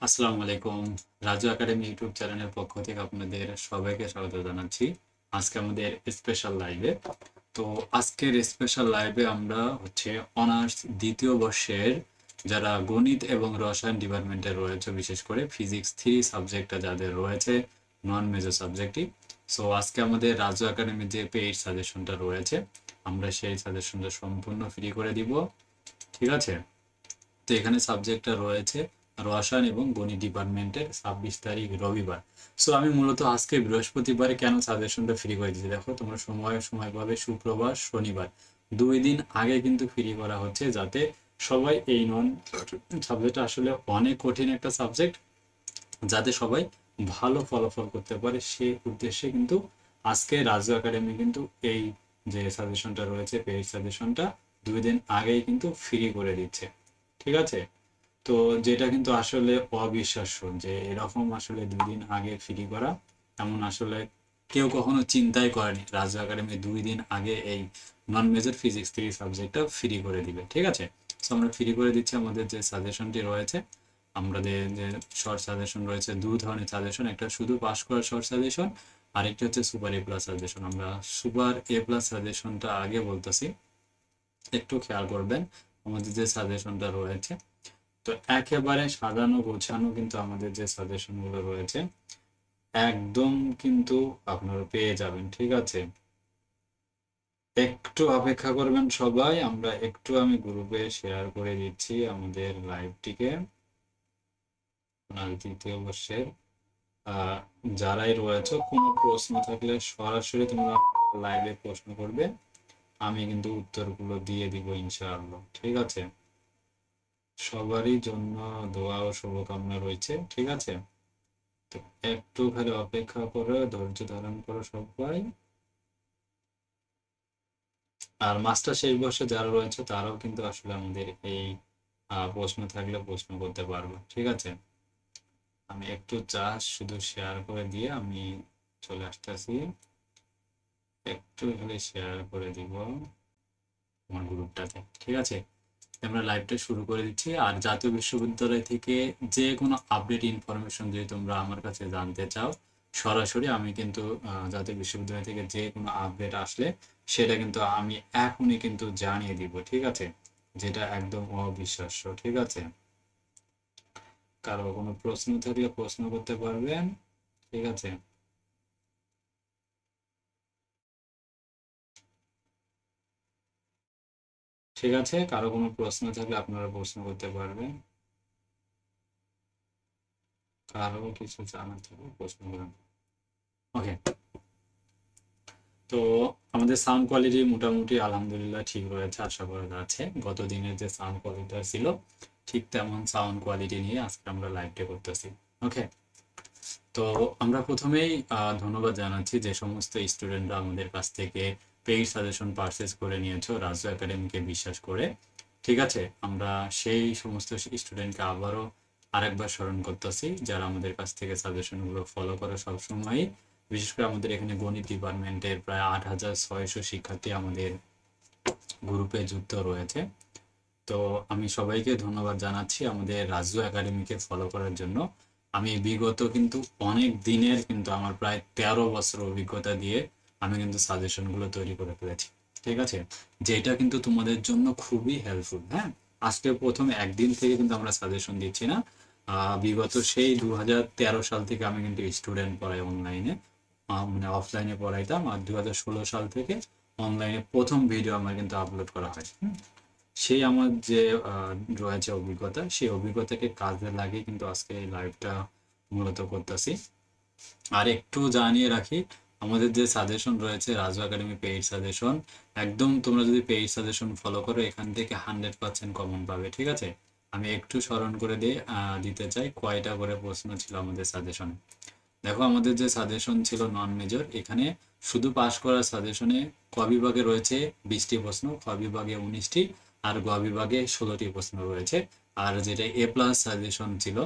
আসসালামু আলাইকুম। Raju academy YouTube চ্যানেলের পক্ষ থেকে আপনাদের সবাইকে স্বাগত জানাচ্ছি আজকে আমাদের স্পেশাল লাইভে। তো আজকের স্পেশাল লাইভে আমরা অনার্স দ্বিতীয় বর্ষের যারা গণিত এবং রসায়ন ডিপার্টমেন্টে রয়েছে, বিশেষ করে ফিজিক্স 3 সাবজেক্টটা যাদের রয়েছে, নন মেজর সাবজেক্টই। সো আজকে আমাদের রাজু একাডেমির যে পেইড সাজেশনটা রয়েছে, আমরা সেই সাজেশনটা সম্পূর্ণ ফ্রি করে দিব। ঠিক আছে? তো এখানে সাবজেক্টটা রয়েছে রসায়ন এবং গণিত ডিপার্টমেন্টের 26 তারিখ রবিবার। সো আমি মূলত আজকে বৃহস্পতিবারে কেন সাজেশনটা ফ্রি করে দিচ্ছি, দেখো তোমরা সময় পাবে শুক্রবার শনিবার 2 দিন আগে কিন্তু ফ্রি করা হচ্ছে, যাতে সবাই এই নন সাবজেক্ট আসলে অনেক কঠিন একটা সাবজেক্ট, যাতে সবাই ভালো ফলাফল করতে পারে সেই উদ্দেশ্যে কিন্তু আজকে রাজু একাডেমি কিন্তু এই যে সাজেশনটা রয়েছে পেইড সাজেশনটা 2 দিন আগেই কিন্তু ফ্রি করে দিচ্ছে। ঠিক আছে? তো যেটা কিন্তু আসলে অবিশ্বাস্য যে এরকম আসলে 2 দিন আগে ফ্রি করা, এমন আসলে কেউ কখনো চিন্তাই করেনি রাজু একাডেমি 2 দিন আগে এই নন মেজর ফিজিক্স 3 সাবজেক্টটা ফ্রি করে দিবে। ঠিক আছে? সো আমরা ফ্রি করে দিচ্ছি। আমাদের যে সাজেশনটি রয়েছে, আমাদের যে শর্ট সাজেশন রয়েছে, 2 ধরনের সাজেশন, একটা শুধু পাস করার শর্ট সাজেশন, আরেকটি হচ্ছে সুপার এ প্লাস সাজেশন। আমরা সুপার এ প্লাস সাজেশনটা আগে বলতেছি, একটু খেয়াল করবেন। আমাদের যে সাজেশনটা রয়েছে, তো একেবারে সাজানো গোছানো কিন্তু আমাদের যে সাজেশনগুলো রয়েছে একদম কিন্তু আপনারা পেয়ে যাবেন। ঠিক আছে? একটু অপেক্ষা করবেন সবাই, আমি গ্রুপে শেয়ার করে দিচ্ছি আমাদের লাইভটিকে। দ্বিতীয় বর্ষের আহ, যারাই রয়েছে, কোনো প্রশ্ন থাকলে সরাসরি তোমরা লাইভে প্রশ্ন করবে, আমি কিন্তু উত্তরগুলো দিয়ে দিব ইনশাআল্লাহ। ঠিক আছে? সবারই জন্য দোয়া ও শুভকামনা রয়েছে। ঠিক আছে? তো একটু খালি অপেক্ষা করো, ধৈর্য ধারণ করো সবাই। আর মাস্টার শেষ বর্ষে যারা রয়েছে তারাও কিন্তু আসলে আমাদের এই প্রশ্ন থাকলে প্রশ্ন করতে পারবো। ঠিক আছে? আমি একটু জাস্ট শুধু শেয়ার করে দিয়ে আমি চলে আসতেছি। একটু খালি শেয়ার করে দিব আমার গ্রুপটাতে। ঠিক আছে? আমরা লাইভটা শুরু করে দিচ্ছি। আর জাতীয় বিশ্ববিদ্যালয় থেকে যে কোনো আপডেট ইনফরমেশন যদি তোমরা আমার কাছে জানতে চাও, সরাসরি আমি কিন্তু জাতীয় বিশ্ববিদ্যালয় থেকে যে কোনো আপডেট আসলে সেটা কিন্তু আমি এখনই কিন্তু জানিয়ে দিব। ঠিক আছে? যেটা একদম অবিশ্বাস্য। ঠিক আছে? কারো কোনো প্রশ্ন থাকলে প্রশ্ন করতে পারবেন। ঠিক আছে? ঠিক আছে, কারো কোনো প্রশ্ন থাকলে আপনারা প্রশ্ন করতে পারবেন। কারো কিছু জানার থাকলে প্রশ্ন করবেন। ওকে। তো আমাদের সাউন্ড কোয়ালিটি মোটামুটি আলহামদুলিল্লাহ ঠিক রয়েছে, আশা করা যাচ্ছে। গত দিনের যে সাউন্ড কোয়ালিটি ছিল ঠিক তেমন সাউন্ড কোয়ালিটি নিয়ে আজকে আমরা লাইভটা করতেছি। ওকে। তো আমরা প্রথমেই ধন্যবাদ জানাচ্ছি যে সমস্ত স্টুডেন্টরা আমাদের কাছ থেকে পেইড সাজেশন পারচেজ করে নিয়েছো রাজু একাডেমিকে বিশ্বাস করে। ঠিক আছে? আমরা সেই সমস্ত স্টুডেন্টকে আবারও আরেকবার স্মরণ করতেছি, যারা আমাদের কাছ থেকে সাজেশনগুলো ফলো করে সবসময়। বিশেষ করে আমাদের এখানে গণিত ডিপার্টমেন্টের প্রায় 8600 শিক্ষার্থী আমাদের গ্রুপে যুক্ত রয়েছে। তো আমি সবাইকে ধন্যবাদ জানাচ্ছি আমাদের রাজু একাডেমিকে ফলো করার জন্য। আমি বিগত কিন্তু অনেক দিনের কিন্তু আমার প্রায় 13 বছর অভিজ্ঞতা দিয়ে আমি কিন্তু সাজেশনগুলো তৈরি করে ফেলেছি। ঠিক আছে? যেটা কিন্তু তোমাদের জন্য খুবই হেল্পফুল। হ্যাঁ, আজকে প্রথম একদিন থেকে কিন্তু আমরা সাজেশন দিচ্ছি না। বিগত সেই 2013 সাল থেকে আমি কিন্তু স্টুডেন্ট পড়াই অনলাইনে, মানে অফলাইনে পড়াইতাম। আর 2016 সাল থেকে অনলাইনে প্রথম ভিডিও আমার কিন্তু আপলোড করা হয়। সেই আমার যে রয়েছে অভিজ্ঞতা, সেই অভিজ্ঞতাকে কাজে লাগিয়ে কিন্তু আজকে এই লাইভটা মূলত করতেছি। আর একটু জানিয়ে রাখি, আমাদের যে সাজেশন রয়েছে রাজু একাডেমি পেইড সাজেশন, একদম তোমরা যদি পেইড সাজেশন ফলো করো এখান থেকে 100% কমন পাবে। ঠিক আছে? আমি একটু স্মরণ করে দিতে চাই কয়টা করে প্রশ্ন ছিল আমাদের সাজেশনে। দেখো, আমাদের যে সাজেশন ছিল নন মেজর, এখানে শুধু পাস করার সাজেশনে ক বিভাগে রয়েছে 20টি প্রশ্ন, খ বিভাগে 19টি, আর গ বিভাগে 16টি প্রশ্ন রয়েছে। আর যেটা এ প্লাস সাজেশন ছিল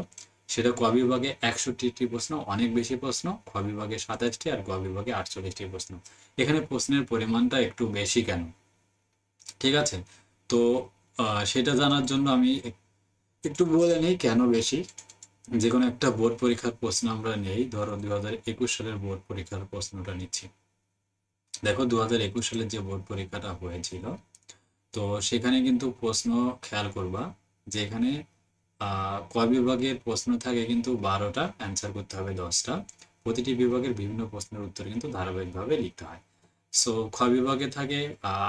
সেটা ক বিভাগে 61টি প্রশ্ন, অনেক বেশি প্রশ্ন, খ বিভাগে 27টি, আর গ বিভাগে 48টি প্রশ্ন। এখানে প্রশ্নের পরিমাণটা একটু বেশি কেন? ঠিক আছে? তো সেটা জানার জন্য আমি একটু বলে নিই কেন বেশি। যে কোনো একটা বোর্ড পরীক্ষার প্রশ্ন আমরা নেই, ধরো 2021 সালের বোর্ড পরীক্ষার প্রশ্নটা নিচ্ছি। দেখো 2021 সালের যে বোর্ড পরীক্ষাটা হয়েছিল, তো সেখানে কিন্তু প্রশ্ন খেয়াল করবা যে এখানে ক বিভাগের প্রশ্ন থাকে কিন্তু 12টা, অ্যান্সার করতে হবে 10টা। প্রতিটি বিভাগের বিভিন্ন প্রশ্নের উত্তর কিন্তু ধারাবাহিকভাবে লিখতে হয়। সো খ বিভাগে থাকে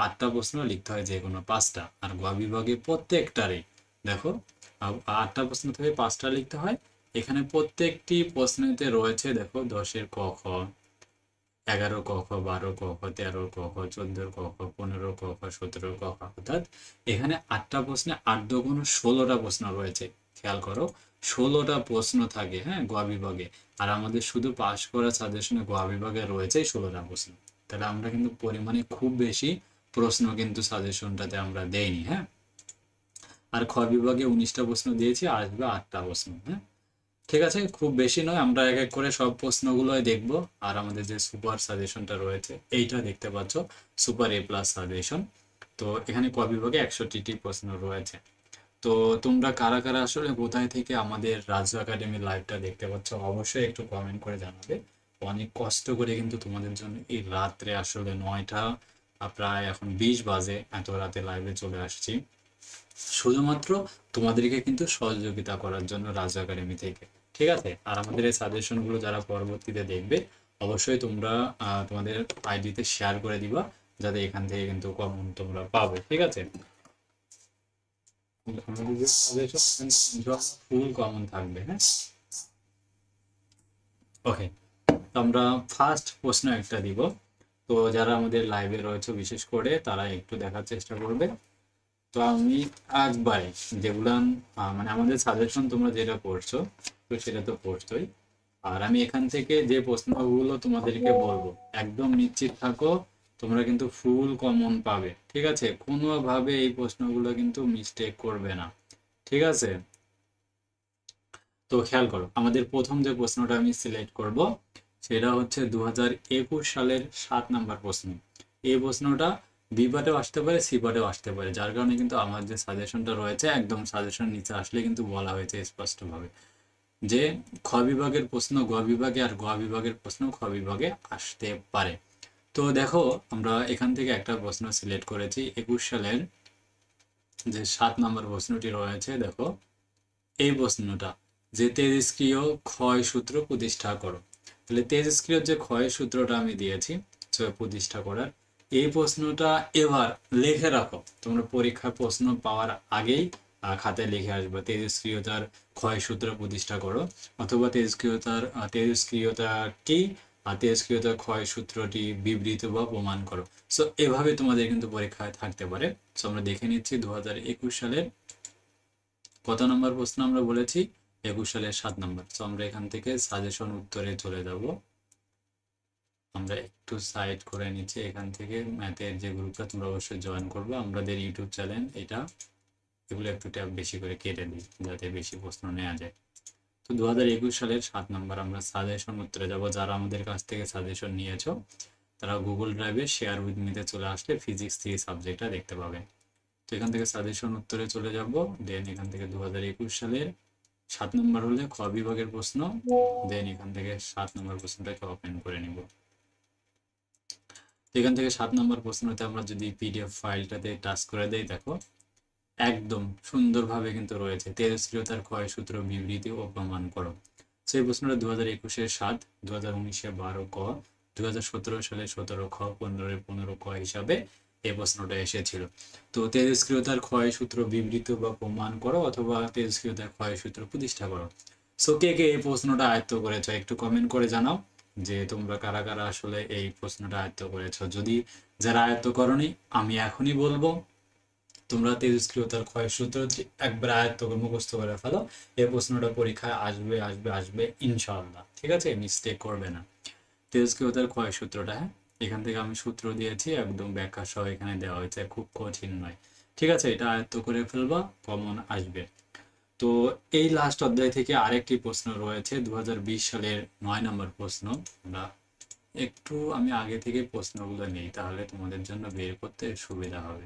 8টা প্রশ্ন, লিখতে হয় যে কোনো 5টা। আর গ বিভাগে প্রত্যেকটারই দেখো 8টা প্রশ্ন থেকে 5টা লিখতে হয়। এখানে প্রত্যেকটি প্রশ্নেতে রয়েছে দেখো 10-এর ক খ, 11 ক খ, 12 ক খ, 13 ক খ, 14 ক খ, 15 ক খ, 17 ক খ, অর্থাৎ এখানে 8টা প্রশ্নে 8 দুগুণ 16টা প্রশ্ন রয়েছে। খেয়াল করো, 16টা প্রশ্ন থাকে, হ্যাঁ, গ বিভাগে। আর আমাদের শুধু পাস করা সাজেশনে গ বিভাগে রয়েছে 16টা প্রশ্ন। তাহলে আমরা কিন্তু পরিমাণে খুব বেশি প্রশ্ন কিন্তু সাজেশনটাতে আমরা দেইনি, হ্যাঁ। আর খ বিভাগে 19টা প্রশ্ন দিয়েছি, আসবে 8টা প্রশ্ন, হ্যাঁ। ঠিক আছে, খুব বেশি নয়, আমরা এক এক করে সব প্রশ্নগুলোই দেখব। আর আমাদের যে সুপার সাজেশনটা রয়েছে এইটা দেখতে পাচ্ছ, সুপার এ প্লাস সাজেশন। তো এখানে ক বিভাগে 61টি প্রশ্ন রয়েছে। তো তোমরা কারা কারা আসলে কোথায় থেকে আমাদের রাজু একাডেমি লাইভটা দেখতে পাচ্ছ অবশ্যই একটু কমেন্ট করে জানাবে। অনেক কষ্ট করে কিন্তু তোমাদের জন্য এই রাত্রে আসলে 9টা প্রায় এখন 20 বাজে এত রাতে লাইভে চলে আসছি, শুধুমাত্র তোমাদেরকে কিন্তু সহযোগিতা করার জন্য রাজু একাডেমি থেকে। ঠিক আছে, আর আমাদের এই সাজেশনগুলো যারা পরবর্তীতে দেখবে অবশ্যই তোমরা তোমাদের আইডিতে শেয়ার করে দিবা, যাতে এখান থেকে কিন্তু কমন তোমরা পাবে। ঠিক আছে, আমাদের যে সাজেশন ফুল কমন থাকবে, হ্যাঁ। ওকে, আমরা ফার্স্ট প্রশ্ন একটা দিব। তো যারা আমাদের লাইভে রয়েছে বিশেষ করে তারা একটু দেখার চেষ্টা করবে। তো আমি একবারে যেগুলা মানে আমাদের সাজেশন তোমরা যেটা পড়ছো, তো সেটা তো পড়ছোই। আর আমি এখান থেকে যে প্রশ্নগুলো তোমাদেরকে বলবো একদম নিশ্চিত থাকো তোমরা কিন্তু ফুল কমন পাবে। ঠিক আছে, কোনোভাবে এই প্রশ্নগুলো কিন্তু মিস্টেক করবে না। ঠিক আছে, তো খেয়াল করো, আমাদের প্রথম যে প্রশ্নটা আমি সিলেক্ট করব সেটা হচ্ছে 2021 সালের 7 নাম্বার প্রশ্ন। এই প্রশ্নটা বি পার্টেও আসতে পারে, সি পার্টেও আসতে পারে, যার কারণে কিন্তু আমার যে সাজেশনটা রয়েছে একদম সাজেশন নিচে আসলে কিন্তু বলা হয়েছে স্পষ্টভাবে যে খ বিভাগের প্রশ্ন গ বিভাগে আর গ বিভাগের প্রশ্ন খ বিভাগে আসতে পারে। তো দেখো আমরা এখান থেকে একটা প্রশ্ন সিলেক্ট করেছি 21 সালের যে 7 নম্বর প্রশ্নটি রয়েছে। দেখো এই প্রশ্নটা যে তেজস্ক্রিয় ক্ষয় সূত্র প্রতিষ্ঠা করো। তাহলে তেজস্ক্রিয় যে ক্ষয় সূত্রটা আমি দিয়েছি প্রতিষ্ঠা করার, এই প্রশ্নটা এবার লিখে রাখো। তোমরা পরীক্ষার প্রশ্ন পাওয়ার আগেই খাতায় লিখে আসবে তেজস্ক্রিয়তার ক্ষয় সূত্র প্রতিষ্ঠা করো, অথবা তেজস্ক্রিয়তা কি আর তেজস্ক্রিয়তার ক্ষয় সূত্রটি বিবৃত বা প্রমাণ করো। সো এভাবে তোমাদের কিন্তু পরীক্ষায় থাকতে পারে। সো আমরা দেখে নিচ্ছি 2021 সালের কত নম্বর প্রশ্ন আমরা বলেছি, 21 সালের 7 নম্বর। তো আমরা এখান থেকে সাজেশন উত্তরে চলে যাব। আমরা একটু সাইড করে নিচ্ছি, এখান থেকে ম্যাথের যে গ্রুপটা তোমরা অবশ্যই জয়েন করবে, আমাদের ইউটিউব চ্যানেল এটা, এগুলো একটু ট্যাব বেশি করে কেটে দিই যাতে বেশি প্রশ্ন নেওয়া যায়। তো 2021 সালের 7 নম্বর আমরা সাজেশন উত্তরে যাব। যারা আমাদের কাছ থেকে সাজেশন নিয়েছো তারা গুগল ড্রাইভে শেয়ার উইথ মিতে চলে আসলে ফিজিক্স 3 সাবজেক্টটা দেখতে পাবে। তো এখান থেকে সাজেশন উত্তরে চলে যাব। দেন এখান থেকে 2021 সালের 7 নম্বর হলে খ বিভাগের প্রশ্ন, দেন এখান থেকে 7 নম্বর প্রশ্নটাকে ওপেন করে নিব। তো এখান থেকে 7 নম্বর প্রশ্নতে আমরা যদি পিডিএফ ফাইলটাতে টাচ করে দেই, দেখো একদম সুন্দরভাবে কিন্তু রয়েছে তেজস্ক্রিয়তার ক্ষয় সূত্র বিবৃতি ও প্রমাণ করো। সেই প্রশ্নটা 2021-এর 7, 2019-এ 12 ক, 2017 সালে 17 খ, 15 ক হিসাবে এই প্রশ্নটা এসেছিল। তো তেজস্ক্রিয়তার ক্ষয় সূত্র বিবৃত বা প্রমাণ করো অথবা তেজস্ক্রিয়তার ক্ষয় সূত্র প্রতিষ্ঠা করো। সো কে কে এই প্রশ্নটা আয়ত্ত করেছো একটু কমেন্ট করে জানাও যে তোমরা কারা কারা আসলে এই প্রশ্নটা আয়ত্ত করেছো। যদি যারা আয়ত্ত করনি, আমি এখনই বলবো তোমরা তেজস্ক্রিয়তার ক্ষয় সূত্রটি একবার আয়ত্ত করে মুখস্থ করে ফেলো। এই প্রশ্নটা পরীক্ষায় আসবে আসবে আসবে ইনশাআল্লাহ। ঠিক আছে, মিস্টেক করবে না। তেজস্ক্রিয়তার ক্ষয় সূত্রটা, হ্যাঁ, এখান থেকে আমি সূত্র দিয়েছি, একদম ব্যাখ্যা সহ এখানে দেওয়া হয়েছে, খুব কঠিন নয়। ঠিক আছে, এটা আয়ত্ত করে ফেলবা, কমন আসবে। তো এই লাস্ট অধ্যায় থেকে আরেকটি প্রশ্ন রয়েছে 2020 সালের 9 নম্বর প্রশ্ন। আমরা একটু আমি আগে থেকে প্রশ্নগুলো নেই, তাহলে তোমাদের জন্য বের করতে সুবিধা হবে।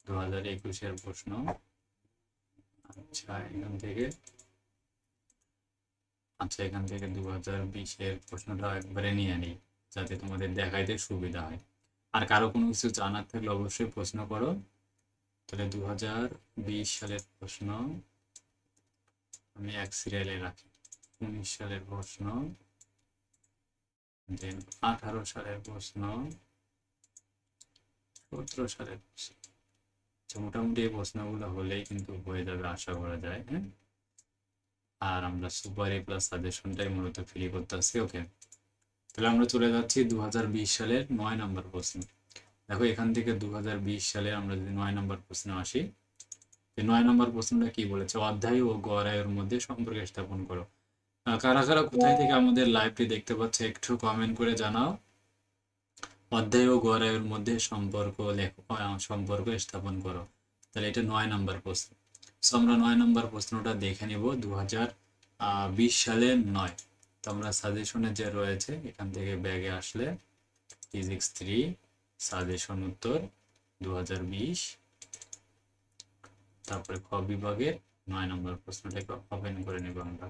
2021-এর প্রশ্ন, আচ্ছা এখান থেকে আচ্ছা, এখান থেকে 2020-এর প্রশ্নটা একবারে নিয়ে নিই, যাতে তোমাদের দেখাইতে সুবিধা হয়। আর কারো কোনো কিছু জানার থাকলে অবশ্যই প্রশ্ন করো। তাহলে 2020 সালের প্রশ্ন আমি এক সিরিয়ালে রাখি। 19 সালের প্রশ্ন, দেন 18 সালের প্রশ্ন, 17 সালের প্রশ্ন। আচ্ছা, মোটামুটি এই প্রশ্নগুলো হলেই কিন্তু হয়ে যাবে আশা করা যায়। হ্যাঁ, আর আমরা সুপার এ প্লাস সাজেশনটাই মূলত ফ্রি করতেছি। ওকে, তাহলে আমরা চলে যাচ্ছি 2020 সালের 9 নম্বর প্রশ্ন। দেখো, এখান থেকে 2020 সালে আমরা যদি 9 নম্বর প্রশ্নে আসি, 9 নম্বর প্রশ্নটা কি বলেছে? অধ্যায় ও গড়াইয়ের মধ্যে সম্পর্ক স্থাপন করো। কারা কারা কোথায় থেকে আমাদের লাইভটি দেখতে পাচ্ছে একটু কমেন্ট করে জানাও। অধ্যায় ও গড়াইয়ের মধ্যে সম্পর্ক লেখো, সম্পর্ক স্থাপন করো। তাহলে এটা 9 নম্বর প্রশ্ন। সো আমরা 9 নম্বর প্রশ্নটা দেখে নিব। 2020 সালের 9। তো আমরা সাজেশনে যে রয়েছে এখান থেকে ব্যাগে আসলে ফিজিক্স 3 সাজেশন উত্তর 2020, তারপরে খ বিভাগের 9 নম্বর প্রশ্নটাকে ওপেন করে নেব আমরা।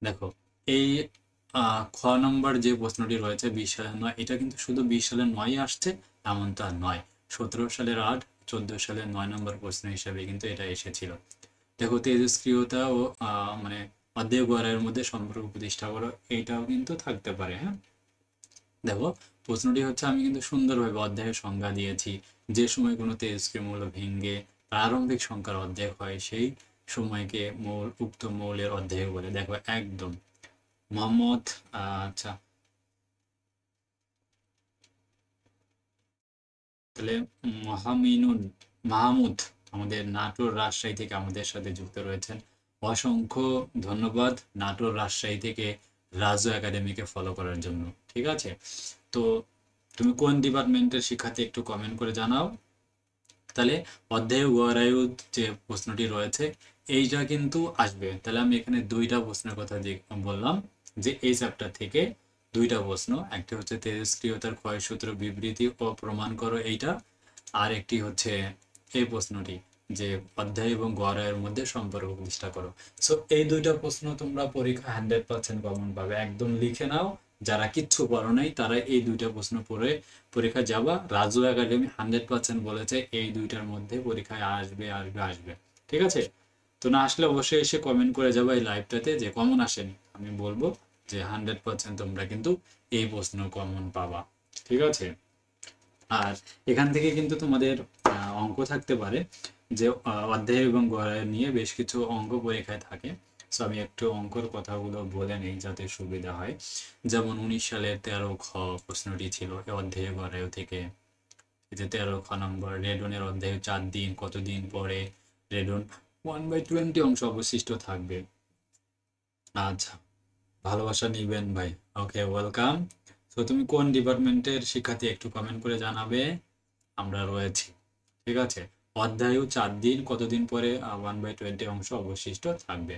দেখো, এই খ নম্বর যে প্রশ্নটি রয়েছে 20 সালের 9, এটা কিন্তু শুধু 20 সালের 9 আসছে এমন তা নয়। 17 সালের 8, 14 সালের 9 নম্বর প্রশ্ন হিসেবে কিন্তু এটা এসেছিল। দেখো, তেজস্ক্রিয়তা ও মানে অধ্যায় গড়াইয়ের মধ্যে সম্পর্ক প্রতিষ্ঠা করো, এইটাও কিন্তু থাকতে পারে। হ্যাঁ, দেখো, প্রশ্নটি হচ্ছে আমি কিন্তু সুন্দরভাবে অধ্যায়ের সংজ্ঞা দিয়েছি। যে সময় কোনো তেজস্ক্রিয় মৌল ভেঙে প্রারম্ভিক সংখ্যার অর্ধেক হয় সেই সময়কে উক্ত মৌলের অর্ধেক বলে। দেখো, একদম মোহাম্মদ, আচ্ছা, তাহলে মাহমুদ আমাদের নাটোর রাজশাহী থেকে আমাদের সাথে যুক্ত রয়েছেন। অসংখ্য ধন্যবাদ নাটোর রাজশাহী থেকে রাজু একাডেমিকে ফলো করার জন্য। ঠিক আছে, তো তুমি কোন ডিপার্টমেন্টের শিক্ষার্থী একটু কমেন্ট করে জানাও। তাহলে অধ্যায় গড়ায়ু যে প্রশ্নটি রয়েছে এইটা কিন্তু আসবে। তাহলে আমি এখানে দুইটা প্রশ্নের কথা বললাম, যে এই চ্যাপ্টার থেকে দুইটা প্রশ্ন, একটা হচ্ছে তেজস্ক্রিয়তার ক্ষয়সূত্র বিবৃতি ও প্রমাণ করো এইটা, আর একটি হচ্ছে এই প্রশ্নটি যে অধ্যায় এবং গড়াইয়ের মধ্যে সম্পর্ক প্রতিষ্ঠা করো। সো এই দুইটা প্রশ্ন তোমরা পরীক্ষা 100% কমন পাবে, একদম লিখে নাও। যারা কিচ্ছু পড়ো নাই তারা এই দুইটা প্রশ্ন পড়ে পরীক্ষা যাবা। রাজু একাডেমি 100% বলেছে এই দুইটার মধ্যে পরীক্ষায় আসবে আসবে আসবে। ঠিক আছে, তো না আসলে অবশ্যই এসে কমেন্ট করে যাবো এই লাইভটাতে যে কমন আসেনি। আমি বলবো যে 100% তোমরা কিন্তু এই প্রশ্ন কমন পাবা। ঠিক আছে, আর এখান থেকে কিন্তু তোমাদের অঙ্ক থাকতে পারে, যে অধ্যায় এবং গড়াই নিয়ে বেশ কিছু অঙ্ক পরীক্ষায় থাকে। সো আমি একটু অঙ্কর কথাগুলো বলে নেই যাতে সুবিধা হয়। যেমন 19 সালের 13 খ প্রশ্নটি ছিল অধ্যায় গড়াই থেকে। এই যে 13 খ নম্বর, রেডনের অধ্যায়ে 4 দিন কতদিন পরে রেডন 1/20 অংশ অবশিষ্ট থাকবে। আচ্ছা, ভালোবাসা নিবেন ভাই। ওকে, ওয়েলকাম। তো তুমি কোন ডিপার্টমেন্টের শিক্ষার্থী একটু কমেন্ট করে জানাবে। আমরা রয়েছি। ঠিক আছে, অধ্যায়ু 4 দিন কতদিন পরে 1/20 অংশ অবশিষ্ট থাকবে।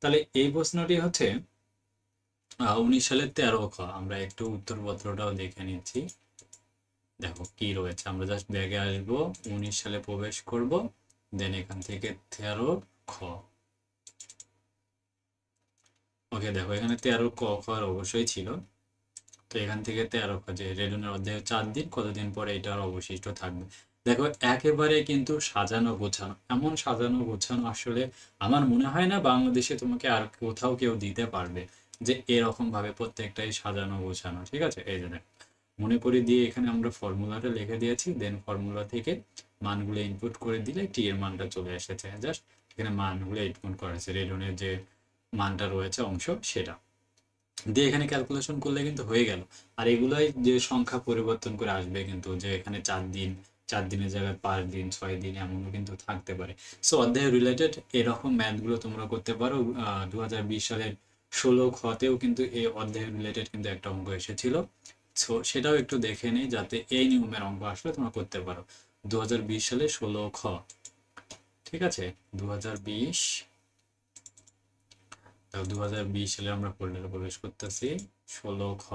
তাহলে এই প্রশ্নটি হচ্ছে 19 সালের 13 খ। আমরা একটু উত্তরপত্রটাও দেখে নিচ্ছি। দেখো কি রয়েছে, আমরা জাস্ট ব্যাগে আসবো, 19 সালে প্রবেশ করব, দেন এখান থেকে 13 খ। ওকে, দেখো এখানে 13 ক খ অবশ্যই ছিল। তো এখান থেকে 13 খ যে রেডনের অধ্যায়ে 4 দিন কতদিন পরে এটার অবশিষ্ট থাকবে। দেখো, একেবারে কিন্তু সাজানো গোছানো, এমন সাজানো গোছানো আসলে আমার মনে হয় না বাংলাদেশে তোমাকে আর কোথাও কেউ দিতে পারবে, যে এরকম ভাবে প্রত্যেকটাই সাজানো গোছানো। ঠিক আছে, এই যে দেখো, মনে করে দিয়ে এখানে আমরা ফর্মুলাটা লিখে দিয়েছি, দেন ফর্মুলা থেকে মানগুলো ইনপুট করে দিলে টি এর মানটা চলে এসেছে। জাস্ট এখানে মানগুলো ইনপুট করেছে, রেডনের যে মানটা রয়েছে অংশ সেটা দিয়ে এখানে ক্যালকুলেশন করলে কিন্তু হয়ে গেল। আর এগুলাই যে সংখ্যা পরিবর্তন করে আসবে কিন্তু, যে এখানে 4 দিন, 4 দিনের জায়গায় 5 দিন, 6 দিন এমনও কিন্তু থাকতে পারে। সো অধ্যায় রিলেটেড এরকম ম্যাথগুলো তোমরা করতে পারো। 2020 সালের 16 খতেও কিন্তু এই অধ্যায় রিলেটেড কিন্তু একটা অঙ্ক এসেছিল। সো সেটাও একটু দেখে নিই, যাতে এই নিয়মের অঙ্ক আসলে তোমরা করতে পারো। 2020 সালে 16 খ। ঠিক আছে, 2020, 2020 সালে আমরা ফোল্ডারে প্রবেশ করতেছি। 16 খ।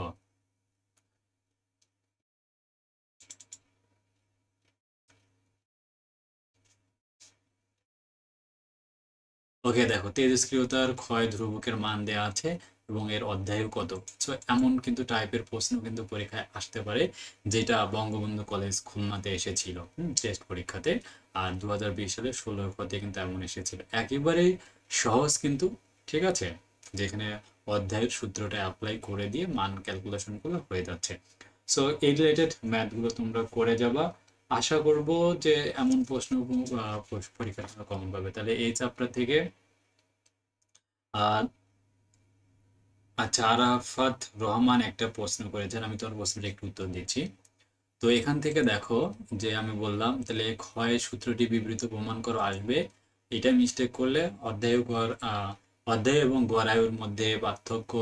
ওকে, দেখো তেজস্ক্রিয়তার ক্ষয় ধ্রুবকের মান দেয়া আছে এবং এর অধ্যায়ও কত। সো এমন কিন্তু টাইপের প্রশ্ন কিন্তু পরীক্ষায় আসতে পারে, যেটা বঙ্গবন্ধু কলেজ খুলনাতে এসেছিল টেস্ট পরীক্ষাতে। আর 2020 সালে 16 পদে কিন্তু এমন এসেছিল, একেবারে সহজ কিন্তু, ঠিক আছে, যেখানে অধ্যায়ের সূত্রটা অ্যাপ্লাই করে দিয়ে মান ক্যালকুলেশন গুলো হয়ে যাচ্ছে। সো এই রিলেটেড ম্যাথগুলো তোমরা করে যাবা। আশা করব যে এমন প্রশ্ন পরীক্ষায় তোমরা কমন পাবে। তাহলে এই চ্যাপ্টার থেকে আহ আচ্ছা, আরাফাত রহমান একটা প্রশ্ন করেছেন, আমি তোমার প্রশ্নটা একটু উত্তর দিচ্ছি। তো এখান থেকে দেখো, যে আমি বললাম তাহলে ক্ষয় সূত্রটি বিবৃত প্রমাণ করো আসবে, এটা মিস্টেক করলে অধ্যায় গড় অধ্যায় এবং গড় আয়ুর মধ্যে পার্থক্য,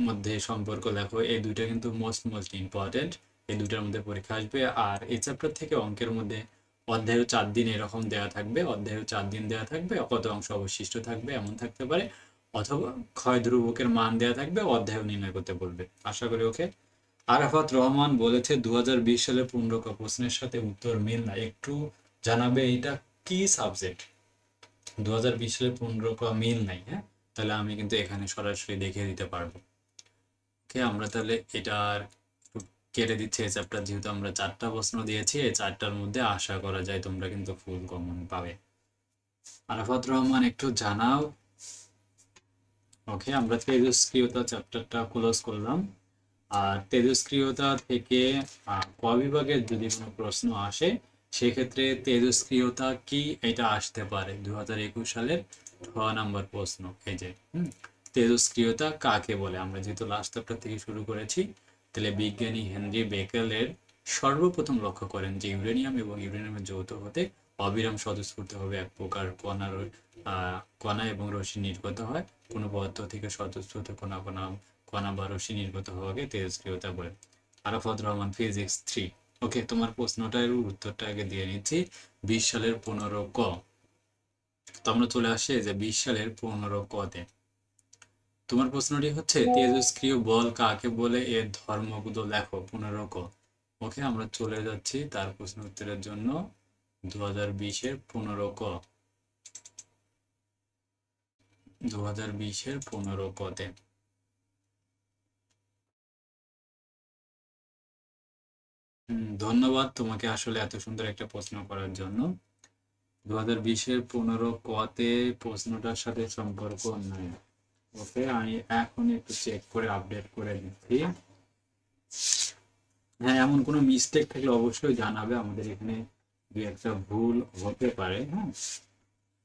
মধ্যে সম্পর্ক লেখো। এই দুইটা কিন্তু মোস্ট ইম্পর্টেন্ট, এই দুইটার মধ্যে পরীক্ষা আসবে। আর এই চ্যাপ্টার থেকে অঙ্কের মধ্যে অধ্যায় 4 দিন এরকম দেওয়া থাকবে, অধ্যায় 4 দিন দেওয়া থাকবে, কত অংশ অবশিষ্ট থাকবে এমন থাকতে পারে, অথবা ক্ষয় ধ্রুবকের মান দেওয়া থাকবে, অধ্যায় নির্ণয় করতে বলবে। আশা করি ওকে। আরাফাত রহমান বলেছে 2020 সালে 15 প্রশ্নের সাথে উত্তর মিল না, একটু জানাবে এটা কি সাবজেক্ট। 2020 সালে 15 মিল নাই, হ্যাঁ, তাহলে আমি কিন্তু এখানে সরাসরি দেখিয়ে দিতে পারবো। ওকে, আমরা তাহলে এটার একটু কেটে দিচ্ছি এই চ্যাপ্টার, যেহেতু আমরা 4টা প্রশ্ন দিয়েছি, এই 4টার মধ্যে আশা করা যায় তোমরা কিন্তু ফুল কমন পাবে। আরাফাত রহমান একটু জানাও। ওকে, আমরা তেজস্ক্রিয়তা চ্যাপ্টারটা ক্লোজ করলাম। আর তেজস্ক্রিয়তা থেকে ক বিভাগের যদি কোনো প্রশ্ন আসে, সেক্ষেত্রে তেজস্ক্রিয়তা কি এটা আসতে পারে 2021 সালের 6 নম্বর প্রশ্ন। এই যে তেজস্ক্রিয়তা কাকে বলে, আমরা যেহেতু লাস্ট চ্যাপ্টার থেকে শুরু করেছি, তাহলে বিজ্ঞানী হেনরি বেকেলের সর্বপ্রথম লক্ষ্য করেন যে ইউরেনিয়াম এবং ইউরেনিয়ামের যৌথ হতে অবিরাম স্বতঃস্ফূর্তভাবে এক প্রকার কণা এবং রশ্মি নির্গত হয়। কোনো পদার্থ থেকে স্বতঃস্ফূর্ত কণা বা রশ্মি নির্গত হওয়াকে তেজস্ক্রিয়তা বলে। আরাফাত রহমান, ফিজিক্স 3। ওকে, তোমার প্রশ্নটার উত্তরটা আগে দিয়ে নিচ্ছি। 20 সালের 15 ক। তো আমরা চলে আসি যে 20 সালের 15 কতে। তোমার প্রশ্নটি হচ্ছে তেজস্ক্রিয় বল কাকে বলে, এর ধর্মগুলো লেখো। 15 ক। ওকে, আমরা চলে যাচ্ছি তার প্রশ্ন উত্তরের জন্য। 2020-এর 15 ক, 2020-এর 15 কতে। ধন্যবাদ তোমাকে আসলে এত সুন্দর একটা প্রশ্ন করার জন্য। 2020-এর 15 কতে প্রশ্নটার সাথে সম্পর্ক নাই। ওকে, আমি এখন একটু চেক করে আপডেট করে দিচ্ছি। হ্যাঁ, এমন কোনো মিস্টেক থাকলে অবশ্যই জানাবে, আমাদের এখানে দুই একটা ভুল হতে পারে। হ্যাঁ,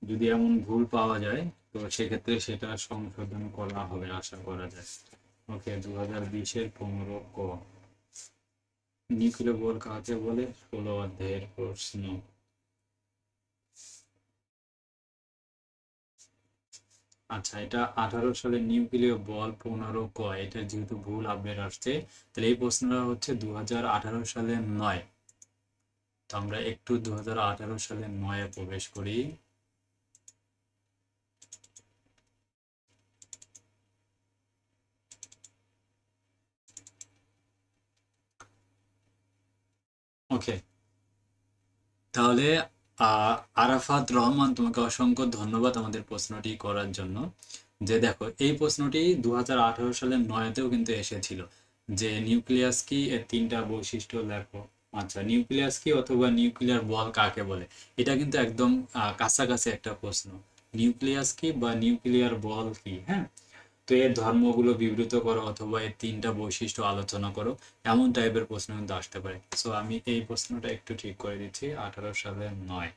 যদি এমন ভুল পাওয়া যায় তো সেক্ষেত্রে সেটা সংশোধন করা হবে আশা করা যায়। ওকে, 2020-এর 15 ক, নিউক্লিয় বল কাকে বলে, 16 অধ্যায়ের প্রশ্ন। আচ্ছা, এটা 18 সালে নিউক্লিয় বল 15 ক, এটা যেহেতু ভুল আপডেট আসছে, তাহলে এই প্রশ্নটা হচ্ছে 2018 সালে নয়। তো আমরা একটু 2018 সালে 9-এ প্রবেশ করি। ওকে, তাহলে আরাফাত রহমান, তোমাকে অসংখ্য ধন্যবাদ আমাদের প্রশ্নটি করার জন্য। যে দেখো, এই প্রশ্নটি 2018 সালের 9-তেও কিন্তু এসেছিল, যে নিউক্লিয়াস কি, এর 3টা বৈশিষ্ট্য লেখো। আচ্ছা, নিউক্লিয়াস কি অথবা নিউক্লিয়ার বল কাকে বলে, এটা কিন্তু একদম কাছাকাছি একটা প্রশ্ন। নিউক্লিয়াস কি বা নিউক্লিয়ার বল কি, হ্যাঁ, তো এর ধর্মগুলো বিবৃত করো অথবা এর 3টা বৈশিষ্ট্য আলোচনা করো, এমন টাইপের প্রশ্ন কিন্তু আসতে পারে। সো আমি এই প্রশ্নটা একটু ঠিক করে দিচ্ছি, 18 সালে 9।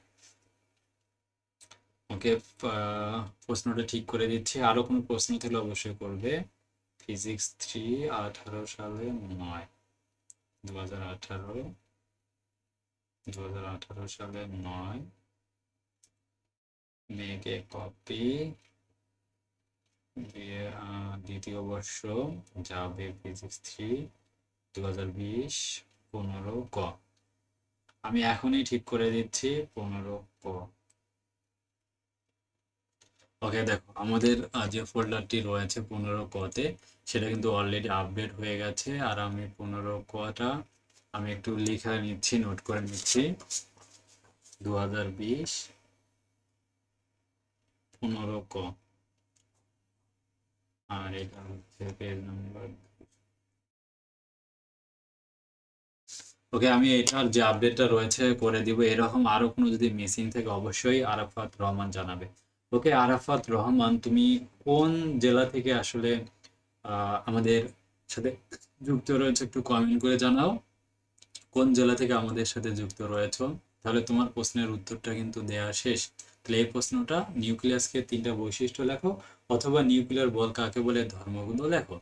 ওকে, প্রশ্নটা ঠিক করে দিচ্ছি, আরো কোনো প্রশ্ন থাকলে অবশ্যই করবে। ফিজিক্স 3, 18 সালে 9, 2018, 2018 সালে 9, মেক এ কপি দিয়ে দ্বিতীয় বর্ষ, যাবে ফিজিক্স 3, 2020, 15 ক। আমি এখনই ঠিক করে দিচ্ছি, 15 ক। ওকে, দেখো আমাদের যে ফোল্ডারটি রয়েছে 15 কতে, সেটা কিন্তু অলরেডি আপডেট হয়ে গেছে। আর আমি 15 কটা আমি একটু লিখে নিচ্ছি, নোট করে নিচ্ছি। 2020, 15 ক, আর এটা হচ্ছে পেজ নাম্বার। ওকে, আমি এটার যে আপডেটটা রয়েছে করে দিব। এরকম আরো কোনো যদি মিসিং থাকে অবশ্যই আরাফাত রহমান জানাবে। ওকে আরাফাত রহমান, তুমি কোন জেলা থেকে আসলে আমাদের সাথে যুক্ত রয়েছে একটু কমেন্ট করে জানাও। কোন জেলা থেকে আমাদের সাথে যুক্ত রয়েছে, তাহলে তোমার প্রশ্নের উত্তরটা কিন্তু দেয়া শেষ। তাহলে এই প্রশ্নটা নিউক্লিয়াসকে 3টা বৈশিষ্ট্য লেখো, অথবা নিউক্লিয়ার বল কাকে বলে ধর্মগুলো লেখো।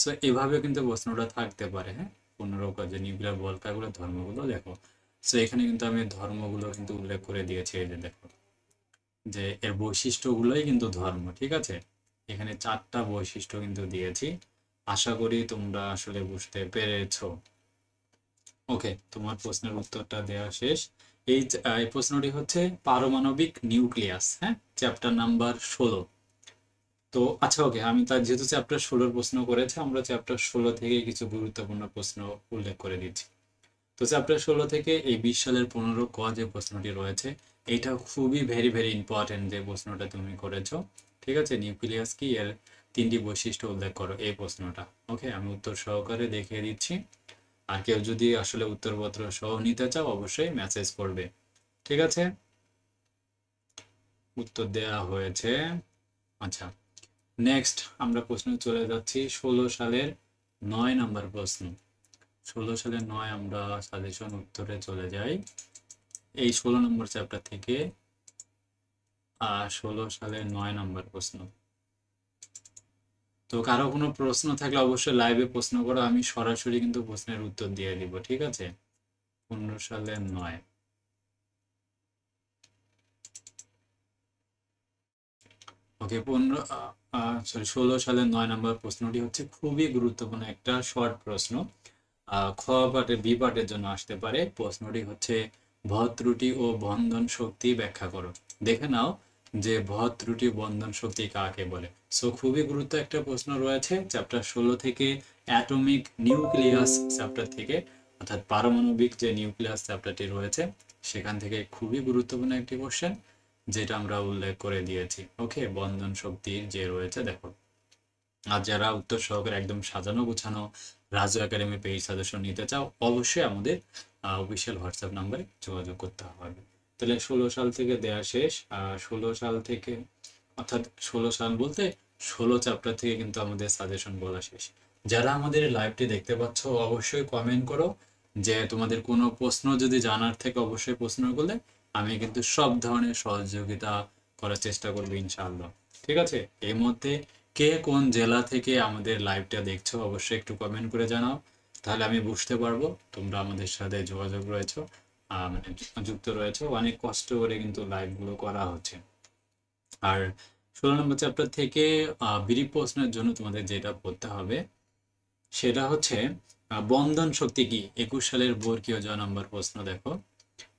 সো এভাবে কিন্তু প্রশ্নটা থাকতে পারে। হ্যাঁ, 15 কাজে নিউক্লিয়ার বল কাকে বলে ধর্মগুলো লেখো। সো এখানে কিন্তু আমি ধর্মগুলো কিন্তু উল্লেখ করে দিয়েছি, এই যে দেখো, যে এর বৈশিষ্ট্যগুলোই কিন্তু ধর্ম। ঠিক আছে, এখানে 4টা বৈশিষ্ট্য কিন্তু দিয়েছি। আশা করি তোমরা আসলে বুঝতে পেরেছো। ওকে, তোমার প্রশ্নের উত্তরটা দেওয়া শেষ। এই প্রশ্নটি হচ্ছে পারমাণবিক নিউক্লিয়াস, হ্যাঁ, চ্যাপ্টার নাম্বার 16। তো আচ্ছা, ওকে, আমি তার যেহেতু চ্যাপ্টার 16 প্রশ্ন করেছে, আমরা চ্যাপ্টার 16 থেকে কিছু গুরুত্বপূর্ণ প্রশ্ন উল্লেখ করে দিচ্ছি। তো চ্যাপ্টার 16 থেকে এই 20 সালের 15 ক যে প্রশ্নটি রয়েছে, এটা খুবই ভেরি ভেরি ইম্পর্টেন্ট যে প্রশ্নটা তুমি করেছো। ঠিক আছে, নিউক্লিয়াস কি, এর 3টি বৈশিষ্ট্য উল্লেখ করো, এই প্রশ্নটা। ওকে, আমি উত্তর সহকারে দেখিয়ে দিচ্ছি। আর কেউ যদি আসলে উত্তরপত্র সহ নিতে চাও অবশ্যই মেসেজ করবে। ঠিক আছে, উত্তর দেয়া হয়েছে। আচ্ছা, নেক্সট আমরা প্রশ্ন চলে যাচ্ছি 16 সালের 9 নাম্বার প্রশ্ন। 16 সালের 9 আমরা সাজেশন উত্তরে চলে যাই এই 16 নম্বর চ্যাপ্টার থেকে। 16 সালের 9 নাম্বার প্রশ্ন। তো কারো কোনো প্রশ্ন থাকলে অবশ্যই লাইভে প্রশ্ন করো, আমি সরাসরি কিন্তু প্রশ্নের উত্তর দিয়ে দিব। ঠিক আছে, 15 সালের 9। ওকে, 16 সালের 9 নম্বর প্রশ্নটি হচ্ছে খুবই গুরুত্বপূর্ণ একটা শর্ট প্রশ্ন। খ পার্টের, বি পার্টের জন্য আসতে পারে। প্রশ্নটি হচ্ছে ভর ত্রুটি ও বন্ধন শক্তি ব্যাখ্যা করো। দেখে নাও যে ভর ত্রুটি বন্ধন শক্তি কাকে বলে। সো খুবই গুরুত্ব একটা প্রশ্ন রয়েছে চ্যাপ্টার 16 থেকে, অ্যাটমিক নিউক্লিয়াস চ্যাপ্টার থেকে, অর্থাৎ পারমাণবিক যে নিউক্লিয়াস চ্যাপ্টারটি রয়েছে সেখান থেকে খুবই গুরুত্বপূর্ণ একটি কোশ্চেন, যেটা আমরা উল্লেখ করে দিয়েছি। ওকে, বন্ধন শক্তির যে রয়েছে দেখো। আর যারা উত্তর সহকারে একদম সাজানো গুছানো রাজু একাডেমি পেজ সাজেশন নিতে চাও অবশ্যই আমাদের অফিসিয়াল হোয়াটসঅ্যাপ নাম্বারে যোগাযোগ করতে হবে। তাহলে 16 সাল থেকে দেয়া শেষ। 16 সাল থেকে, অর্থাৎ 16 সাল বলতে 16 চ্যাপ্টার থেকে কিন্তু আমাদের সাজেশন বলা শেষ। যারা আমাদের লাইভটি দেখতে পাচ্ছ অবশ্যই কমেন্ট করো যে তোমাদের কোনো প্রশ্ন যদি জানার থেকে অবশ্যই প্রশ্ন করলে আমি কিন্তু সব ধরনের সহযোগিতা করার চেষ্টা করবো ইনশাআল্লাহ। ঠিক আছে, এই মধ্যে কে কোন জেলা থেকে আমাদের লাইভটা দেখছো অবশ্যই একটু কমেন্ট করে জানাও, তাহলে আমি বুঝতে পারবো তোমরা আমাদের সাথে যোগাযোগ রয়েছো, মানে যুক্ত রয়েছো। অনেক কষ্ট করে কিন্তু লাইভগুলো করা হচ্ছে। আর 16 নম্বর চ্যাপ্টার থেকে বিডি প্রশ্নের জন্য তোমাদের যেটা পড়তে হবে সেটা হচ্ছে বন্ধন শক্তি কি, 21 সালের বর্গীয় জ নম্বর প্রশ্ন। দেখো,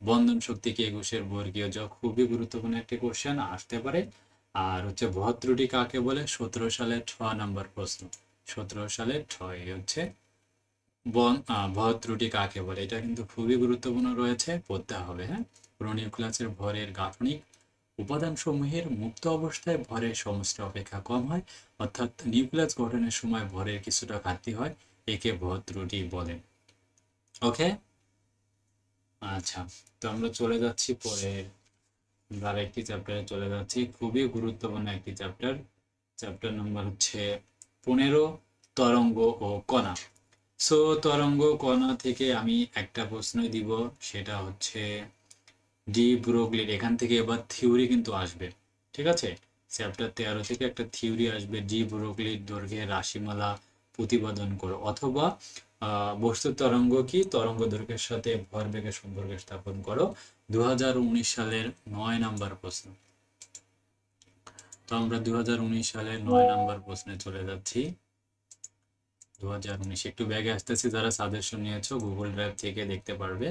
বন্ধন শক্তি কি 21-এর বর্গীয় জ, খুবই গুরুত্বপূর্ণ একটি কোশ্চেন আসতে পারে। আর হচ্ছে ভর ত্রুটি কাকে বলে, 17 সালের 6 নম্বর প্রশ্ন। 17 সালের 6 হচ্ছে ভর ত্রুটি কাকে বলে, এটা কিন্তু খুবই গুরুত্বপূর্ণ রয়েছে, পড়তে হবে। হ্যাঁ, পুরো নিউক্লিয়াসের ভরের গাঠনিক উপাদানসমূহের মুক্ত অবস্থায় ভরের সমষ্টি অপেক্ষা কম হয়, অর্থাৎ নিউক্লিয়াস গঠনের সময় ভরের কিছুটা ঘাটতি হয়, একে ভর ত্রুটি বলে। ওকে, আচ্ছা, তো আমরা চলে যাচ্ছি পরের আরেকটি চ্যাপ্টারে চলে যাচ্ছি, খুবই গুরুত্বপূর্ণ একটি চ্যাপ্টার। চ্যাপ্টার নাম্বার হচ্ছে 15, তরঙ্গ ও কণা। সো তরঙ্গ কণা থেকে আমি একটা প্রশ্নই দিব, সেটা হচ্ছে ডি ব্রোগলির। এখান থেকে এবার থিওরি কিন্তু আসবে। ঠিক আছে, চ্যাপ্টার 13 থেকে একটা থিওরি আসবে, ডি ব্রোগলির দৈর্ঘ্যের রাশিমালা প্রতিপাদন করো, অথবা বস্তুর তরঙ্গ কি, তরঙ্গ দৈর্ঘ্যের সাথে ভরবেগের সম্পর্ক স্থাপন করো। 2019 সালের 9 নাম্বার প্রশ্ন। তো আমরা 2019 সালের 9 নাম্বার প্রশ্নে চলে যাচ্ছি। 2019 একটু ব্যাগে আসতেছি, যারা সাজেশন নিয়েছো গুগল ড্রাইভ থেকে দেখতে পারবে।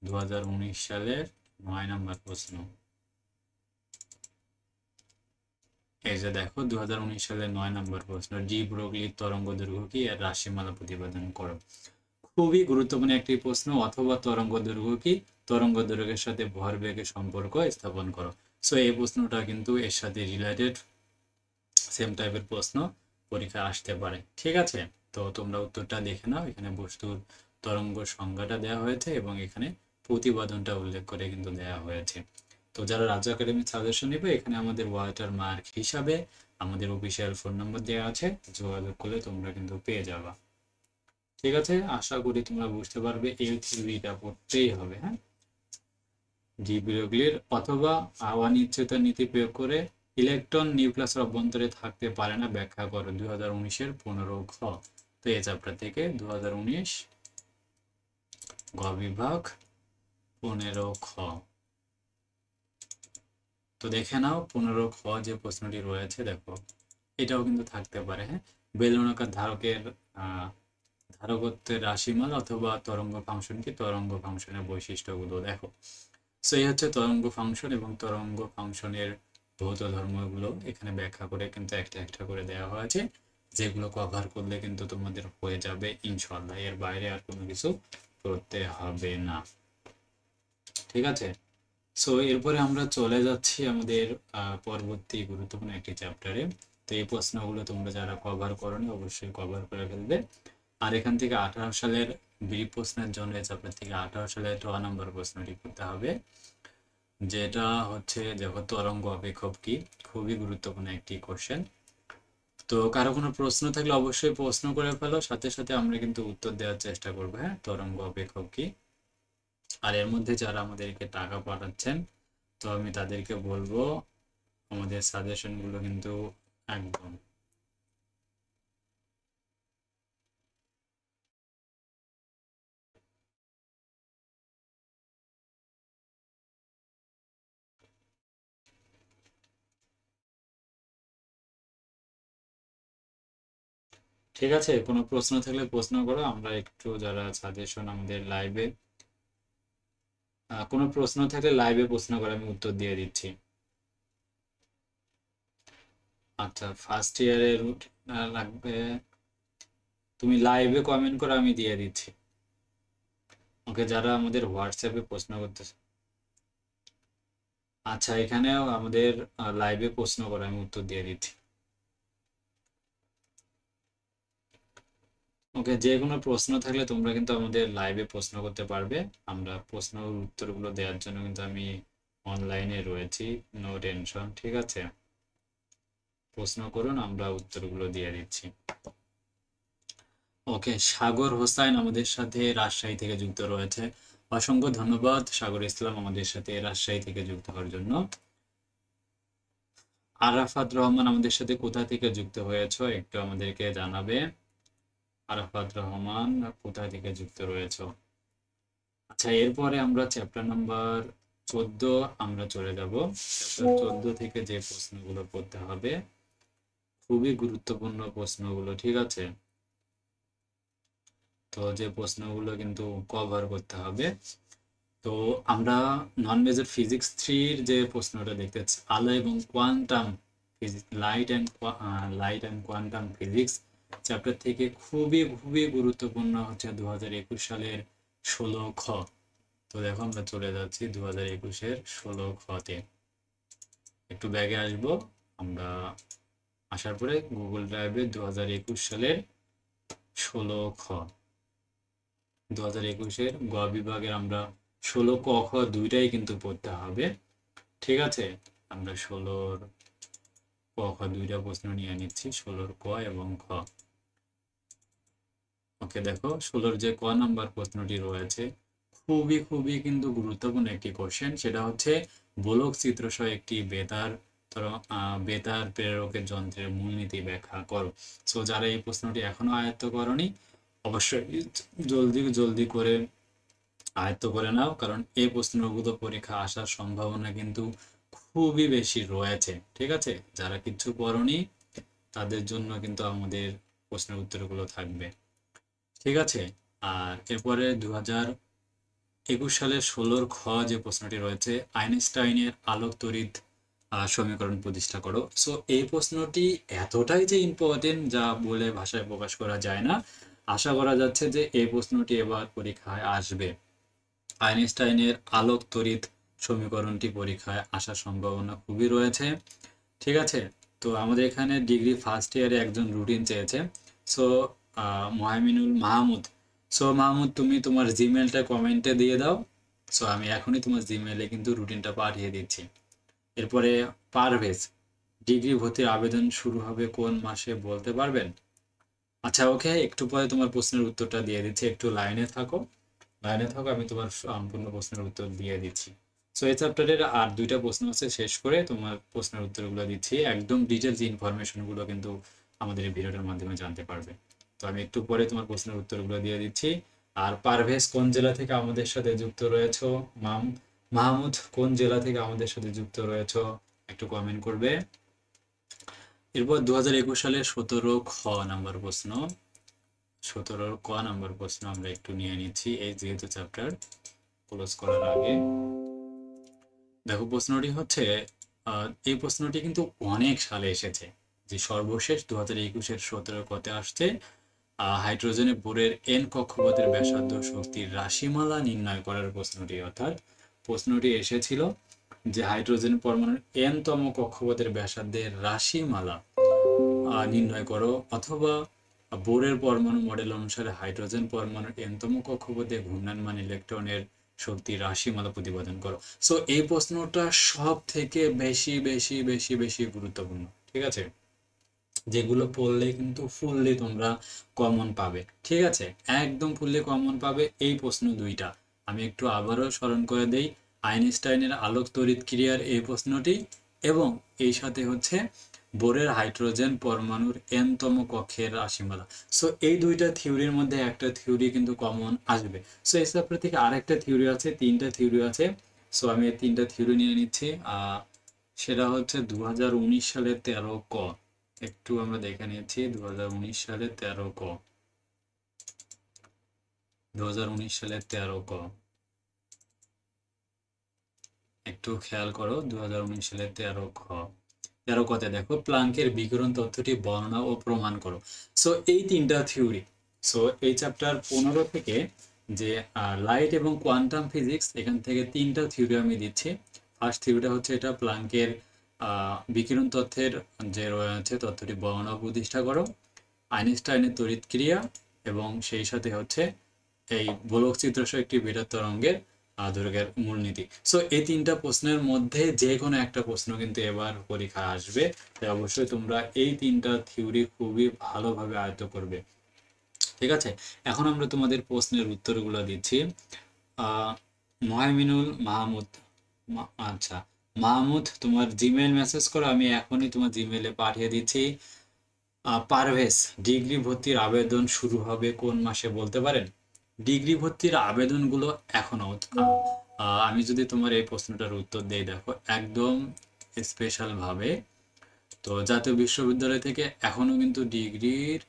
2019 সালের 9 নাম্বার প্রশ্ন, এই যে দেখো 2019 সালের 9 নম্বর প্রশ্ন, ডি ব্রোগলির তরঙ্গ দৈর্ঘ্য কি, এর রাশিমালা প্রতিপাদন করো। খুবই গুরুত্বপূর্ণ একটি প্রশ্ন, অথবা তরঙ্গ দৈর্ঘ্য কি, তরঙ্গ দৈর্ঘ্যের সাথে ভরবেগের সম্পর্ক স্থাপন করো। সো এই প্রশ্নটা কিন্তু এর সাথে রিলেটেড সেম টাইপের প্রশ্ন পরীক্ষায় আসতে পারে। ঠিক আছে, তো তোমরা উত্তরটা দেখে নাও। এখানে বস্তুর তরঙ্গ সংজ্ঞাটা দেওয়া হয়েছে এবং এখানে প্রতিপাদনটা উল্লেখ করে কিন্তু দেওয়া হয়েছে। তো যারা রাজু একাডেমির সাজেশন নেবে, এখানে আমাদের ওয়াটার মার্ক হিসাবে আমাদের অফিসিয়াল ফোন নম্বর দেওয়া আছে, যোগাযোগ করলে তোমরা কিন্তু পেয়ে যাবা। ঠিক আছে, আশা করি তোমরা বুঝতে পারবে। এই থিওরিটা পড়তেই হবে। হ্যাঁ, ডি ব্রগলির অথবা অনিশ্চয়তা নীতি প্রয়োগ করে ইলেকট্রন নিউক্লিয়াসের অভ্যন্তরে থাকতে পারে না ব্যাখ্যা করো 2019-এর 15 খ। তো এই চ্যাপ্টার থেকে 2019 গ বিভাগ 15 খ। তো দেখে নাও 15 খ যে প্রশ্নটি রয়েছে, দেখো এটাও কিন্তু থাকতে পারে। হ্যাঁ, বেলনাকার ধারকত্বের রাশিমাল অথবা তরঙ্গ ফাংশন কি, তরঙ্গ ফাংশনের বৈশিষ্ট্যগুলো দেখো। সো এই হচ্ছে তরঙ্গ ফাংশন এবং তরঙ্গ ফাংশনের ভৌত ধর্মগুলো এখানে ব্যাখ্যা করে কিন্তু একটা একটা করে দেওয়া হয়েছে, যেগুলো কভার করলে কিন্তু তোমাদের হয়ে যাবে ইনশাআল্লাহ। এর বাইরে আর কোনো কিছু করতে হবে না। ঠিক আছে, সো এরপরে আমরা চলে যাচ্ছি আমাদের পরবর্তী গুরুত্বপূর্ণ একটি চ্যাপ্টারে। তো এই প্রশ্নগুলো তোমরা যারা কভার করোনি অবশ্যই কভার করে ফেলবে। আর এখান থেকে 18 সালের বি প্রশ্নের জন্য চ্যাপ্টার থেকে 18 সালের 6 নম্বর প্রশ্নটি করতে হবে, যেটা হচ্ছে দেখো তরঙ্গ অপেক্ষক কি, খুবই গুরুত্বপূর্ণ একটি কোশ্চেন। তো কারো কোনো প্রশ্ন থাকলে অবশ্যই প্রশ্ন করে ফেলো, সাথে সাথে আমরা কিন্তু উত্তর দেওয়ার চেষ্টা করবো। হ্যাঁ, তরঙ্গ অপেক্ষক কি। আর এর মধ্যে যারা আমাদেরকে টাকা পাঠাচ্ছেন, তো আমি তাদেরকে বলবো আমাদের সাজেশনগুলো কিন্তু একদম ঠিক আছে। কোনো প্রশ্ন থাকলে প্রশ্ন করো, আমরা একটু যারা সাজেশন আমাদের লাইভে কোনো প্রশ্ন থাকলে লাইভে প্রশ্ন করে আমি উত্তর দিয়ে দিচ্ছি। আচ্ছা, ফার্স্ট ইয়ারের লাগবে, তুমি লাইভে কমেন্ট করো, আমি দিয়ে দিচ্ছি। ওকে, যারা আমাদের হোয়াটসঅ্যাপে প্রশ্ন করতেছে, আচ্ছা এখানেও আমাদের লাইভে প্রশ্ন করো, আমি উত্তর দিয়ে দিচ্ছি। ওকে, যে কোনো প্রশ্ন থাকলে তোমরা কিন্তু আমাদের লাইভে প্রশ্ন করতে পারবে। আমরা প্রশ্ন উত্তরগুলো দেওয়ার জন্য কিন্তু আমি অনলাইনে রয়েছি, নো টেনশন। ঠিক আছে, প্রশ্ন করুন, আমরা উত্তরগুলো দিয়ে দিচ্ছি। ওকে, সাগর হোসাইন আমাদের সাথে রাজশাহী থেকে যুক্ত রয়েছে। অসংখ্য ধন্যবাদ সাগর ইসলাম আমাদের সাথে রাজশাহী থেকে যুক্ত হওয়ার জন্য। আরাফাত রহমান আমাদের সাথে কোথা থেকে যুক্ত হয়েছে একটু আমাদেরকে জানাবে। আরাফাত রহমান কোথা থেকে যুক্ত রয়েছে? আচ্ছা, এরপরে আমরা চ্যাপ্টার নাম্বার 14 আমরা চলে যাব। চ্যাপ্টার 14 থেকে যে প্রশ্নগুলো পড়তে হবে, খুবই গুরুত্বপূর্ণ প্রশ্নগুলো। ঠিক আছে, তো যে প্রশ্নগুলো কিন্তু কভার করতে হবে। তো আমরা নন মেজর ফিজিক্স 3-র যে প্রশ্নটা দেখতেছি, আলো এবং quantum physics, light and quantum physics chapter থেকে খুবই খুবই গুরুত্বপূর্ণ হচ্ছে 2021 সালের 16 খ। তো দেখো আমরা চলে যাচ্ছি 2021-এর 16 খতে। একটু ব্যাগে আসবো আমরা, আসার পরে গুগল ড্রাইভে 2021 সালের 16 খ, 2021-এর গ বিভাগের আমরা 16 ক খ দুইটাই কিন্তু পড়তে হবে। ঠিক আছে, আমরা 16-র ক খ দুইটা প্রশ্ন নিয়ে নিচ্ছি, 16-র ক এবং খ। ওকে, দেখো 16-র যে ক নাম্বার প্রশ্নটি রয়েছে, খুবই খুবই কিন্তু গুরুত্বপূর্ণ একটি কোশ্চেন। সেটা হচ্ছে গোলক চিত্রসহ একটি বেতার প্রেরকের যন্ত্রের মূলনীতি ব্যাখ্যা করো। সো যারা এই প্রশ্নটি এখনো আয়ত্ত করনি, অবশ্যই জলদি জলদি করে আয়ত্ত করে নাও, কারণ এই প্রশ্নগুলো পরীক্ষা আসার সম্ভাবনা কিন্তু খুবই বেশি রয়েছে। ঠিক আছে, যারা কিচ্ছু পড়নি তাদের জন্য কিন্তু আমাদের প্রশ্নের উত্তরগুলো থাকবে। ঠিক আছে, আর এরপরে 2021 সালের 16-র খ যে প্রশ্নটি রয়েছে, আইনস্টাইনের আলোক তড়িৎ সমীকরণ প্রতিষ্ঠা করো। সো এই প্রশ্নটি এতটাই যে ইম্পর্টেন্ট, যা বলে ভাষায় প্রকাশ করা যায় না। আশা করা যাচ্ছে যে এই প্রশ্নটি এবার পরীক্ষায় আসবে। আইনস্টাইনের আলোক তড়িৎ সমীকরণটি পরীক্ষায় আসার সম্ভাবনা খুবই রয়েছে। ঠিক আছে, তো আমাদের এখানে ডিগ্রি ফার্স্ট ইয়ারে একজন রুটিন চেয়েছে। সো মাহমুদ, মাহমুদ তুমি তোমার জিমেলটা কমেন্টে দিয়ে দাও। সো আমি এখনই তোমার জিমেলে কিন্তু রুটিনটা পাঠিয়ে দিচ্ছি। এরপরে পারভেজ, ডিগ্রি ভর্তির আবেদন শুরু হবে কোন মাসে বলতে পারবেন? আচ্ছা ওকে, একটু পরে তোমার প্রশ্নের উত্তরটা দিয়ে দিচ্ছি, একটু লাইনে থাকো, আমি তোমার সম্পূর্ণ প্রশ্নের উত্তর দিয়ে দিচ্ছি। সো এই চ্যাপ্টারের আর 2টা প্রশ্ন আছে, শেষ করে তোমার প্রশ্নের উত্তরগুলো দিচ্ছি। একদম ডিটেলস ইনফরমেশনগুলো কিন্তু আমাদের এই ভিডিওটার মাধ্যমে জানতে পারবে। তো আমি একটু পরে তোমার প্রশ্নের উত্তরগুলো দিয়ে দিচ্ছি। আর পারভেজ কোন জেলা থেকে আমাদের সাথে যুক্ত রয়েছো? মাহমুদ কোন জেলা থেকে আমাদের সাথে যুক্ত রয়েছো? একটু কমেন্ট করবে। এরপর 2021 সালের 17 খ নাম্বার প্রশ্ন, 17 ক নাম্বার প্রশ্ন আমরা একটু নিয়ে নিচ্ছি এই যেহেতু চ্যাপ্টার ক্লোজ করার আগে। দেখো প্রশ্নটি হচ্ছে, এই প্রশ্নটি কিন্তু অনেক সালে এসেছে, যে সর্বশেষ 2021-এর 17 কতে আসছে হাইড্রোজেনের বোরের এন কক্ষপথের ব্যাসার্ধ শক্তির রাশিমালা নির্ণয় করার প্রশ্নটি। অর্থাৎ প্রশ্নটি এসেছিল যে হাইড্রোজেন পরমাণুর এন তম কক্ষপথের ব্যাসার্ধের রাশিমালা নির্ণয় করো, অথবা বোরের পরমাণু মডেল অনুসারে হাইড্রোজেন পরমাণুর এনতম কক্ষপথে ঘূর্ণায়মান ইলেকট্রনের শক্তি রাশিমালা প্রতিপাদন করো। সো এই প্রশ্নটা সব থেকে বেশি বেশি বেশি বেশি গুরুত্বপূর্ণ। ঠিক আছে, যেগুলো পড়লে কিন্তু ফুললি তোমরা কমন পাবে। ঠিক আছে, একদম ফুললি কমন পাবে এই প্রশ্ন দুইটা। আমি একটু আবারও স্মরণ করে দেই, আইনস্টাইনের আলোক তড়িৎ ক্রিয়ার এই প্রশ্নটি, এবং এই সাথে হচ্ছে বোরের হাইড্রোজেন পরমাণুর এনতম কক্ষের রাশিমালা। সো এই দুইটা থিওরির মধ্যে একটা থিওরি কিন্তু কমন আসবে। সো এই চ্যাপ্টার থেকে আরেকটা থিওরি আছে, 3টা থিওরি আছে। সো আমি এই 3টা থিওরি নিয়ে নিচ্ছি। সেটা হচ্ছে 2019 সালের 13 ক, একটু আমরা দেখে নিয়েছি 2019 সালের 13 ক, 2019 সালের 13 ক, একটু খেয়াল করো 2019 সালের 13 খ। 13 কতে দেখো প্লাঙ্কের বিকিরণ তথ্যটি বর্ণনা ও প্রমাণ করো। সো এই 3টা থিওরি। সো এই চ্যাপ্টার 15 থেকে যে লাইট এবং কোয়ান্টাম ফিজিক্স, এখান থেকে 3টা থিওরি আমি দিচ্ছি। ফার্স্ট থিওরিটা হচ্ছে এটা প্লাঙ্কের বিকিরণ তথ্যের যে রয়েছে তথ্যটি বর্ণনা প্রতিষ্ঠা করো, আইনস্টাইনের তড়িৎ ক্রিয়া, এবং সেই সাথে হচ্ছে এই গোলক চিত্রসহ একটি বিরাট তরঙ্গের দৈর্ঘ্যের মূলনীতি। সো এই 3টা প্রশ্নের মধ্যে যে কোনো একটা প্রশ্ন কিন্তু এবার পরীক্ষা আসবে, তাই অবশ্যই তোমরা এই 3টা থিওরি খুবই ভালোভাবে আয়ত্ত করবে। ঠিক আছে, এখন আমরা তোমাদের প্রশ্নের উত্তরগুলো দিচ্ছি। মহামিনুল মাহমুদ, আচ্ছা মাহমুদ তোমার জিমেইল মেসেজ করো, আমি এখনই তোমার জিমেইলে পাঠিয়ে দিচ্ছি। পারভেজ, ডিগ্রি ভর্তির আবেদন শুরু হবে কোন মাসে বলতে পারেন? ডিগ্রি ভর্তির আবেদনগুলো এখনো আমি যদি তোমার এই প্রশ্নটার উত্তর দেই, দেখো একদম স্পেশাল ভাবে, তো জাতীয় বিশ্ববিদ্যালয় থেকে এখনো কিন্তু ডিগ্রির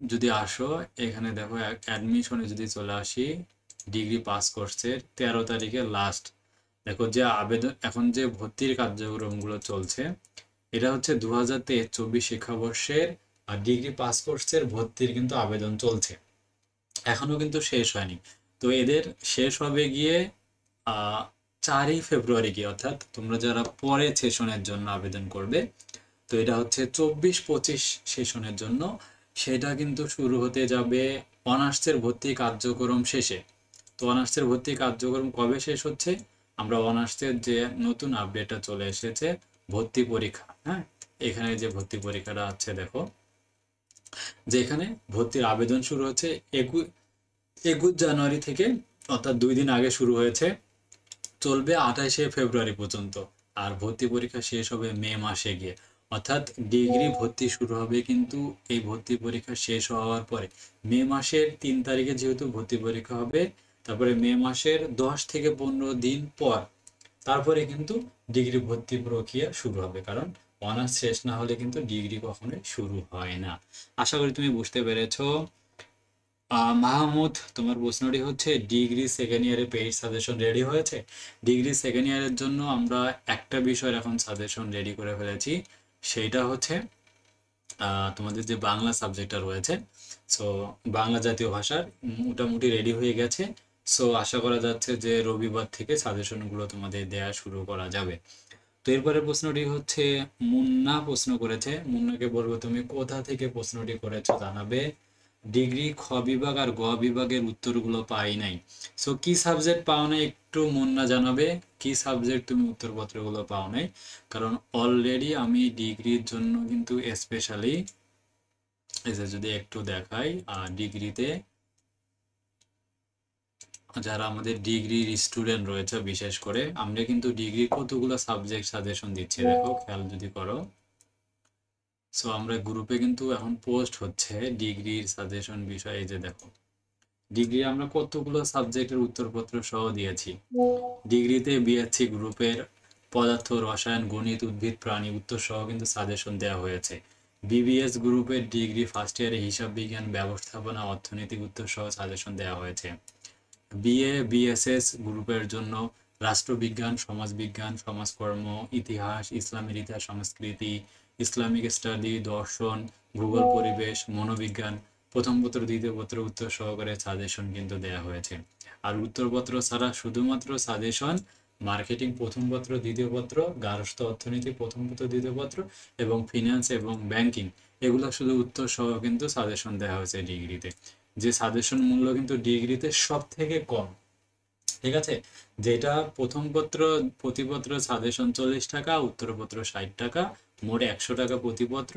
যদি আসো, এখানে দেখো অ্যাডমিশনে যদি চলে আসি, ডিগ্রি পাস কোর্সের 13 তারিখে লাস্ট। দেখো যে আবেদন, এখন যে ভর্তির কার্যক্রমগুলো চলছে, এটা হচ্ছে 2023-24 শিক্ষাবর্ষের ডিগ্রি পাস কোর্সের ভর্তির কিন্তু আবেদন চলছে, এখনো কিন্তু শেষ হয়নি। তো এদের শেষ হবে গিয়ে 4ই ফেব্রুয়ারি গিয়ে, অর্থাৎ তোমরা যারা পরে সেশনের জন্য আবেদন করবে, তো এটা হচ্ছে 24-25 সেশনের জন্য, সেটা কিন্তু শুরু হতে যাবে অনার্সের ভর্তি কার্যক্রম শেষে। তো অনার্সের ভর্তি কার্যক্রম কবে শেষ হচ্ছে? আমরা অনার্সের যে নতুন আপডেটটা চলে এসেছে, ভর্তি পরীক্ষা, হ্যাঁ, এখানে যে ভর্তি পরীক্ষাটা আছে দেখো, যে এখানে ভর্তির আবেদন শুরু হচ্ছে 21 জানুয়ারি থেকে, অর্থাৎ 2 দিন আগে শুরু হয়েছে, চলবে 28শে ফেব্রুয়ারি পর্যন্ত। আর ভর্তি পরীক্ষা শেষ হবে মে মাসে গিয়ে, অর্থাৎ ডিগ্রি ভর্তি শুরু হবে কিন্তু এই ভর্তি পরীক্ষা শেষ হওয়ার পরে মে মাসের 3 তারিখে যেহেতু ভর্তি পরীক্ষা হবে, তারপরে মে মাসের 10 থেকে 15 দিন পর তারপরে কিন্তু ডিগ্রি ভর্তি প্রক্রিয়া শুরু হবে, কারণ অনার্স শেষ না হলে কিন্তু ডিগ্রি কখনোই শুরু হয় না। আশা করি তুমি বুঝতে পেরেছো। মাহমুদ তোমার প্রশ্নটি হচ্ছে ডিগ্রি সেকেন্ড ইয়ারে পেইড সাজেশন রেডি হয়েছে? ডিগ্রি সেকেন্ড ইয়ারের জন্য আমরা একটা বিষয়ের এখন সাজেশন রেডি করে ফেলেছি, সেইটা হচ্ছে তোমাদের যে বাংলা সাবজেক্টটা রয়েছে, সো বাংলা জাতীয় ভাষার মোটামুটি রেডি হয়ে গেছে। সো আশা করা যাচ্ছে যে রবিবার থেকে সাজেশনগুলো তোমাদের দেয়া শুরু করা যাবে। তো এরপরে প্রশ্নটি হচ্ছে, মুন্না প্রশ্ন করেছে। মুন্নাকে বলবো তুমি কোথা থেকে প্রশ্নটি করেছো জানাবে। ডিগ্রি খ বিভাগ আর গ বিভাগের উত্তরগুলো পাই নাই। সো কি সাবজেক্ট পাও নাই একটু মুন্না জানাবে, কি সাবজেক্ট তুমি উত্তরপত্রগুলো পাও নাই। কারণ অলরেডি আমি ডিগ্রির জন্য কিন্তু স্পেশালি এই যে যদি একটু দেখাই, ডিগ্রিতে যারা আমাদের ডিগ্রির স্টুডেন্ট রয়েছে, বিশেষ করে আমরা কিন্তু ডিগ্রির কতগুলো সাবজেক্ট সাজেশন দিচ্ছি, দেখো খেয়াল যদি করো। সো আমরা গ্রুপে কিন্তু এখন পোস্ট হচ্ছে ডিগ্রির সাজেশন বিষয়ে। এই যে দেখো ডিগ্রি আমরা কতগুলো সাবজেক্টের উত্তরপত্র সহ দিয়েছি। ডিগ্রিতে বিএসসি গ্রুপের পদার্থ রসায়ন গণিত উদ্ভিদ প্রাণী উত্তর সহ কিন্তু সাজেশন দেওয়া হয়েছে। বিবিএস গ্রুপের ডিগ্রি ফার্স্ট ইয়ারে হিসাব বিজ্ঞান ব্যবস্থাপনা অর্থনৈতিক উত্তর সহ সাজেশন দেওয়া হয়েছে। বিএ বিএসএস গ্রুপের জন্য রাষ্ট্রবিজ্ঞান সমাজবিজ্ঞান সমাজকর্ম ইতিহাস ইসলামের ইতিহাস সংস্কৃতি ইসলামিক স্টাডি দর্শন ভূগোল পরিবেশ মনোবিজ্ঞান প্রথম পত্র দ্বিতীয় পত্র উত্তর সহকারে সাজেশন কিন্তু দেয়া হয়েছে। আর উত্তরপত্র ছাড়া শুধুমাত্র সাজেশন মার্কেটিং প্রথম পত্র দ্বিতীয় পত্র গার্হস্থ্য অর্থনীতি প্রথম পত্র দ্বিতীয় পত্র এবং ফিনান্স এবং ব্যাংকিং এগুলো শুধু উত্তর সহ কিন্তু সাজেশন দেওয়া হয়েছে ডিগ্রিতে। যে সাজেশন মূল্য কিন্তু ডিগ্রিতে সব থেকে কম, ঠিক আছে। যেটা প্রথম পত্র প্রতিপত্র সাজেশন 40 টাকা উত্তরপত্র 60 টাকা মোট 100 টাকা প্রতিপত্র।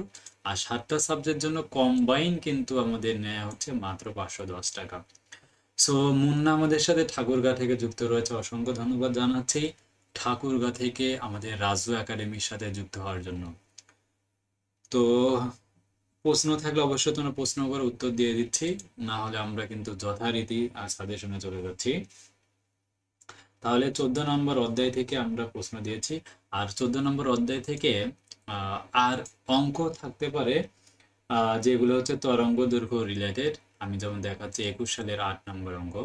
আর 7টা সাবজেক্টের জন্য কম্বাইন কিন্তু আমাদের নেওয়া হচ্ছে মাত্র 510 টাকা। সো মুন্না আমাদের সাথে ঠাকুরগাঁ থেকে যুক্ত রয়েছে, অসংখ্য ধন্যবাদ জানাচ্ছি ঠাকুরগাঁ থেকে আমাদের রাজু একাডেমির সাথে যুক্ত হওয়ার জন্য। তো প্রশ্ন থাকলে অবশ্যই তোমরা প্রশ্ন করে উত্তর দিয়ে দিচ্ছি, না হলে আমরা কিন্তু যথারীতি আর সাজেশনে চলে যাচ্ছি। তাহলে 14 নম্বর অধ্যায় থেকে আমরা প্রশ্ন দিয়েছি। আর 14 নম্বর অধ্যায় থেকে আর অঙ্ক থাকতে পারে যেগুলো হচ্ছে তরঙ্গ দৈর্ঘ্য রিলেটেড। আমি যেমন দেখাচ্ছি 21 সালের 8 নম্বর অঙ্ক,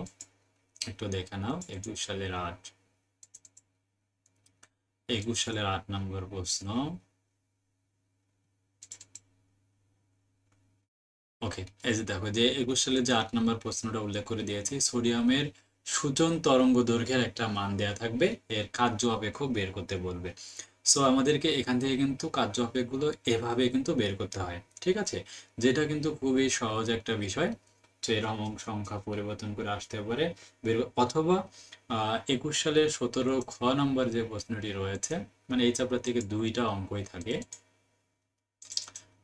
একটু দেখে নাও। 21 সালের 8 নম্বর প্রশ্ন। ওকে, এই যে দেখো যে 21 সালে যে 8 নম্বর প্রশ্নটা উল্লেখ করে দিয়েছি, সোডিয়ামের সূচন তরঙ্গ দৈর্ঘ্যের একটা মান দেয়া থাকবে, এর কার্য অপেক্ষক বের করতে বলবে। সো আমাদেরকে এখান থেকে কিন্তু কার্য অপেক্ষকগুলো এভাবে কিন্তু বের করতে হয়, ঠিক আছে। যেটা কিন্তু খুবই সহজ একটা বিষয়, এরকম সংখ্যা পরিবর্তন করে আসতে পারে বের, অথবা 21 সালের 17 খ নম্বর যে প্রশ্নটি রয়েছে, মানে এই চ্যাপ্টার থেকে 2টা অঙ্কই থাকে।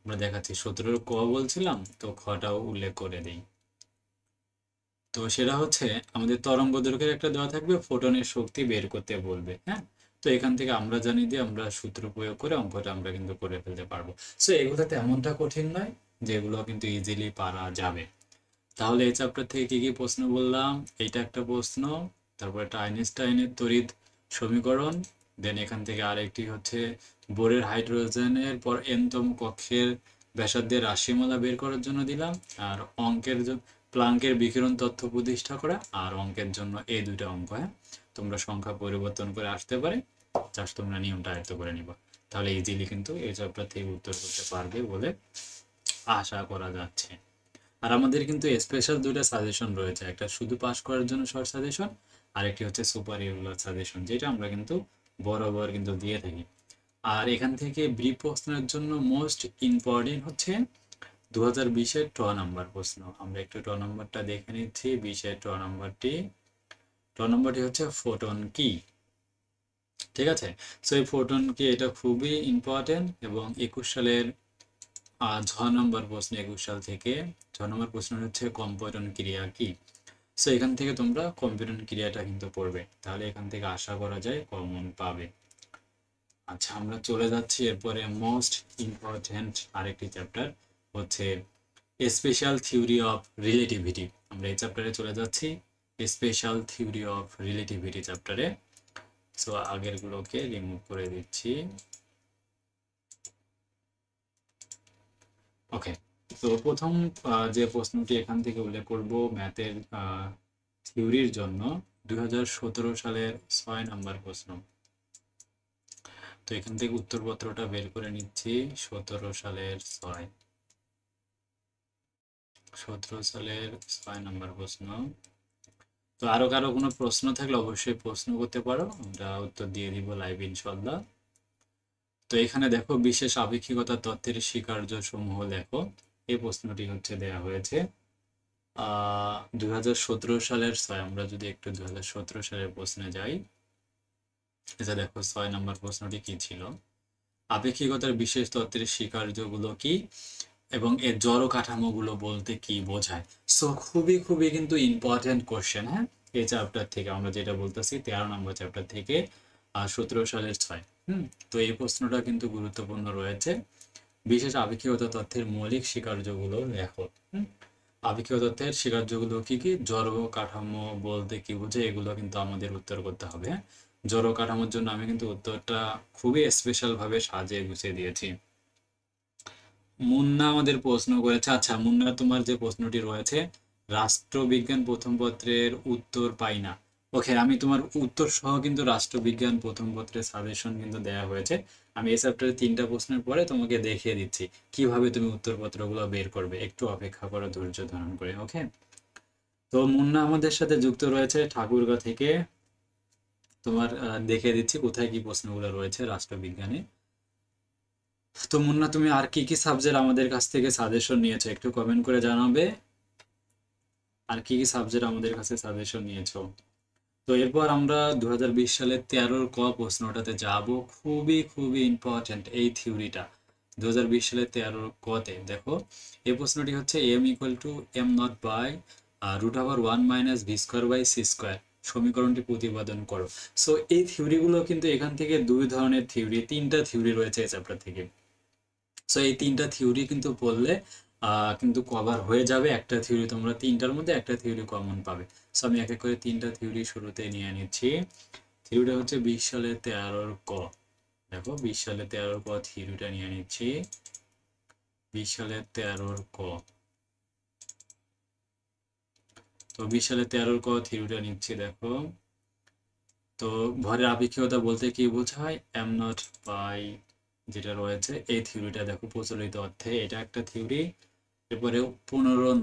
আমরা দেখাচ্ছি 17 ক বলছিলাম, তো খটাও উল্লেখ করে দিই। তো সেটা হচ্ছে আমাদের তরঙ্গ দৈর্ঘ্যের একটা দেওয়া থাকবে, ফোটনের শক্তি বের করতে বলবে। হ্যাঁ, তো এখান থেকে আমরা জানি যে আমরা সূত্র প্রয়োগ করে অঙ্কটা আমরা কিন্তু করে ফেলতে পারবো। সো এগুলো তেমনটা কঠিন নয়, যেগুলো কিন্তু ইজিলি পারা যাবে। তাহলে এই চ্যাপ্টার থেকে কি কি প্রশ্ন বললাম, এইটা একটা প্রশ্ন, তারপর একটা আইনস্টাইনের তড়িৎ সমীকরণ, দেন এখান থেকে আরেকটি হচ্ছে বোরের হাইড্রোজেনের পর এনতম কক্ষের ব্যাসার্ধের রাশিমালা বের করার জন্য দিলাম, আর অঙ্কের প্লাঙ্কের বিকিরণ তত্ত্ব প্রতিষ্ঠা করা, আর অঙ্কের জন্য এই 2টা অঙ্ক। হ্যাঁ, তোমরা সংখ্যা পরিবর্তন করে আসতে পারে, জাস্ট তোমরা নিয়মটা আয়ত্ত করে নিবা, তাহলে ইজিলি কিন্তু এই চ্যাপ্টার থেকে উত্তর করতে পারবে বলে আশা করা যাচ্ছে। আর আমাদের কিন্তু স্পেশাল 2টা সাজেশন রয়েছে, একটা শুধু পাস করার জন্য শর্ট সাজেশন, আর একটি হচ্ছে সুপার রেগুলার সাজেশন, যেটা আমরা কিন্তু বরাবর কিন্তু দিয়ে থাকি। আর এখান থেকে ব্রিফ প্রশ্নের জন্য মোস্ট ইম্পর্টেন্ট হচ্ছে 2020-এর ট নাম্বার প্রশ্ন। আমরা একটু ট নাম্বারটা দেখে নিচ্ছি। 20-এর ট নাম্বারটি হচ্ছে ফোটন কি, ঠিক আছে। সো এই ফোটন কি এটা খুবই ইম্পর্টেন্ট। এবং 21 সালের 6 নম্বর প্রশ্ন, 21 সাল থেকে 6 নম্বর প্রশ্ন হচ্ছে কম্পটন ক্রিয়া কি। সো এখান থেকে তোমরা কম্পটন ক্রিয়াটা কিন্তু পড়বে, তাহলে এখান থেকে আশা করা যায় কমন পাবে। আচ্ছা, আমরা চলে যাচ্ছি এরপরে মোস্ট ইম্পর্টেন্ট আরেকটি চ্যাপ্টার হচ্ছে স্পেশাল থিওরি অফ রিলেটিভিটি। আমরা এই চ্যাপ্টারে চলে যাচ্ছি, স্পেশাল থিওরি অফ রিলেটিভিটি চ্যাপ্টারে। সো আগেরগুলোকে রিমুভ করে দিচ্ছি। ওকে, তো প্রথম যে প্রশ্নটি এখান থেকে উল্লেখ করব ম্যাথের থিওরির জন্য 2017 সালের 6 নম্বর প্রশ্ন। তো এখান থেকে উত্তরপত্রটা বের করে নিচ্ছি। 17 সালের 6 নম্বর প্রশ্ন। তো আরো কারো কোনো প্রশ্ন থাকলে অবশ্যই প্রশ্ন করতে পারো, আমরা উত্তর দিয়ে দিব লাইভ ইনশাল্লাহ। তো এখানে দেখো বিশেষ আপেক্ষিকতা তত্ত্বের স্বীকার্য সমূহ লেখো, এই প্রশ্নটি হচ্ছে দেয়া হয়েছে 2017 সালের 6। আমরা যদি একটু 2017 সালের প্রশ্নে যাই, এটা দেখো 6 নম্বর প্রশ্নটি কি ছিল, আপেক্ষিকতার বিশেষ তত্ত্বের স্বীকার্যগুলো কি এবং এর জড় কাঠামোগুলো বলতে কি বোঝায়। সো খুবই খুবই কিন্তু ইম্পর্টেন্ট কোশ্চেন, হ্যাঁ, এই চ্যাপ্টার থেকে আমরা যেটা বলতেছি 13 নম্বর চ্যাপ্টার থেকে 17 সালের 6। তো এই প্রশ্নটা কিন্তু গুরুত্বপূর্ণ রয়েছে। বিশেষ আপেক্ষিকতা তথ্যের মৌলিক স্বীকার্যগুলো লেখো। আপেক্ষিক তথ্যের স্বীকার্যগুলো কি কি, জড় কাঠামো বলতে কি বোঝায়, এগুলো কিন্তু আমাদের উত্তর করতে হবে। হ্যাঁ, জড় কাঠামোর জন্য আমি কিন্তু উত্তরটা খুবই স্পেশাল ভাবে সাজিয়ে গুছিয়ে দিয়েছি। মুন্না আমাদের প্রশ্ন করেছে, আচ্ছা মুন্না তোমার যে প্রশ্নটি রয়েছে রাষ্ট্রবিজ্ঞান প্রথম পত্রের উত্তর পাই না। ওকে, আমি তোমার উত্তর সহ কিন্তু রাষ্ট্রবিজ্ঞান প্রথম পত্রের সাজেশন কিন্তু দেওয়া হয়েছে। আমি এই চ্যাপ্টারে 3টা প্রশ্নের পরে তোমাকে দেখিয়ে দিচ্ছি কিভাবে তুমি উত্তরপত্রগুলো বের করবে, একটু অপেক্ষা করো ধৈর্য ধারণ করে। ওকে, তো মুন্না আমাদের সাথে যুক্ত রয়েছে ঠাকুরগাঁও থেকে। তোমার দেখিয়ে দিচ্ছি কোথায় কি প্রশ্নগুলো রয়েছে রাষ্ট্রবিজ্ঞানে। তো মুন্না তুমি আর কি কি সাবজেক্ট আমাদের কাছ থেকে সাজেশন নিয়েছো একটু কমেন্ট করে জানাবে, আর কি কি সাবজেক্ট আমাদের কাছে সাজেশন নিয়েছো। তো এরপর আমরা 2020 সালের 13 ক প্রশ্নটাতে যাব, খুবই খুবই ইম্পর্টেন্ট এই থিওরিটা। 2020 সালের 13 কতে দেখো এই প্রশ্নটি হচ্ছে M equal to M naught by root over 1 - v² / c², সমীকরণটি প্রতিপাদন করো। সো এই থিওরিগুলো কিন্তু এখান থেকে দুই ধরনের থিওরি, 3টা থিওরি রয়েছে এই চ্যাপ্টার থেকে। সো এই 3টা থিওরি কিন্তু পড়লে কিন্তু কভার হয়ে যাবে। একটা থিওরি তোমরা 3টার মধ্যে একটা থিওরি কমন পাবে। সো আমি এক এক করে 3টা থিওরি শুরুতে নিয়ে নিচ্ছি। থিওরিটা হচ্ছে 20 সালের 13 ক। দেখো 20 সালের 13 ক থিওরিটা নিয়ে নিচ্ছি। 20 সালের 13 ক। তো 20 সালের 13 ক থিওরিটা নিচ্ছি। দেখো তো ভরের আপেক্ষিকতা বলতে কি বোঝায়, এম নট বাই যেটা রয়েছে এই থিওরিটা দেখো প্রচলিত অর্থে এটা একটা থিওরি। এরপরে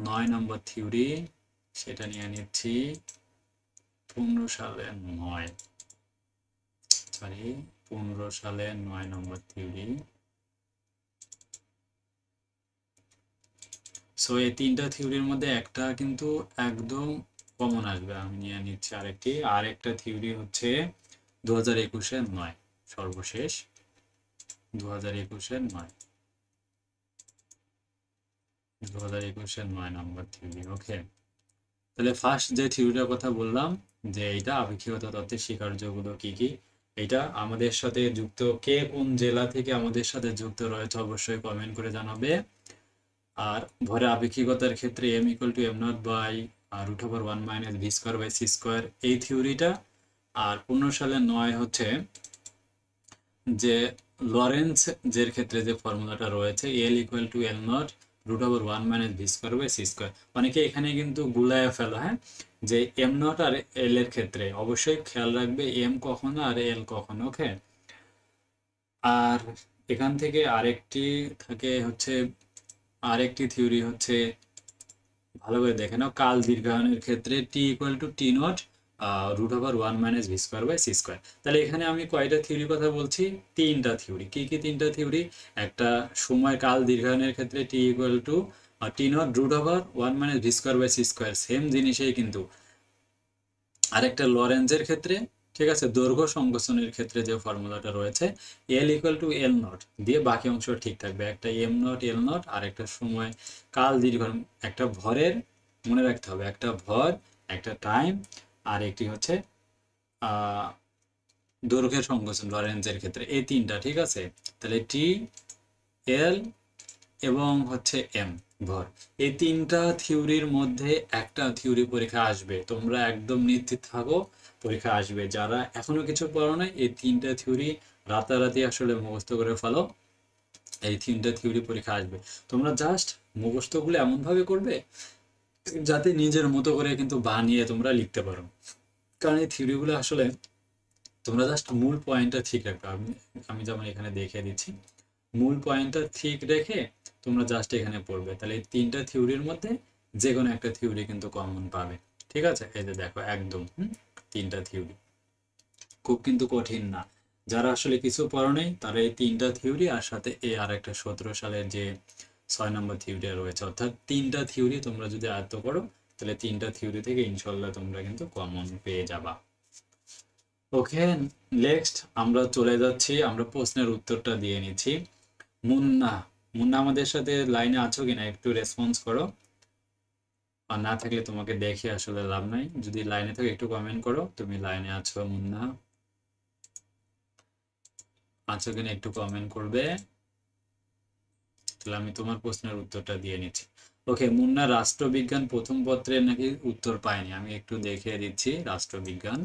9 নম্বর থিওরি, সেটা নিয়ে নিচ্ছি 15 সালে 9, সরি 15 সালে 9 নম্বর থিওরি। সো এই 3টা থিওরির মধ্যে একটা কিন্তু একদম কমন আসবে, আমি নিয়ে নিচ্ছি আরেকটা থিওরি হচ্ছে 2021-এর 9, সর্বশেষ 2021-এর 9, 2021-এর 9 নম্বর থিওরি। ওকে, তাহলে ফার্স্ট যে থিওরিটার কথা বললাম যে এটা আপেক্ষিকতা তত্ত্বের স্বীকার্যগুলো কি কি, এটা আমাদের সাথে যুক্ত কে কোন জেলা থেকে আমাদের সাথে যুক্ত রয়েছে অবশ্যই কমেন্ট করে জানাবে। আর ভরে আপেক্ষিকতার ক্ষেত্রে M equal to M naught by root over 1 - v² / c² এই থিওরিটা। আর 15 সালে 9 হচ্ছে যে লরেন্স যের ক্ষেত্রে যে ফর্মুলাটা রয়েছে L equal to L not root over 1 - v² / c²। অনেকে এখানে কিন্তু গুলায় ফেলো, হ্যাঁ, যে এম নট আর এল এর ক্ষেত্রে অবশ্যই খেয়াল রাখবে এম কখনো আর এল কখনো। ওকে, আর এখান থেকে আরেকটি থাকে হচ্ছে আরেকটি থিওরি হচ্ছে ভালো করে দেখে নাও, কাল দীর্ঘায়নের ক্ষেত্রে T equal to T not root over 1 - v² / c²। তাহলে এখানে আমি কয়টা থিওরির কথা বলছি, 3টা থিওরি। কি কি 3টা থিওরি, একটা সময় কাল দীর্ঘায়নের ক্ষেত্রে T equal to T not root over 1 - v² / c², same জিনিসেই কিন্তু আরেকটা লরেন্জের ক্ষেত্রে, ঠিক আছে, দৈর্ঘ্য সংকোচনের ক্ষেত্রে যে ফর্মুলাটা রয়েছে L equal to L not দিয়ে বাকি অংশ ঠিক থাকবে, একটা এম নট এল নট আর একটা সময় কাল দীর্ঘ, একটা ভরের মনে রাখতে হবে, একটা ভর, একটা টাইম, আর একটি হচ্ছে দৈর্ঘ্যের সংকোচন লরেন্জের ক্ষেত্রে, এই 3টা। ঠিক আছে, তাহলে টি, এল এবং হচ্ছে এম ভর, এই 3টা থিওরির মধ্যে একটা থিওরি পরীক্ষা আসবে, তোমরা একদম নিশ্চিত থাকো পরীক্ষা আসবে। যারা এখনো কিছু পড়ো নাই এই 3টা থিওরি রাতারাতি আসলে মুখস্থ করে ফেলো, এই 3টা থিওরি পরীক্ষা আসবে। তোমরা জাস্ট মুখস্থগুলো এমন ভাবে করবে যাতে নিজের মতো করে কিন্তু বানিয়ে তোমরা লিখতে পারো, কারণ এই থিওরিগুলো আসলে তোমরা জাস্ট মূল পয়েন্টটা ঠিক রাখবে। আমি যেমন এখানে দেখিয়ে দিচ্ছি, মূল পয়েন্টটা ঠিক রেখে তোমরা জাস্ট এখানে পড়বে, তাহলে এই 3টা থিওরির মধ্যে যে কোনো একটা থিওরি কিন্তু কমন পাবে। ঠিক আছে, এই যে দেখো একদম তিনটা থিওরি, খুব কিন্তু কঠিন না। যারা আসলে কিছু পড়ো নেই তারা এই তিনটা থিওরি আর সাথে এই আর একটা 17 সালের যে 6 নম্বর থিওরি রয়েছে, অর্থাৎ তিনটা থিওরি তোমরা যদি আয়ত্ত করো তাহলে তিনটা থিওরি থেকে ইনশাল্লাহ তোমরা কিন্তু কমন পেয়ে যাবা। ওকে, নেক্সট আমরা চলে যাচ্ছি, আমরা প্রশ্নের উত্তরটা দিয়ে নিচ্ছি। মুন্না, মুন্না আমাদের সাথে লাইনে আছো কিনা একটু রেসপন্স করো, আর না থাকলে তোমাকে দেখে আসলে লাভ নাই, যদি লাইনে থাকো একটু কমেন্ট করো তুমি লাইনে আছো। মুন্না আছো কিনা একটু কমেন্ট করবে, তাহলে আমি তোমার প্রশ্নের উত্তরটা দিয়ে নিচ্ছি। ওকে, মুন্না রাষ্ট্রবিজ্ঞান প্রথম পত্রের নাকি উত্তর পায়নি, আমি একটু দেখে দিচ্ছি। রাষ্ট্রবিজ্ঞান,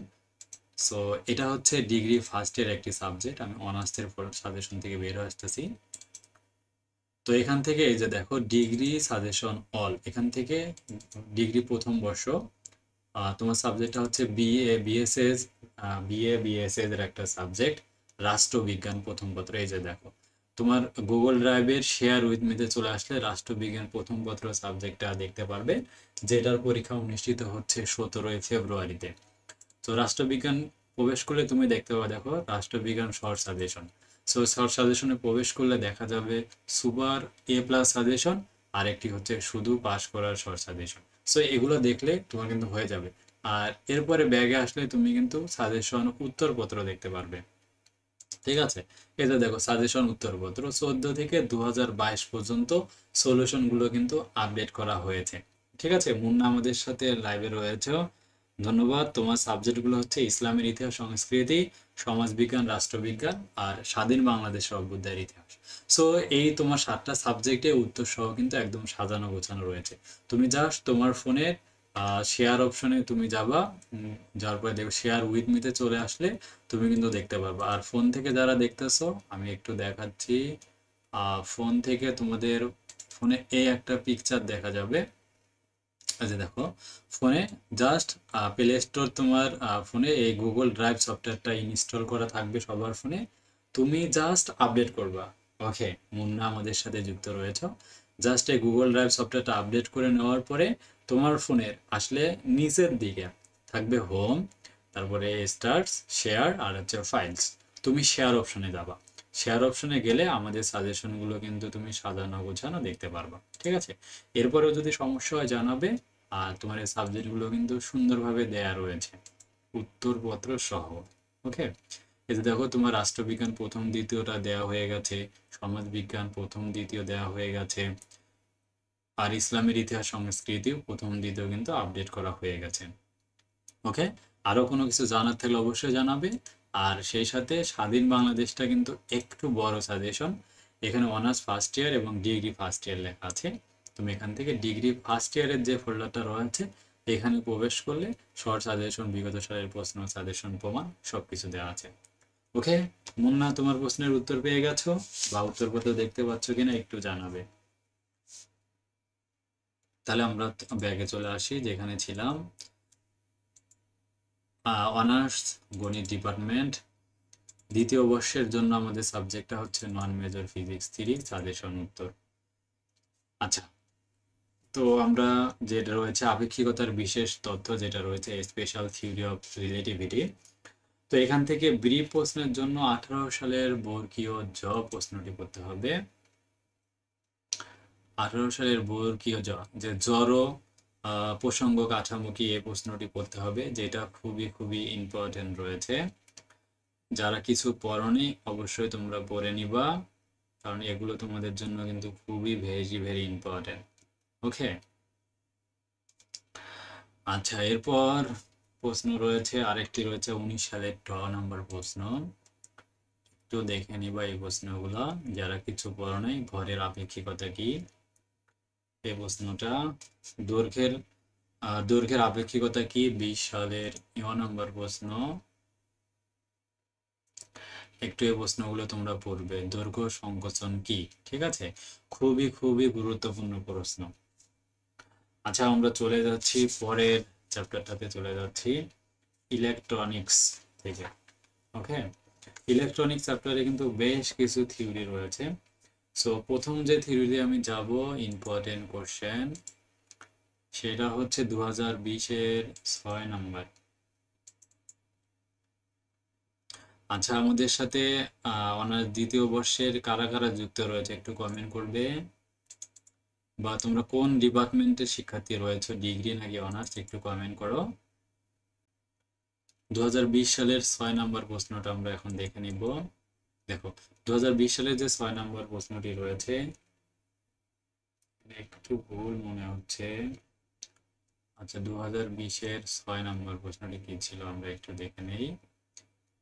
সো এটা হচ্ছে ডিগ্রি ফার্স্ট এর একটি সাবজেক্ট, আমি অনার্সের সাজেশন থেকে বের হয়ে আসতেছি। তো এখান থেকে এই যে দেখো ডিগ্রি সাজেশন অল, এখান থেকে ডিগ্রি প্রথম বর্ষ তোমার সাবজেক্টটা হচ্ছে বিএসএস এর একটা সাবজেক্ট রাষ্ট্রবিজ্ঞান প্রথম পত্র। এই যে দেখো তোমার গুগল ড্রাইভের শেয়ার উইথ মিতে চলে আসলে রাষ্ট্রবিজ্ঞান প্রথম পত্র সাবজেক্টটা দেখতে পারবে, যেটার পরীক্ষা অনুষ্ঠিত হচ্ছে 17 ফেব্রুয়ারিতে। তো রাষ্ট্রবিজ্ঞান প্রবেশ করলে তুমি দেখতে পাবে, দেখো রাষ্ট্রবিজ্ঞান শর্ট সাজেশন। সো শর্ট সাজেশনে প্রবেশ করলে দেখা যাবে সুপার A+ সাজেশন, আর একটি হচ্ছে শুধু পাস করার শর্ট সাজেশন। সো এগুলো দেখলে তোমার কিন্তু হয়ে যাবে। আর এরপরে ব্যাগে আসলে তুমি কিন্তু সাজেশন উত্তরপত্র দেখতে পারবে। ঠিক আছে, এটা দেখো সাজেশন উত্তরপত্র 14 থেকে 2022 পর্যন্ত সলিউশন গুলো কিন্তু আপডেট করা হয়েছে। ঠিক আছে, মুন্না আমাদের সাথে লাইভে রয়েছে, ধন্যবাদ। তোমার সাবজেক্টগুলো হচ্ছে ইসলামের ইতিহাস সংস্কৃতি, সমাজবিজ্ঞান, রাষ্ট্রবিজ্ঞান আর স্বাধীন বাংলাদেশের অভ্যুদয়ের ইতিহাস। সো এই তোমার 7টা সাবজেক্টে উত্তর সহ কিন্তু একদম সাজানো গোছানো রয়েছে। তুমি জাস্ট তোমার ফোনের শেয়ার অপশনে তুমি যাবা, যাওয়ার পরে দেখো শেয়ার উইথ মিতে চলে আসলে তুমি কিন্তু দেখতে পারবে। আর ফোন থেকে যারা দেখতেছো আমি একটু দেখাচ্ছি, ফোন থেকে তোমাদের ফোনে এই একটা পিকচার দেখা যাবে। আচ্ছা দেখো ফোনে জাস্ট প্লে স্টোর তোমার ফোনে এই গুগল ড্রাইভ সফটওয়্যারটা ইনস্টল করা থাকবে সবার ফোনে, তুমি জাস্ট আপডেট করবা। ওকে, মুন্না আমাদের সাথে যুক্ত রয়েছে, জাস্ট এই গুগল ড্রাইভ সফটওয়্যারটা আপডেট করে নেওয়ার পরে তোমার ফোনের আসলে নিচের দিকে থাকবে হোম, তারপরে স্টার্টস, শেয়ার আর হচ্ছে ফাইলস, তুমি শেয়ার অপশনে যাবা। শেয়ার অপশনে গেলে আমাদের সাজেশনগুলো কিন্তু তুমি সাজানো গোছানো দেখতে পারবা। ঠিক আছে, এরপরেও যদি সমস্যা হয় জানাবে। আর তোমার এই সাবজেক্টগুলো কিন্তু সুন্দরভাবে দেয়া রয়েছে উত্তরপত্র সহ। ওকে, এই যে দেখো তোমার রাষ্ট্রবিজ্ঞান প্রথম দ্বিতীয়টা দেয়া হয়ে গেছে, সমাজবিজ্ঞান প্রথম দ্বিতীয় দেয়া হয়ে গেছে, আর ইসলামের ইতিহাস সংস্কৃতি প্রথম দ্বিতীয় কিন্তু আপডেট করা হয়ে গেছে। ওকে, আরো কোনো কিছু জানার থাকলে অবশ্যই জানাবে। আর সেই সাথে স্বাধীন বাংলাদেশটা কিন্তু একটু বড় সাজেশন, এখানে অনার্স ফার্স্ট ইয়ার এবং ডিগ্রি ফার্স্ট ইয়ার লেখা আছে। তুমি এখান থেকে ডিগ্রি ফার্স্ট ইয়ারের যে ফোল্ডারটা রয়েছে এখানে প্রবেশ করলে শর্ট সাজেশন, বিগত সালের প্রশ্ন, সাজেশন, প্রমাণ সবকিছু দেওয়া আছে। ওকে, মুন্না তোমার প্রশ্নের উত্তর পেয়ে গেছো বা উত্তরপত্র দেখতে পাচ্ছ কিনা একটু জানাবে। তাহলে আমরা ব্যাগে চলে আসি যেখানে ছিলাম। অনার্স গণিত ডিপার্টমেন্ট দ্বিতীয় বর্ষের জন্য আমাদের সাবজেক্টটা হচ্ছে নন মেজর ফিজিক্স 3 সাজেশন উত্তর। আচ্ছা, তো আমরা যেটা রয়েছে আপেক্ষিকতার বিশেষ তথ্য, যেটা রয়েছে স্পেশাল থিওরি অফ রিলেটিভিটি। তো এখান থেকে ব্রিফ প্রশ্নের জন্য 18 সালের বর্গীয় জ প্রশ্নটি করতে হবে। 18 সালের বর্গীয় জ, যে জড় প্রসঙ্গ কাঠামো কি, এই প্রশ্নটি করতে হবে, যেটা খুবই খুবই ইম্পর্টেন্ট রয়েছে। যারা কিছু পড়নি অবশ্যই তোমরা পড়ে নিবা, কারণ এগুলো তোমাদের জন্য কিন্তু খুবই ভেরি ইম্পর্টেন্ট। ওকে, আচ্ছা এরপর প্রশ্ন রয়েছে, আরেকটি রয়েছে 19 সালের 2 নম্বর প্রশ্ন, একটু দেখে নিবা এই প্রশ্নগুলো। যারা কিছু পড়নি, ভরের আপেক্ষিকতা কি, এই প্রশ্নটা। দৈর্ঘ্যের আপেক্ষিকতা কি, 20 সালের 9 নম্বর প্রশ্ন। একটু এই প্রশ্নগুলো তোমরা পড়বে। দৈর্ঘ্য সংকোচন কি, ঠিক আছে, খুবই খুবই গুরুত্বপূর্ণ প্রশ্ন। আচ্ছা আমরা চলে যাচ্ছি পরের চ্যাপ্টারটাতে, চলে যাচ্ছি ইলেকট্রনিক্স থেকে। ওকে, ইলেকট্রনিক্স চ্যাপ্টারে কিন্তু বেশ কিছু থিওরি রয়েছে। সো প্রথম যে থিওরিতে আমি যাব, ইম্পর্টেন্ট কোশ্চেন, সেটা হচ্ছে 2020-এর 6 নাম্বার। আচ্ছা, আমাদের সাথে অনার্স দ্বিতীয় বর্ষের কারা কারা যুক্ত রয়েছে একটু কমেন্ট করবে, বা তোমরা কোন ডিপার্টমেন্টের শিক্ষার্থী রয়েছে, ডিগ্রি নাকি অনার্স, একটু কমেন্ট করো। 2020 সালের 6 নাম্বার প্রশ্নটা আমরা এখন দেখে নিব। দেখো, 2020 সালের যে 6 নাম্বার প্রশ্নটি রয়েছে, একটু ভুল মনে হচ্ছে। আচ্ছা, 2020-এর 6 নাম্বার প্রশ্নটি কি ছিল আমরা একটু দেখে নেই।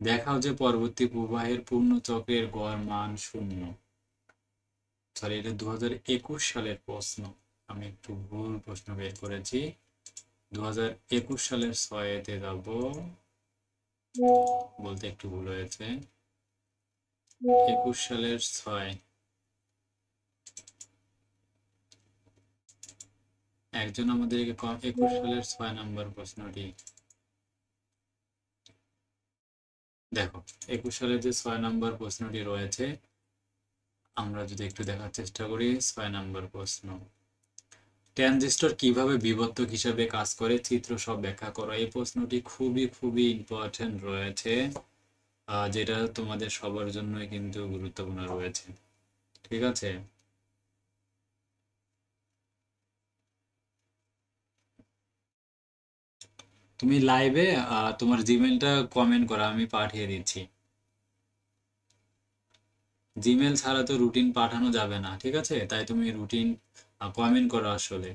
দেখাও যে পরবর্তী প্রবাহের পূর্ণ চক্রের গড় মান 0। সরি, এটা 2021 সালের প্রশ্ন, আমি একটু ভুল প্রশ্ন বের করেছি। 2021 সালের 6-তে যাব, বলতে একটু ভুল হয়েছে। 21 সালের 6, একজন আমাদেরকে 21 সালের 6 নাম্বার প্রশ্নটি দেখো। 21 সালের যে 6 নাম্বার প্রশ্নটি রয়েছে, আমরা যদি একটু দেখার চেষ্টা করি। 6 নাম্বার প্রশ্ন, ট্রানজিস্টর কিভাবে বিবর্ধক হিসাবে কাজ করে, চিত্র সব ব্যাখ্যা করো। এই প্রশ্নটি খুবই খুবই ইম্পর্টেন্ট রয়েছে, যেটা তোমাদের সবার জন্যই কিন্তু গুরুত্বপূর্ণ রয়েছে। ঠিক আছে, তুমি লাইভে তোমার জিমেলটা কমেন্ট করো, আমি পাঠিয়ে দিচ্ছি। জিমেল ছাড়া তো রুটিন পাঠানো যাবে না, ঠিক আছে? তাই তুমি রুটিন কমেন্ট করো আসলে।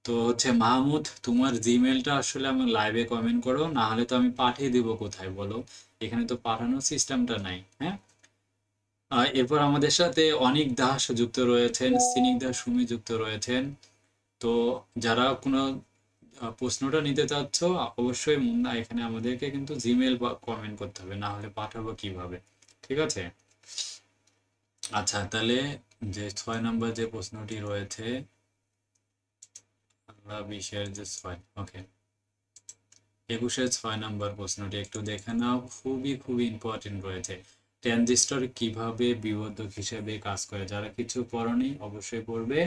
তো হচ্ছে মাহমুদ, তোমার জিমেলটা আসলে আমার লাইভে কমেন্ট করো, না হলে তো আমি পাঠিয়ে দিব কোথায় বলো, এখানে তো পাঠানোর সিস্টেমটা নাই। হ্যাঁ, এরপর আমাদের সাথে অনিক দাস যুক্ত রয়েছেন, সিনিক দাস, সুমি যুক্ত রয়েছেন। তো যারা কোনো প্রশ্নটা নিতে চাচ্ছ, অবশ্যই মুন্না এখানে আমাদেরকে কিন্তু জিমেল বা কমেন্ট করতে হবে, না হলে পাঠাবো কিভাবে? ঠিক আছে। আচ্ছা, তাহলে যে 6 নম্বর যে প্রশ্নটি রয়েছে, 20-এর যে 6, ওকে, 21-এর 6 নম্বর প্রশ্নটি একটু দেখে নাও, খুবই খুবই ইম্পর্টেন্ট রয়েছে। ট্রানজিস্টর কিভাবে বিবর্ধক হিসেবে কাজ করে, যারা কিছু পড়নি অবশ্যই পড়বে।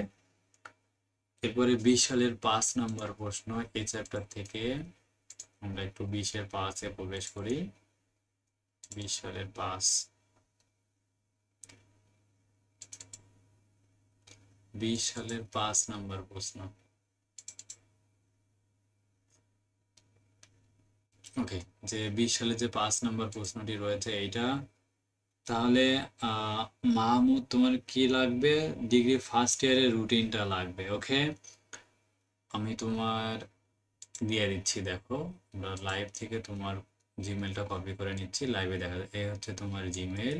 এরপরে 20 সালের 5 নম্বর প্রশ্ন, এই চ্যাপ্টার থেকে আমরা একটু 20-এর 5-এ প্রবেশ করি। 20 সালের 5, 20 সালের 5 নম্বর প্রশ্ন, ওকে, যে 20 সালে যে 5 নম্বর প্রশ্নটি রয়েছে এইটা, তাহলে আহ মাহমুদ তোমার কি লাগবে? ডিগ্রি ফার্স্ট ইয়ারের রুটিনটা লাগবে। ওকে, আমি তোমার দিয়ে দিচ্ছি। দেখো, আমরা লাইভ থেকে তোমার জিমেলটা কপি করে নিচ্ছি, লাইভে দেখা যায়। এই হচ্ছে তোমার জিমেল,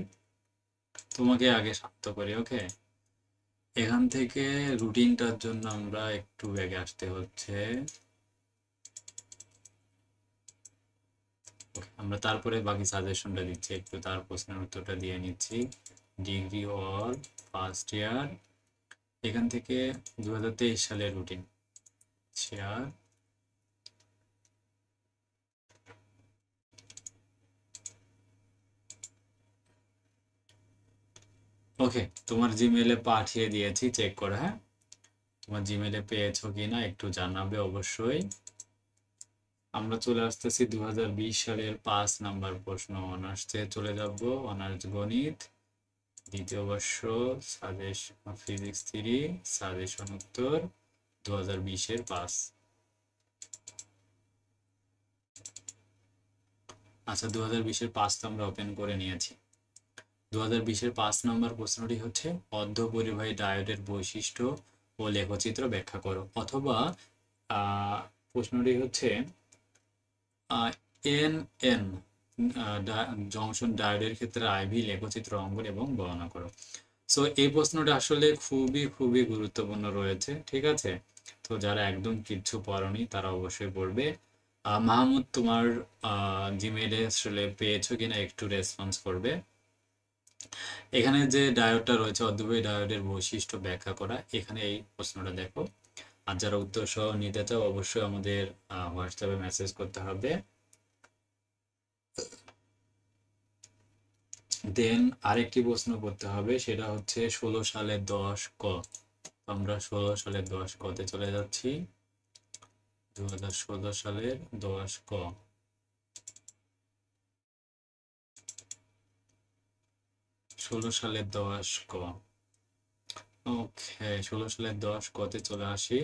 তোমাকে আগে শনাক্ত করি। ওকে, এখান থেকে রুটিনটার জন্য আমরা একটু ব্যাগে আসতে হচ্ছে। আমরা তারপরে বাকি সাজেশনটা দিচ্ছি, একটু তার প্রশ্নের উত্তরটা দিয়ে নিচ্ছি। ডিগ্রি অল ফার্স্ট ইয়ার, এখান থেকে 2023 সালের রুটিন শেয়ার। ওকে, তোমার জিমেলে পাঠিয়ে দিয়েছি, চেক করো। হ্যাঁ, তোমার জিমেলে পেয়েছো কিনা একটু জানাবে অবশ্যই। আমরা চলে আসতেছি 2020 সালের 5 নাম্বার প্রশ্ন, অনার্সে চলে যাব। অনার্স গণিত, দ্বিতীয় বর্ষ, সাজেশন ফিজিক্স 3, সাজেশন উত্তর 2020-এর 5। আচ্ছা, 2020-এর 5 তো আমরা ওপেন করে নিয়েছি। 2020-এর 5 নম্বর প্রশ্নটি হচ্ছে অর্ধপরিবাহী ডায়োডের বৈশিষ্ট্য ও লেখচিত্র ব্যাখ্যা করো। অথবা প্রশ্নটি হচ্ছে এন এন জংশন ডায়োডের ক্ষেত্রে আইভি লেখচিত্র অঙ্কন এবং বর্ণনা করো। সো এই প্রশ্নটা আসলে খুবই খুবই গুরুত্বপূর্ণ রয়েছে। ঠিক আছে, তো যারা একদম কিচ্ছু পড়নি তারা অবশ্যই পড়বে। মাহমুদ, তোমার জিমেইলে আসলে পেয়েছো কিনা একটু রেসপন্স করবে। এখানে যে ডায়োডটা রয়েছে, অর্ধপরিবাহী ডায়োডের বৈশিষ্ট্য ব্যাখ্যা করা, এখানে এই প্রশ্নটা দেখো। আর যারা উত্তর সহ নিতে চাও অবশ্যই আমাদের হোয়াটসঅ্যাপে মেসেজ করতে হবে। দেন আরেকটি প্রশ্ন করতে হবে, সেটা হচ্ছে 16 সালে 10 ক। আমরা 16 সালের 10 কতে চলে যাচ্ছি। 2016 সালের 10 ক। 16 সালের 10 ক। ওকে, 16 সালের 10 কতে চলে আসি।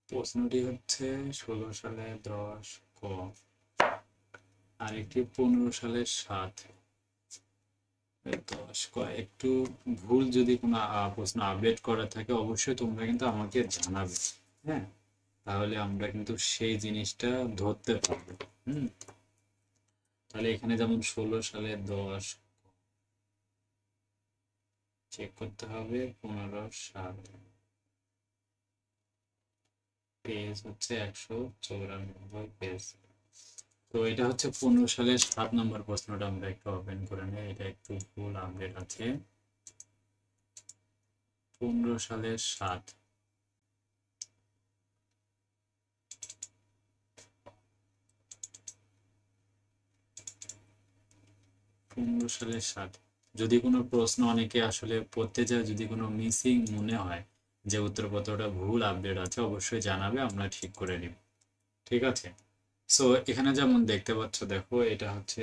প্রশ্নটি হচ্ছে 16 সালের 10 ক, আরেকটি 15 সালের 7। 10 ক একটু ভুল যদি কোনো প্রশ্ন আপডেট করা থাকে অবশ্যই তোমরা কিন্তু আমাকে জানাবে, হ্যাঁ, তাহলে আমরা কিন্তু সেই জিনিসটা ধরতে পারবো। তাহলে এখানে যেমন 16 সালের 10 চেক করতে হবে, 15/7, পেজ হচ্ছে 194 পেজ। তো এটা হচ্ছে 15 সালের 7 নম্বর প্রশ্নটা আমরা একটু ওপেন করে নিই, এটা একটু ভুল আপডেট আছে। 15 সালের 7, 15 সালের 7। যদি কোনো প্রশ্ন অনেকে আসলে পড়তে যায়, যদি কোনো মিসিং মনে হয় যে উত্তরপত্রটা ভুল আপডেট আছে, অবশ্যই জানাবে, আমরা ঠিক করে নিব। ঠিক আছে, সো এখানে যেমন দেখতে পাচ্ছ, দেখো এটা হচ্ছে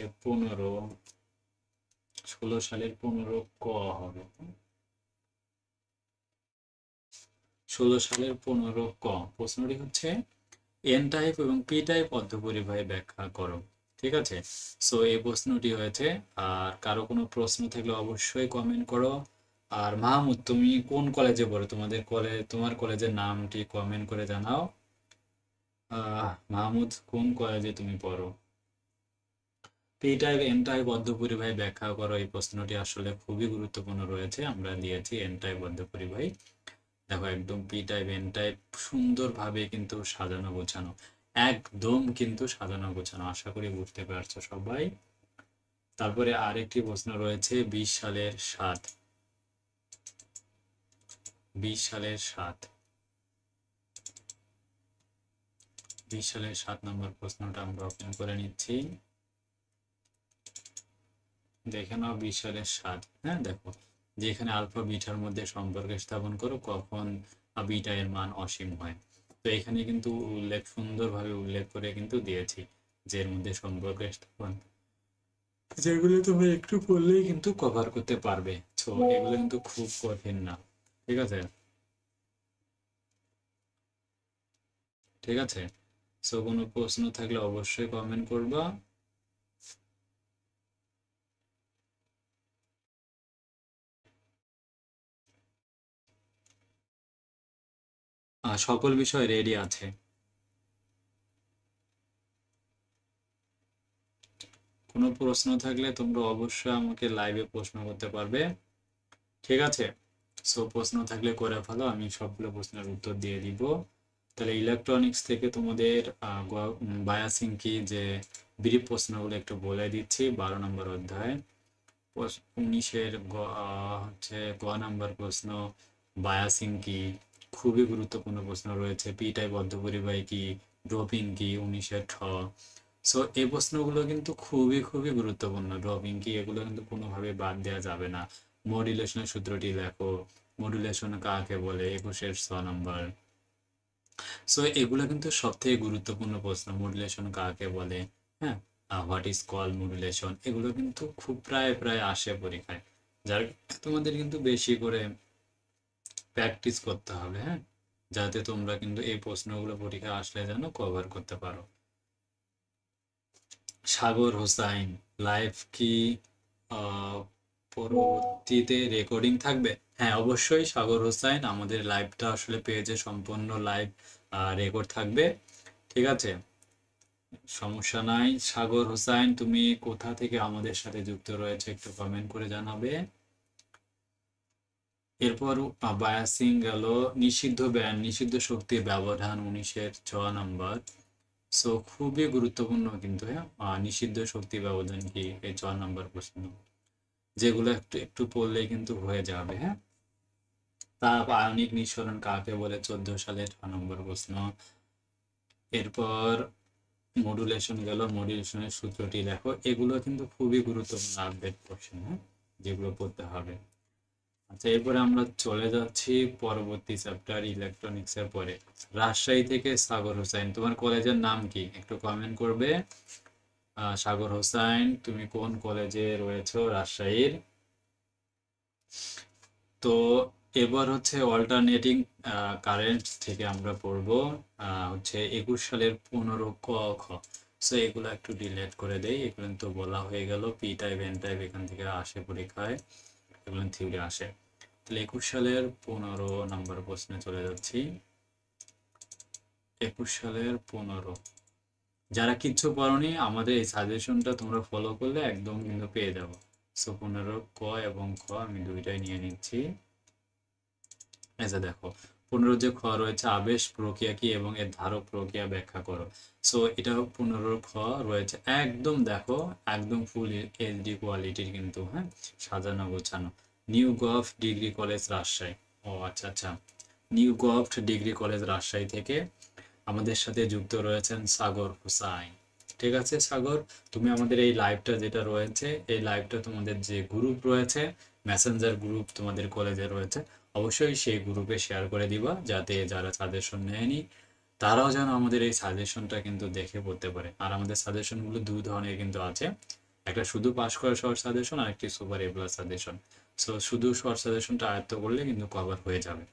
16 সালের 15 ক হবে। 16 সালের 15 ক প্রশ্নটি হচ্ছে এন টাইপ এবং পি টাইপ অর্ধপরিবাহী ব্যাখ্যা করো। ঠিক আছে, সো এই প্রশ্নটি হয়েছে। আর কারো কোনো প্রশ্ন থাকলে অবশ্যই কমেন্ট করো। আর মাহমুদ, তুমি কোন কলেজে পড়ো? তোমার কলেজের নামটি কমেন্ট করে জানাও। মাহমুদ, কোন কলেজে তুমি পড়ো? পি টাইপ এন টাইপ অর্ধপরিবাহী ব্যাখ্যা করো, এই প্রশ্নটি আসলে খুবই গুরুত্বপূর্ণ রয়েছে। আমরা দিয়েছি এন টাইপ অর্ধপরিবাহী। দেখো একদম পি টাইপ এন টাইপ সুন্দরভাবে কিন্তু সাজানো গোছানো, একদম কিন্তু সাজানো গোছানো, আশা করি বুঝতে পারছো সবাই। তারপরে আরেকটি প্রশ্ন রয়েছে 20 সালের 7। 20 সালের 7, 20 সালের 7 নম্বর প্রশ্নটা আমরা ওপেন করে নিচ্ছি। দেখে নাও 20 সালের 7। হ্যাঁ, দেখো যে এখানে আলফা বিটার মধ্যে সম্পর্ক স্থাপন করো কখন বিটা এর মান অসীম হয়। তো এখানে কিন্তু সুন্দরভাবে উল্লেখ করে কিন্তু দিয়েছি যে এর মধ্যে সম্পর্ক স্থাপন, যেগুলো তুমি একটু পড়লেই কিন্তু কভার করতে পারবে। তো এগুলো কিন্তু খুব কঠিন না। ঠিক আছে, ঠিক আছে, সো কোনো প্রশ্ন থাকলে অবশ্যই কমেন্ট করবা। সকল বিষয় রেডি আছে। কোনো প্রশ্ন থাকলে তোমরা অবশ্যই আমাকে লাইভে প্রশ্ন করতে পারবে। ঠিক আছে, সো প্রশ্ন থাকলে করে ফেলো, আমি সবগুলো প্রশ্নের উত্তর দিয়ে দিব। তাহলে ইলেকট্রনিক্স থেকে তোমাদের বায়াসিং কি, যে ব্রিফ প্রশ্নগুলো একটু বলে দিচ্ছি। 12 নম্বর অধ্যায় 19-এর হচ্ছে গ নাম্বার প্রশ্ন, বায়াসিং কি, খুবই গুরুত্বপূর্ণ প্রশ্ন রয়েছে। পি টাইপ অর্ধপরিবাহী কি, ড্রপিং কি, 19-এর ঠ। সো এই প্রশ্নগুলো কিন্তু খুবই খুবই গুরুত্বপূর্ণ। ড্রপিং কি, এগুলো কিন্তু কোনোভাবে বাদ দেওয়া যাবে না। মডুলেশনের সূত্রটি লেখো, মডুলেশন কাকে বলে, 21-এর 6 নম্বর। সো এগুলো কিন্তু সব থেকে গুরুত্বপূর্ণ প্রশ্ন। মডুলেশন কাকে বলে, হ্যাঁ, হোয়াট ইজ কল মডুলেশন, এগুলো কিন্তু খুব প্রায় প্রায় আসে পরীক্ষায়, যার তোমাদের কিন্তু বেশি করে প্র্যাকটিস করতে হবে, হ্যাঁ, যাতে তোমরা কিন্তু এই প্রশ্নগুলো পরীক্ষায় আসলে যেন কভার করতে পারো। সাগর হোসাইন, লাইভ কি পরবর্তীতে রেকর্ডিং থাকবে? হ্যাঁ, অবশ্যই সাগর হোসাইন, আমাদের লাইভটা আসলে পেজে সম্পূর্ণ লাইভ রেকর্ড থাকবে। ঠিক আছে, সমস্যা নাই। সাগর হোসাইন, তুমি কোথা থেকে আমাদের সাথে যুক্ত রয়েছে একটু কমেন্ট করে জানাবে। এরপর বায়াসিং গেল, নিষিদ্ধ ব্যান্ড, নিষিদ্ধ শক্তির ব্যবধান, 19-এর 6 নম্বর। সো খুবই গুরুত্বপূর্ণ কিন্তু, হ্যাঁ, নিষিদ্ধ শক্তি ব্যবধান কি, এই 4 নম্বর প্রশ্ন, যেগুলো একটু একটু পড়লেই কিন্তু হয়ে যাবে। হ্যাঁ, তাপ আয়নিক নিঃসরণ কাকে বলে, 14 সালের 6 নম্বর প্রশ্ন। এরপর মডুলেশন গেল, মডুলেশনের সূত্রটি লেখো। এগুলো কিন্তু খুবই গুরুত্বপূর্ণ আপডেট কোশ্চেন, হ্যাঁ, যেগুলো পড়তে হবে। আচ্ছা, এরপরে আমরা চলে যাচ্ছি পরবর্তী চ্যাপ্টার ইলেকট্রনিক্স এর পরে। রাজশাহী থেকে সাগর হোসেন, তোমার কলেজের নাম কি একটু কমেন্ট করবে। সাগর হোসেন, তুমি কোন কলেজে রয়েছো রাজশাহীর? তো এবার হচ্ছে অল্টারনেটিং কারেন্ট থেকে আমরা পড়বো হচ্ছে 21 সালের 15 ক খ। সো এগুলো একটু ডিলিট করে দেই, এগুলো তো বলা হয়ে গেল। পি টাইপ এন টাইপ এখান থেকে আসে পরীক্ষায়, এগুলো থিওরি আসে। তাহলে 21 সালের 15 নম্বর প্রশ্নে চলে যাচ্ছি। 21 সালের 15, যারা কিচ্ছু পড়োনি আমাদের এই সাজেশনটা তোমরা ফলো করলে একদম কিন্তু পেয়ে যাবো। সো 15 ক এবং খ আমি দুইটাই নিয়ে নিচ্ছি। এই যে দেখো 15 যে খ রয়েছে, আবেশ প্রক্রিয়া কি এবং এর ধারক প্রক্রিয়া ব্যাখ্যা করো। সো এটা 15 খ রয়েছে, একদম দেখো একদম ফুল এইচডি কোয়ালিটির কিন্তু, হ্যাঁ, সাজানো গোছানো। New govt degree college Rajshahi. ও আচ্ছা আচ্ছা, new govt degree college Rajshahi থেকে আমাদের সাথে যুক্ত রয়েছেন সাগর হোসাইন। ঠিক আছে সাগর, তুমি আমাদের এই লাইভটা যেটা রয়েছে, এই লাইভটা তোমাদের যে গ্রুপ রয়েছে, মেসেঞ্জার গ্রুপ তোমাদের কলেজে রয়েছে, অবশ্যই সেই গ্রুপে শেয়ার করে দিবা, যাতে যারা সাজেশন নেয়নি তারাও যেন আমাদের এই সাজেশনটা কিন্তু দেখে পড়তে পারে। আর আমাদের সাজেশনগুলো দুই ধরনের কিন্তু আছে, একটা শুধু পাস করা শর্ট সাজেশন আর একটি super A plus suggestion. So শুধু শর্ট সাজেশনটা আয়ত্ত করলে কিন্তু কভার হয়ে যাবে।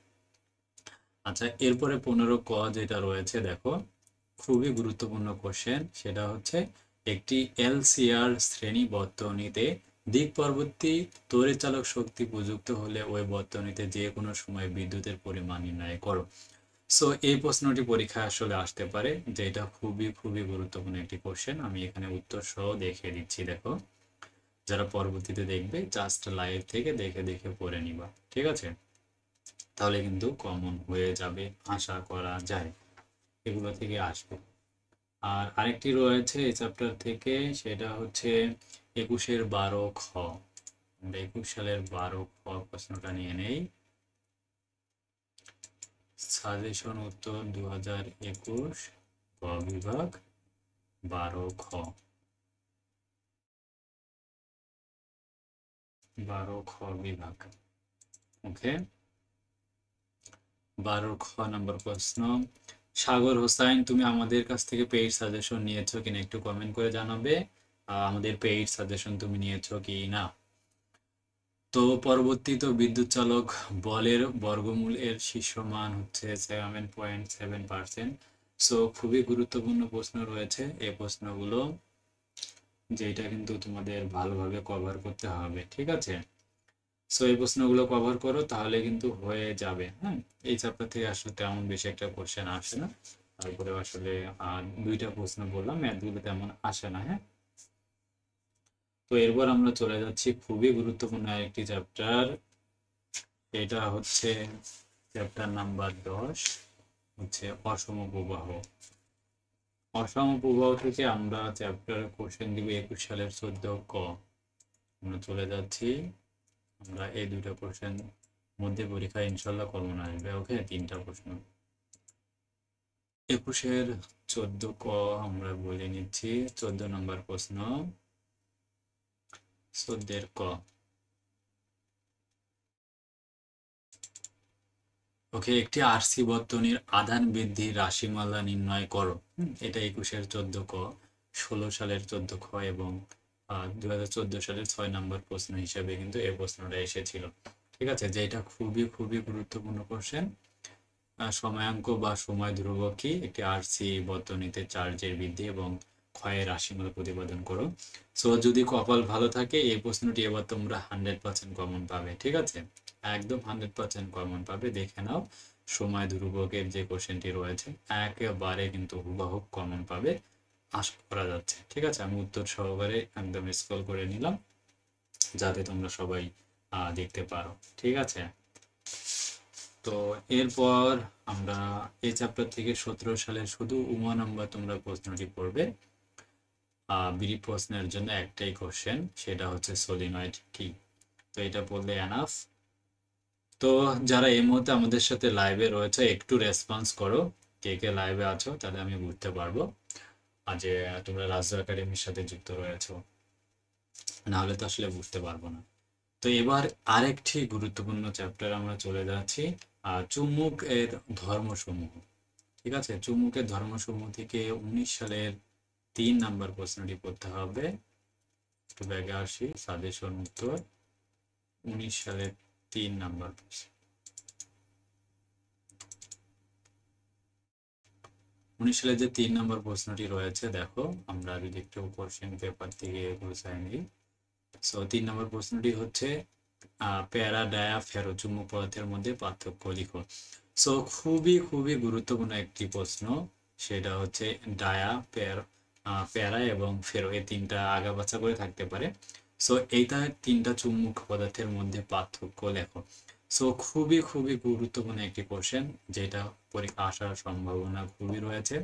আচ্ছা, এরপরে 15 ক যেটা রয়েছে দেখো, খুবই গুরুত্বপূর্ণ কোশ্চেন। সেটা হচ্ছে একটি এলসিআর শ্রেণী বর্তনীতে দিক পরবর্তী তড়িৎচালক শক্তি প্রযুক্ত হলে ওই বর্তনীতে যে কোনো সময় বিদ্যুতের পরিমাণ নির্ণয় করো। সো এই প্রশ্নটি পরীক্ষায় আসলে আসতে পারে, যে এটা খুবই খুবই গুরুত্বপূর্ণ একটি কোশ্চেন। আমি এখানে উত্তর সহ দেখিয়ে দিচ্ছি, দেখো যারা পরবর্তীতে দেখবে জাস্ট লাইভ থেকে দেখে দেখে পড়ে নিবা, ঠিক আছে? তাহলে কিন্তু কমন হয়ে যাবে আশা করা যায়, এগুলো থেকে আসবে। আর আরেকটি রয়েছে এই চ্যাপ্টার থেকে, সেটা হচ্ছে 21-12 খ। আমরা 21 সালের 12 খ প্রশ্নটা নিয়ে নেই। সাজেশন উত্তর 2021 ক বিভাগ 12 খ। 12 খ বিভাগ, ওকে। 12 খ নম্বর প্রশ্ন। সাগর হোসাইন, তুমি আমাদের কাছ থেকে পেইড সাজেশন নিয়েছো কিনা একটু কমেন্ট করে জানাবে। আমাদের পেইড সাজেশন তুমি নিয়েছো কি না। তো পরবর্তী তো বিদ্যুৎ চালক বলের বর্গমূল এর শীর্ষ মান হচ্ছে 7.7%। সো খুবই গুরুত্বপূর্ণ প্রশ্ন রয়েছে এই প্রশ্নগুলো, যেটা কিন্তু তোমাদের ভালোভাবে কভার করতে হবে, ঠিক আছে? সো এই প্রশ্নগুলো কভার করো, তাহলে কিন্তু হয়ে যাবে। হ্যাঁ, এই চ্যাপ্টার থেকে আসলে তেমন বেশি একটা কোশ্চেন আসে না। তারপরে আসলে দুইটা প্রশ্ন বললাম, ম্যাথগুলো তেমন আসে না। হ্যাঁ, তো এরপর আমরা চলে যাচ্ছি খুবই গুরুত্বপূর্ণ আরেকটি চ্যাপ্টার। এটা হচ্ছে চ্যাপ্টার নাম্বার 10, হচ্ছে অসম প্রবাহ। অসম প্রবাহ থেকে আমরা চ্যাপ্টার কোশ্চেন দিব 21 সালের 14 ক। আমরা চলে যাচ্ছি, আমরা এই দুইটা কোশ্চেন মধ্যে পরীক্ষা ইনশাল্লাহ কমন আসবে। ওকে, তিনটা প্রশ্ন। 21-এর 14 ক আমরা বলে নিচ্ছি। 14 নম্বর প্রশ্ন, 14 ক। ওকে, একটি আরসি বর্তনীর আধান বৃদ্ধির রাশিমালা নির্ণয় করো। এটা 21-এর 14 ক, 16 সালের 14 খ এবং 2014 সালের 6 নম্বর প্রশ্ন হিসেবে কিন্তু এই প্রশ্নটা এসেছিল। ঠিক আছে, যে এটা খুবই খুবই গুরুত্বপূর্ণ কোশ্চেন। সময়াঙ্ক বা সময় ধ্রুবক কি, একটি আরসি বর্তনীতে চার্জের বৃদ্ধি এবং ক্ষয়ের রাশিমালা প্রতিপাদন করো। সো যদি কপাল ভালো থাকে এই প্রশ্নটি এবার তোমরা 100% কমন পাবে, ঠিক আছে? একদম 100% কমন পাবে, দেখে নাও। সময় ধ্রুবকের যে কোশ্চেনটি রয়েছে একেবারে কিন্তু হুবহু কমন পাবে আশা করা যাচ্ছে, ঠিক আছে? আমি উত্তর সহকারে একদম স্ক্রল করে নিলাম, যাতে তোমরা সবাই দেখতে পারো, ঠিক আছে? তো এরপর আমরা এই চ্যাপ্টার থেকে 17 সালের শুধু উমা নাম্বার তোমরা প্রশ্নটি পড়বে। বিডি প্রশ্নের জন্য একটাই কোশ্চেন, সেটা হচ্ছে সলিনয়েড কি। তো এটা পড়লে এনাফ। তো যারা এই মুহূর্তে আমাদের সাথে লাইভে রয়েছে একটু রেসপন্স করো, কে কে লাইভে আছো, তাহলে আমি বুঝতে পারবো যে তোমরা রাজু একাডেমির সাথে যুক্ত রয়েছো, নাহলে তো আসলে বুঝতে পারবো না। তো এবার আরেকটি গুরুত্বপূর্ণ চ্যাপ্টার আমরা চলে যাচ্ছি, চুম্বক এর ধর্মসমূহ। ঠিক আছে, চুম্বকের ধর্মসমূহ থেকে 19 সালের 3 নাম্বার প্রশ্নটি পড়তে হবে। একটু ব্যাগে আসি, সাজেশন উত্তর 19 সালের 3 নাম্বার প্রশ্ন। 19 সালে যে 3 নম্বর প্রশ্নটি রয়েছে, দেখো আমরা যদি একটু কোশ্চেন পেপার থেকে গুছাই নিই। সো 3 নম্বর প্রশ্নটি হচ্ছে প্যারা ডায়া ফেরো চুম্বক পদার্থের মধ্যে পার্থক্য লিখো। সো খুবই খুবই গুরুত্বপূর্ণ একটি প্রশ্ন, সেটা হচ্ছে ডায়া, প্যারা এবং ফেরো, এই তিনটা আগাবাছা করে থাকতে পারে। সো এইটা তিনটা চুম্বক পদার্থের মধ্যে পার্থক্য লেখো। সো খুবই খুবই গুরুত্বপূর্ণ একটি কোশ্চেন, যেটা পরীক্ষা আসার সম্ভাবনা খুবই রয়েছে।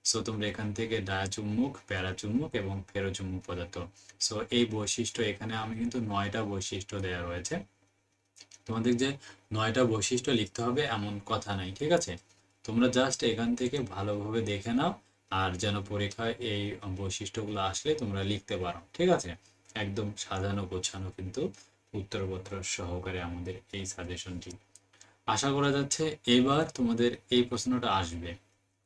সো তোমরা এখান থেকে ডায়াচুম্বক, প্যারাচুম্বক এবং ফেরোচুম্বক পদার্থ, সো এই বৈশিষ্ট্য, এখানে আমি কিন্তু 9টা বৈশিষ্ট্য দেওয়া রয়েছে। তোমাদের যে 9টা বৈশিষ্ট্য লিখতে হবে এমন কথা নাই, ঠিক আছে? তোমরা জাস্ট এখান থেকে ভালোভাবে দেখে নাও, আর যেন পরীক্ষায় এই বৈশিষ্ট্যগুলো আসলে তোমরা লিখতে পারো, ঠিক আছে? একদম সাজানো গোছানো কিন্তু উত্তরপত্র সহকারে আমাদের এই সাজেশনটি। আশা করা যাচ্ছে এবার তোমাদের এই প্রশ্নটা আসবে,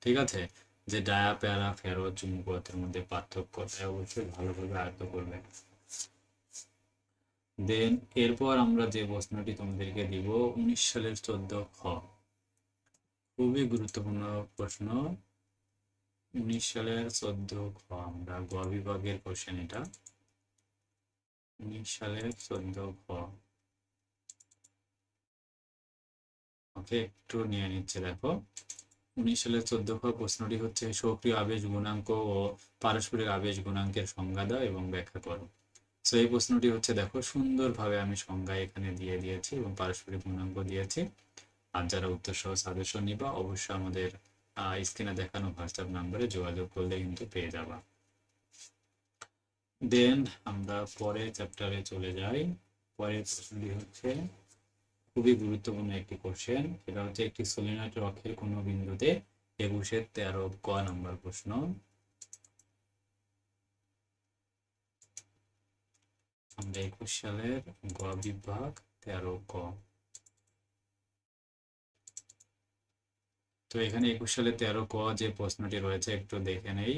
ঠিক আছে? যে ডায়া, প্যারা, ফেরো চুম্বক পদার্থের মধ্যে পার্থক্য, তাই অবশ্যই ভালোভাবে আয়ত্ত করবে। দেন এরপর আমরা যে প্রশ্নটি তোমাদেরকে দিব 19 সালের 14 খ, খুবই গুরুত্বপূর্ণ প্রশ্ন। 19 সালের 14 খ, আমরা গ বিভাগের কোশ্চেন এটা। 19 সালের 14 খ, ওকে একটু নিয়ে নিচ্ছে, দেখো 19 সালের 14 খ প্রশ্নটি হচ্ছে সক্রিয় আবেশ গুণাঙ্ক ও পারস্পরিক আবেশ গুণাঙ্কের সংজ্ঞা দাও এবং ব্যাখ্যা করো। সো এই প্রশ্নটি হচ্ছে, দেখো সুন্দরভাবে আমি সংজ্ঞা এখানে দিয়ে দিয়েছি এবং পারস্পরিক গুণাঙ্ক দিয়েছি। আর যারা উত্তর সহ সাজেশন নিবা অবশ্যই আমাদের স্ক্রিনে দেখানো হোয়াটসঅ্যাপ নাম্বারে যোগাযোগ করলে কিন্তু পেয়ে যাবা। দেন আমরা পরের চ্যাপ্টারে চলে যাই। পরের প্রশ্নটি হচ্ছে খুবই গুরুত্বপূর্ণ একটি কোশ্চেন, সেটা হচ্ছে একটি সলিনয়েডের অক্ষের কোন বিন্দুতে 21-13 ক নাম্বার প্রশ্ন। আমরা 21 সালের গ বিভাগ 13 ক। তো এখানে 21 সালে 13 ক যে প্রশ্নটি রয়েছে একটু দেখে নেই।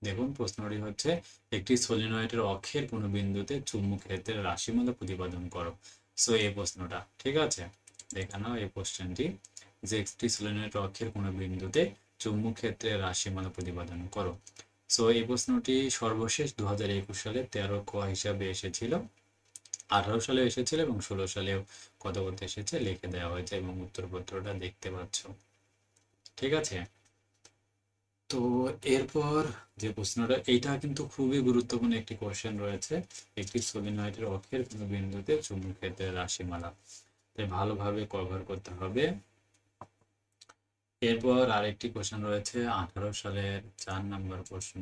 দেখুন প্রশ্নটি হচ্ছে একটি সলিনয়েডের অক্ষের কোন বিন্দুতে চুম্বক ক্ষেত্রের রাশিমালা প্রতিপাদন করো। সো এই প্রশ্নটা, ঠিক আছে, দেখে নাও এই কোশ্চেনটি, যে একটি সলিনয়েডের অক্ষের কোন বিন্দুতে চুম্বক ক্ষেত্রের রাশিমালা প্রতিপাদন করো। সো এই প্রশ্নটি সর্বশেষ 2021 সালে 13 ক হিসাবে এসেছিল, 18 সালে এসেছিল এবং 16 সালেও কত করতে এসেছে লিখে দেওয়া হয়েছে এবং উত্তরপত্রটা দেখতে পাচ্ছ, ঠিক আছে? তো এরপর যে প্রশ্নটা, এইটা কিন্তু খুবই গুরুত্বপূর্ণ একটি কোশ্চেন রয়েছে, একটি সলিনয়েডের অক্ষের কোন বিন্দুতে চুম্বক ক্ষেত্রের রাশিমালা, তাই ভালোভাবে কভার করতে হবে। এরপর আরেকটি কোশ্চেন রয়েছে 18 সালের 4 নম্বর প্রশ্ন,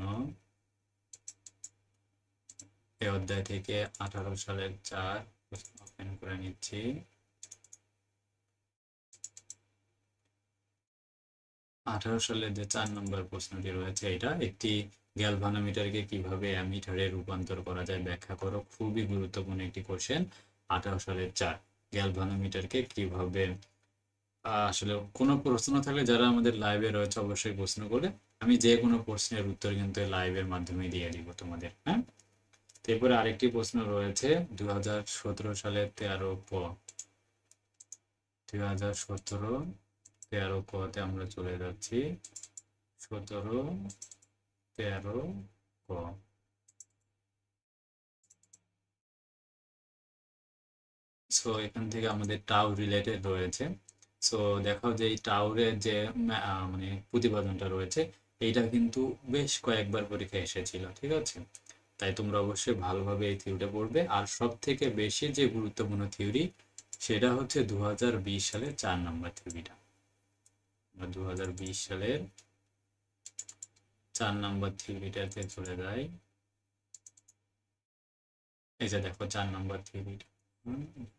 এই অধ্যায় থেকে 18 সালের 4 প্রশ্ন ওপেন করে নিচ্ছি। 18 সালের যে 4 নম্বর প্রশ্নটি রয়েছে, এটা একটি গ্যালভানোমিটারকে কিভাবে অ্যামিটারে রূপান্তর করা যায় ব্যাখ্যা করো। খুবই গুরুত্বপূর্ণ একটি কোশ্চেন। 18 সালের 4 গ্যালভানোমিটারকে কিভাবে, আসলে কোনো প্রশ্ন থাকলে যারা আমাদের লাইভে রয়েছে অবশ্যই প্রশ্ন করে, আমি যে কোনো প্রশ্নের উত্তর কিন্তু লাইভের মাধ্যমে দিয়ে দিব তোমাদের, হ্যাঁ? এরপরে আরেকটি প্রশ্ন রয়েছে 2017 সালের 13 ক, 2017-13 কতে আমরা চলে যাচ্ছি। 17-13 ক, সো এখান থেকে আমাদের টাউ রিলেটেড রয়েছে। সো দেখাও যে এই টাউরের যে মানে প্রতিপাদনটা রয়েছে, এইটা কিন্তু বেশ কয়েকবার পরীক্ষা এসেছিল, ঠিক আছে? তাই তোমরা অবশ্যই ভালোভাবে এই থিওরিটা পড়বে। আর সব থেকে বেশি যে গুরুত্বপূর্ণ থিওরি, সেটা হচ্ছে 2020 সালের 4 নম্বর থিওরিটা। 2020 সালের 4 নম্বর থিওরিটাতে চলে যাই। এই যে দেখো 4 নম্বর থিওরিটা,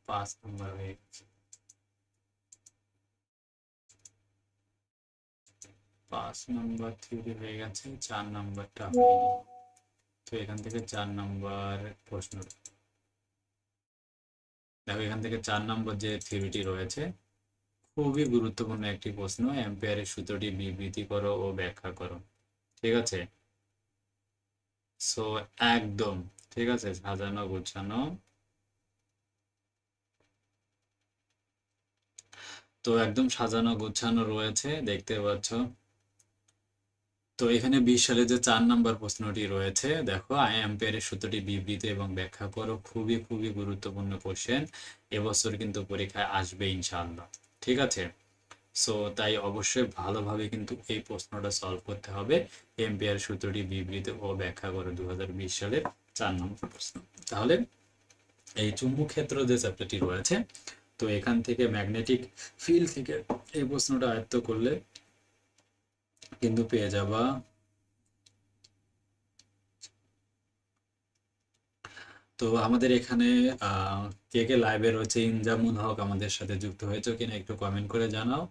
5 নম্বর হয়ে গেছে, 5 নম্বর থিওরি হয়ে গেছে, 4 নম্বরটা হয়নি। তো এখান থেকে 4 নম্বর প্রশ্ন, দেখো এখান থেকে 4 নম্বর যে থিওরিটি রয়েছে, খুবই গুরুত্বপূর্ণ একটি প্রশ্ন। অ্যাম্পিয়ারের সূত্রটি বিবৃতি করো ও ব্যাখ্যা করো। ঠিক আছে, সো একদম ঠিক আছে, সাজানো গোছানো। তো একদম সাজানো গোছানো রয়েছে, দেখতে পাচ্ছ। তো এখানে 20 সালে যে 4 নম্বর প্রশ্নটি রয়েছে, দেখো অ্যাম্পিয়ারের সূত্রটি বিবৃতি এবং ব্যাখ্যা করো, খুবই খুবই গুরুত্বপূর্ণ কোশ্চেন। এবছর কিন্তু পরীক্ষায় আসবে ইনশাআল্লাহ। ঠিক আছে, সো তাই অবশ্যই ভালোভাবে কিন্তু এই প্রশ্নটা সলভ করতে হবে। অ্যাম্পিয়ার সূত্রটি বিবৃতি ও ব্যাখ্যা করো, 2020 সালের 4 নম্বর প্রশ্ন। তাহলে এই চুম্বক ক্ষেত্র যে চ্যাপ্টারটি রয়েছে, তো এখান থেকে ম্যাগনেটিক ফিল্ড থেকে এই প্রশ্নটা আয়ত্ত করলে কিন্তু পেয়ে যাবা। তো আমাদের এখানে কে কে লাইভে রয়েছে, ইনজামুল হক আমাদের সাথে যুক্ত হয়েছে কিনা একটু কমেন্ট করে জানাও।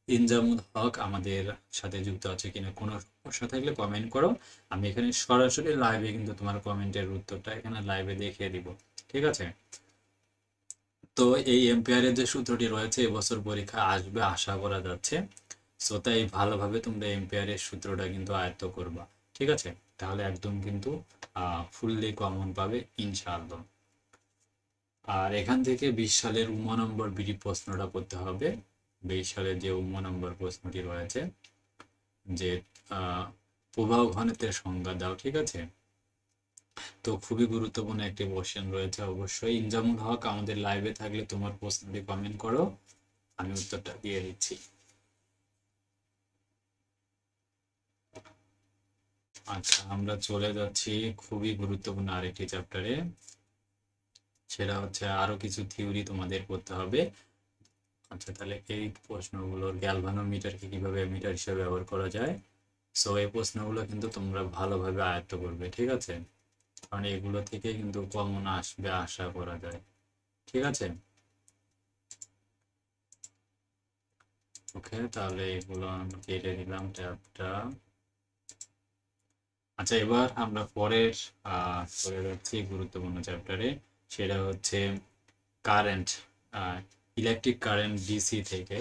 ইনজামুল হক আমাদের সাথে যুক্ত আছে কিনা, কোনো সমস্যা থাকলে কমেন্ট করো। আমি এখানে সরাসরি লাইভে কিন্তু তোমার কমেন্টের উত্তরটা এখানে লাইভে দেখিয়ে দিব। ঠিক আছে, তো এই এম্পিয়ারের যে সূত্রটি রয়েছে এবছর পরীক্ষা আসবে আশা করা যাচ্ছে। সো তাই ভালোভাবে তোমরা এম্পিয়ারের সূত্রটা কিন্তু আয়ত্ত করবা। ঠিক আছে, তাহলে একদম কিন্তু ফুললি কমন পাবে ইনশাআল্লাহ। আর এখান থেকে 20 সালের নম্বর বিডি প্রশ্নটা করতে হবে। 20 সালের যে নম্বর প্রশ্নটি রয়েছে, যে প্রবাহ ঘনত্বের সংজ্ঞা দাও। ঠিক আছে, তো খুবই গুরুত্বপূর্ণ একটি কোশ্চেন রয়েছে। অবশ্যই ইনজামুল হক আমাদের লাইভে থাকলে তোমার প্রশ্নটি কমেন্ট করো, আমি উত্তরটা দিয়ে দিচ্ছি। আচ্ছা, আমরা চলে যাচ্ছি খুবই গুরুত্বপূর্ণ আরেকটি চ্যাপ্টারে। সেটা হচ্ছে আরো কিছু থিওরি তোমাদের করতে হবে। আচ্ছা, তাহলে এই প্রশ্নগুলোর গ্যালভানোমিটারকে কিভাবে মিটার হিসেবে ব্যবহার করা যায়, সো এই প্রশ্নগুলো কিন্তু তোমরা ভালোভাবে আয়ত্ত করবে। ঠিক আছে, কারণ এগুলো থেকে কিন্তু কমন আসবে আশা করা যায়। ঠিক আছে, ওকে, তাহলে এগুলো আমি কেটে দিলাম ট্যাবটা। আচ্ছা, এবার আমরা পরের চলে যাচ্ছি গুরুত্বপূর্ণ চ্যাপ্টারে। সেটা হচ্ছে কারেন্ট, ইলেকট্রিক কারেন্ট ডিসি থেকে।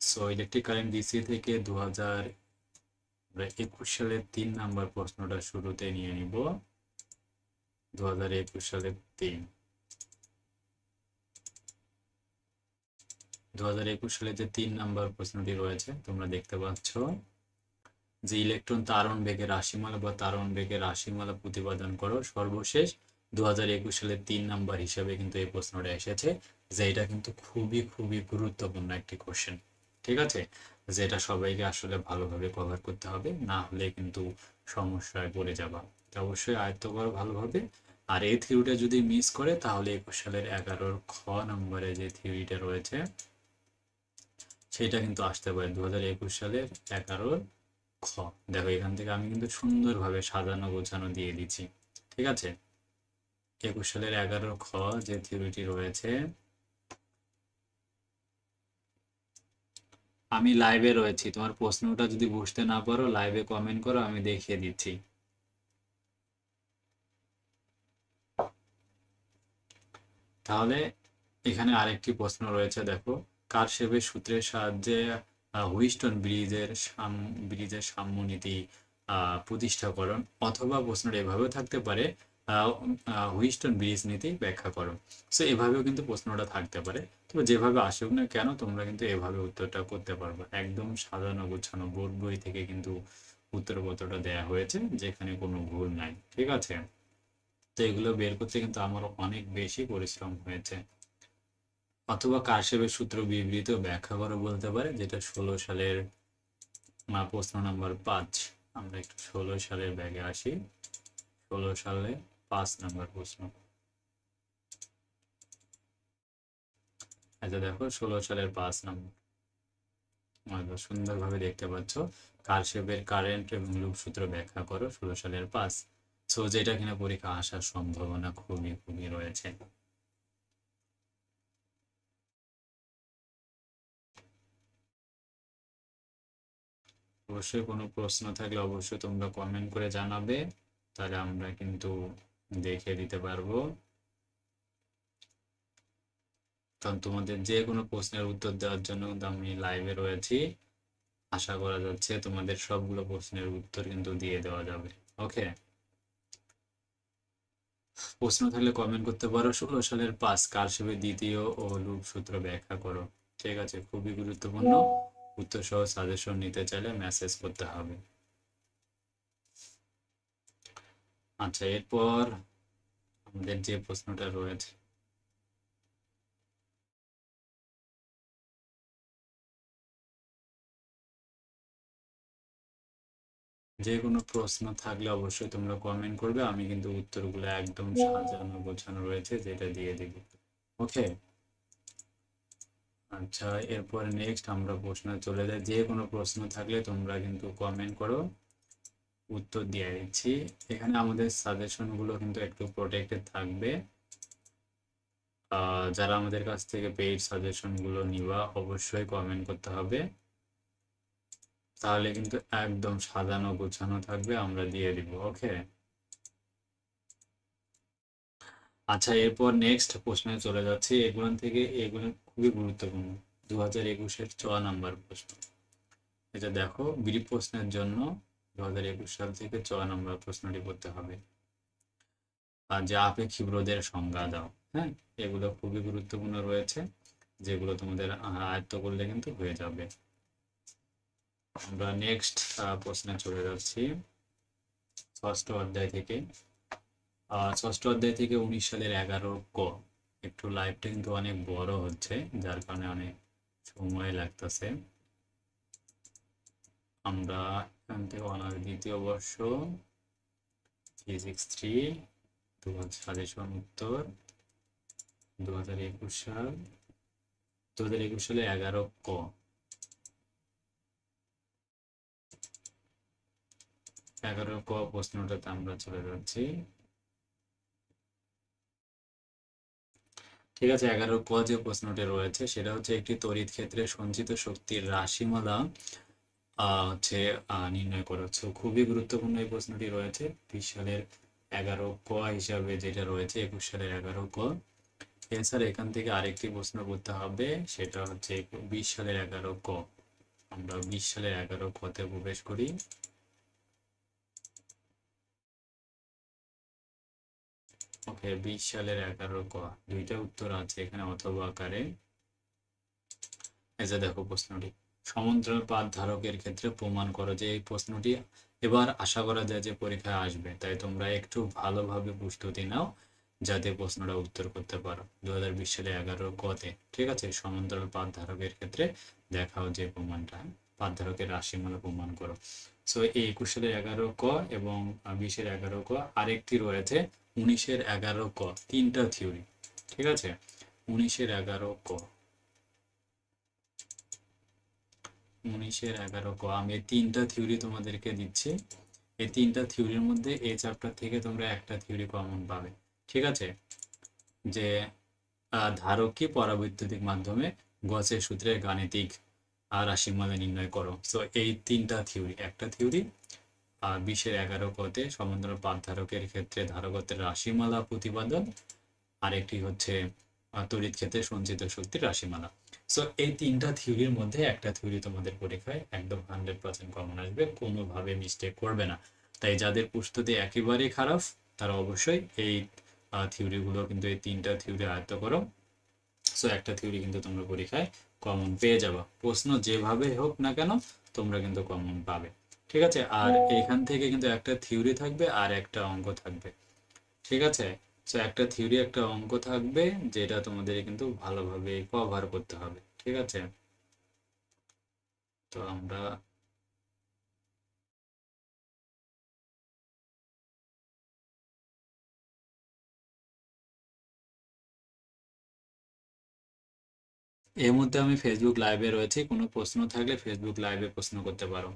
সো ইলেকট্রিক কারেন্ট ডিসি থেকে 2021 সালের 3 নাম্বার প্রশ্নটা শুরুতে নিয়ে নিব। 2021 সালের 2021 সালে যে 3 নাম্বার প্রশ্নটি রয়েছে তোমরা দেখতে পাচ্ছ, যে ইলেকট্রন তারণ বেগের রাশিমালা বা তারণ বেগের রাশিমালা প্রতিপাদন করো। সর্বশেষ 2021 সালের 3 নাম্বার হিসেবে কিন্তু এই প্রশ্নটা এসেছে, যে এটা কিন্তু খুবই খুবই গুরুত্বপূর্ণ একটি কোশ্চেন। ঠিক আছে, যেটা সবাইকে আসলে ভালোভাবে কভার করতে হবে, না হলে কিন্তু সমস্যায় পড়ে যাবা। তো অবশ্যই আয়ত্ত করো ভালোভাবে। আর এই থিওরিটা যদি মিস করে তাহলে 21 সালের 11 খ নম্বরে যে থিওরিটা রয়েছে সেটা কিন্তু আসতে পারে 2021 সালের 11 খ। দেখো এখান থেকে আমি কিন্তু সুন্দরভাবে সাজানো গোছানো দিয়ে দিচ্ছি। ঠিক আছে, 21 সালের 11 খ যে থিওরিটি রয়েছে, আমি লাইভে রয়েছি, তোমার প্রশ্নটা যদি বুঝতে না পারো লাইভে কমেন্ট করো, আমি দেখিয়ে দিচ্ছি। তাহলে এখানে আরেকটি প্রশ্ন রয়েছে, দেখো কারশেফের সূত্রের সাহায্যে হুইস্টন ব্রিজের সাম্যনীতি প্রতিষ্ঠাকরণ, অথবা প্রশ্নটা এভাবেও থাকতে পারে হুইস্টন ব্রিজ নীতি ব্যাখ্যা করো। সো এভাবেও কিন্তু প্রশ্নটা থাকতে পারে। তবে যেভাবে আসুক না কেন তোমরা কিন্তু এভাবে উত্তরটা করতে পারবে। একদম সাজানো গোছানো বোর্ড বই থেকে কিন্তু উত্তরপত্রটা দেয়া হয়েছে, যেখানে কোনো ভুল নাই। ঠিক আছে, তো এগুলো বের করতে কিন্তু আমার অনেক বেশি পরিশ্রম হয়েছে। অথবা কারশেফের সূত্র বিবৃত ব্যাখ্যা করো বলতে পারে, যেটা 16 সালের প্রশ্ন নাম্বার 5। আমরা একটু 16 সালের ব্যাগে আসি। 16 সালে 5 নাম্বার প্রশ্ন। আচ্ছা দেখো 16 সালের 5 নম্বর সুন্দরভাবে দেখতে পাচ্ছ, কারশেফের কারেন্ট এবং লুপ সূত্র ব্যাখ্যা করো, 16 সালের 5। সো যেটা কিনা পরীক্ষা আসার সম্ভাবনা খুবই খুবই রয়েছে। অবশ্যই কোনো প্রশ্ন থাকলে অবশ্যই তোমরা কমেন্ট করে জানাবে, তাহলে আমরা কিন্তু দেখে দিতে পারবো। কারণ তোমাদের যে কোনো প্রশ্নের উত্তর দেওয়ার জন্য কিন্তু আমি লাইভে রয়েছি। আশা করা যাচ্ছে তোমাদের সবগুলো প্রশ্নের উত্তর কিন্তু দিয়ে দেওয়া যাবে। ওকে, প্রশ্ন থাকলে কমেন্ট করতে পারো। 16 সালের পাস কারশফের দ্বিতীয় ও লুপ সূত্র ব্যাখ্যা করো। ঠিক আছে, খুবই গুরুত্বপূর্ণ। উত্তর সহ সাজেশন নিতে চাইলে মেসেজ করতে হবে। আচ্ছা, এরপর আমাদের যে প্রশ্নটা রয়েছে, যে কোনো প্রশ্ন থাকলে অবশ্যই তোমরা কমেন্ট করবে। আমি কিন্তু উত্তরগুলো একদম সাজানো গোছানো রয়েছে, যেটা দিয়ে দিব। ওকে, আচ্ছা, এরপর নেক্সট আমরা প্রশ্ন চলে যাই। যে কোনো প্রশ্ন থাকলে তোমরা কিন্তু কমেন্ট করো, উত্তর দিয়ে দিচ্ছি। এখানে আমাদের সাজেশনগুলো কিন্তু একটু প্রোটেক্টেড থাকবে। যারা আমাদের কাছ থেকে পেইড সাজেশনগুলো নিবা অবশ্যই কমেন্ট করতে হবে, তাহলে কিন্তু একদম সাজানো গোছানো থাকবে, আমরা দিয়ে দিব। ওকে, আচ্ছা, এরপর নেক্সট প্রশ্নে চলে যাচ্ছি। এগুলো খুবই গুরুত্বপূর্ণ। 2021-এর 6 নাম্বার প্রশ্ন। এটা দেখো, ব্রিফ প্রশ্নের জন্য 2021 সাল থেকে 6 নাম্বার প্রশ্নটি করতে হবে। আর যে আপেক্ষিক রোধের সংজ্ঞা দাও। হ্যাঁ, এগুলো খুবই গুরুত্বপূর্ণ রয়েছে, যেগুলো তোমাদের আয়ত্ত করলে কিন্তু হয়ে যাবে। আমরা নেক্সট প্রশ্নে চলে যাচ্ছি। ষষ্ঠ অধ্যায় থেকে 19 সালের 11 ক। একটু লাইভটা কিন্তু অনেক বড় হচ্ছে, যার কারণে অনেক সময় লাগতেছে। আমরা এখান থেকে অনার্স দ্বিতীয় বর্ষ ফিজিক্স 3 সাজেশন উত্তর 2021 সাল 2021 সালে 11 ক। 11 ক প্রশ্নটাতে আমরা চলে যাচ্ছি। ঠিক আছে, 11 ক যে প্রশ্নটি রয়েছে সেটা হচ্ছে, একটি তড়িৎ ক্ষেত্রে সঞ্চিত শক্তির রাশিমালা নির্ণয় করা হচ্ছে। খুবই গুরুত্বপূর্ণ এই প্রশ্নটি রয়েছে। 20 সালের 11 ক হিসাবে যেটা রয়েছে 21 সালের 11 ক। এছাড়া এখান থেকে আরেকটি প্রশ্ন করতে হবে, সেটা হচ্ছে 20 সালের 11 ক। আমরা 20 সালের 11 কতে প্রবেশ করি। ওকে, 20 সালের 11 ক। দুইটা উত্তর আছে এখানে অথবা আকারে। এই যে দেখো প্রশ্নটি, সমান্তরাল পাত ধারকের ক্ষেত্রে প্রমাণ করো। যে এই প্রশ্নটি এবার আশা করা যায় যে পরীক্ষায় আসবে, তাই তোমরা একটু ভালোভাবে প্রস্তুতি নাও যাতে প্রশ্নটা উত্তর করতে পারো। 2020 সালে 11 কতে। ঠিক আছে, সমান্তরাল পাত ধারকের ক্ষেত্রে দেখাও যে প্রমাণটা, পাত ধারকের রাশিমালা প্রমাণ করো। সো এই 21 সালের 11 ক এবং 20-এর 11 ক। আরেকটি রয়েছে 19-এর 11 ক। তিনটা থিওরি। ঠিক আছে, 19-এর 11 ক, 19-এর 11 ক। আমি এই তিনটা থিওরি তোমাদেরকে দিচ্ছি। এই তিনটা থিওরির মধ্যে এই চ্যাপ্টার থেকে তোমরা একটা থিওরি কমন পাবে। ঠিক আছে, যে ধারককে পরাবৈদ্যুতিক মাধ্যমে গসের সূত্রের গাণিতিক রাশিমালা নির্ণয় করো। সো এই তিনটা থিওরি, একটা থিওরি 20-এর 11 কতে সমান্তরাল পাত ধারকের ক্ষেত্রে ধারকত্বের রাশিমালা প্রতিপাদন, আরেকটি হচ্ছে তড়িৎ ক্ষেত্রে সঞ্চিত শক্তির রাশিমালা। সো এই তিনটা থিওরির মধ্যে একটা থিওরি তোমাদের পরীক্ষায় একদম 100% কমন আসবে, কোনোভাবে মিস্টেক করবে না। তাই যাদের প্রস্তুতি একেবারেই খারাপ, তারা অবশ্যই এই থিওরিগুলো কিন্তু, এই তিনটা থিওরি আয়ত্ত করো। সো একটা থিওরি কিন্তু তোমরা পরীক্ষায় কমন পেয়ে যাবে। প্রশ্ন যেভাবে হোক না কেন তোমরা কিন্তু কমন পাবে। ঠিক আছে, আর এখান থেকে কিন্তু একটা থিওরি থাকবে আর একটা অঙ্ক থাকবে। ঠিক আছে, সো একটা থিওরি একটা অঙ্ক থাকবে, যেটা তোমাদের কিন্তু ভালোভাবে কভার করতে হবে। ঠিক আছে, তো আমরা এর মধ্যে আমি ফেসবুক লাইভে রয়েছি, কোনো প্রশ্ন থাকলে ফেসবুক লাইভে প্রশ্ন করতে পারো।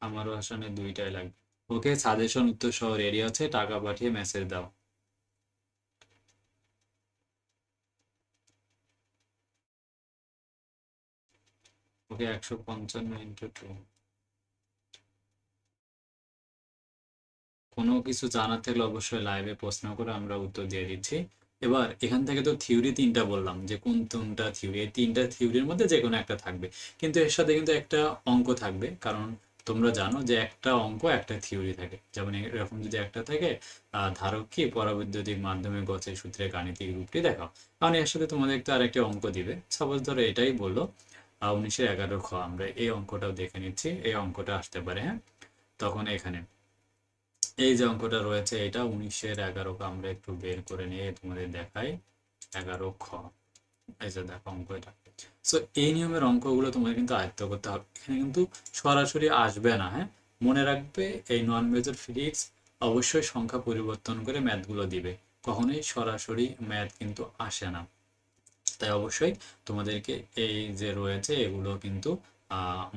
আমারও আসলে দুইটাই লাগবে। ওকে, সাজেশন উত্তর সহ রেডি আছে, টাকা পাঠিয়ে মেসেজ দাও। ওকে, 155 × 2। কোনো কিছু জানার থাকলে অবশ্যই লাইভে প্রশ্ন করে আমরা উত্তর দিয়ে দিচ্ছি। এবার এখান থেকে তো থিওরি 3টা বললাম, যে কোনটা থিওরি, এই 3টা থিওরির মধ্যে যে কোনো একটা থাকবে, কিন্তু এর সাথে কিন্তু একটা অঙ্ক থাকবে, কারণ তোমরা জানো যে একটা অঙ্ক একটা থিওরি থাকে। যেমন এরকম যদি একটা থাকে, ধারক কি পরাবৈদ্যুতিক মাধ্যমে গছের সূত্রে গাণিতিক রূপটি দেখাও, কারণ এর সাথে তোমাদের তো আরেকটা অঙ্ক দিবে। সাপোজ ধরো এটাই বললো 1911 খ, আমরা এই অঙ্কটাও দেখে নিচ্ছি, এই অঙ্কটা আসতে পারে। হ্যাঁ, তখন এখানে এই যে অঙ্কটা রয়েছে, এটা 1911 কে আমরা একটু বের করে নিয়ে তোমাদের দেখাই। 11 খ, এই যে দেখো অঙ্ক এটা। সো এই নিয়মের অঙ্কগুলো তোমাদের কিন্তু আয়ত্ত করতে হবে, এখানে কিন্তু সরাসরি আসবে না। হ্যাঁ, মনে রাখবে এই নন মেজর ফিজিক্স অবশ্যই সংখ্যা পরিবর্তন করে ম্যাথগুলো দিবে, কখনোই সরাসরি ম্যাথ কিন্তু আসে না। তাই অবশ্যই তোমাদেরকে এই যে রয়েছে এগুলো কিন্তু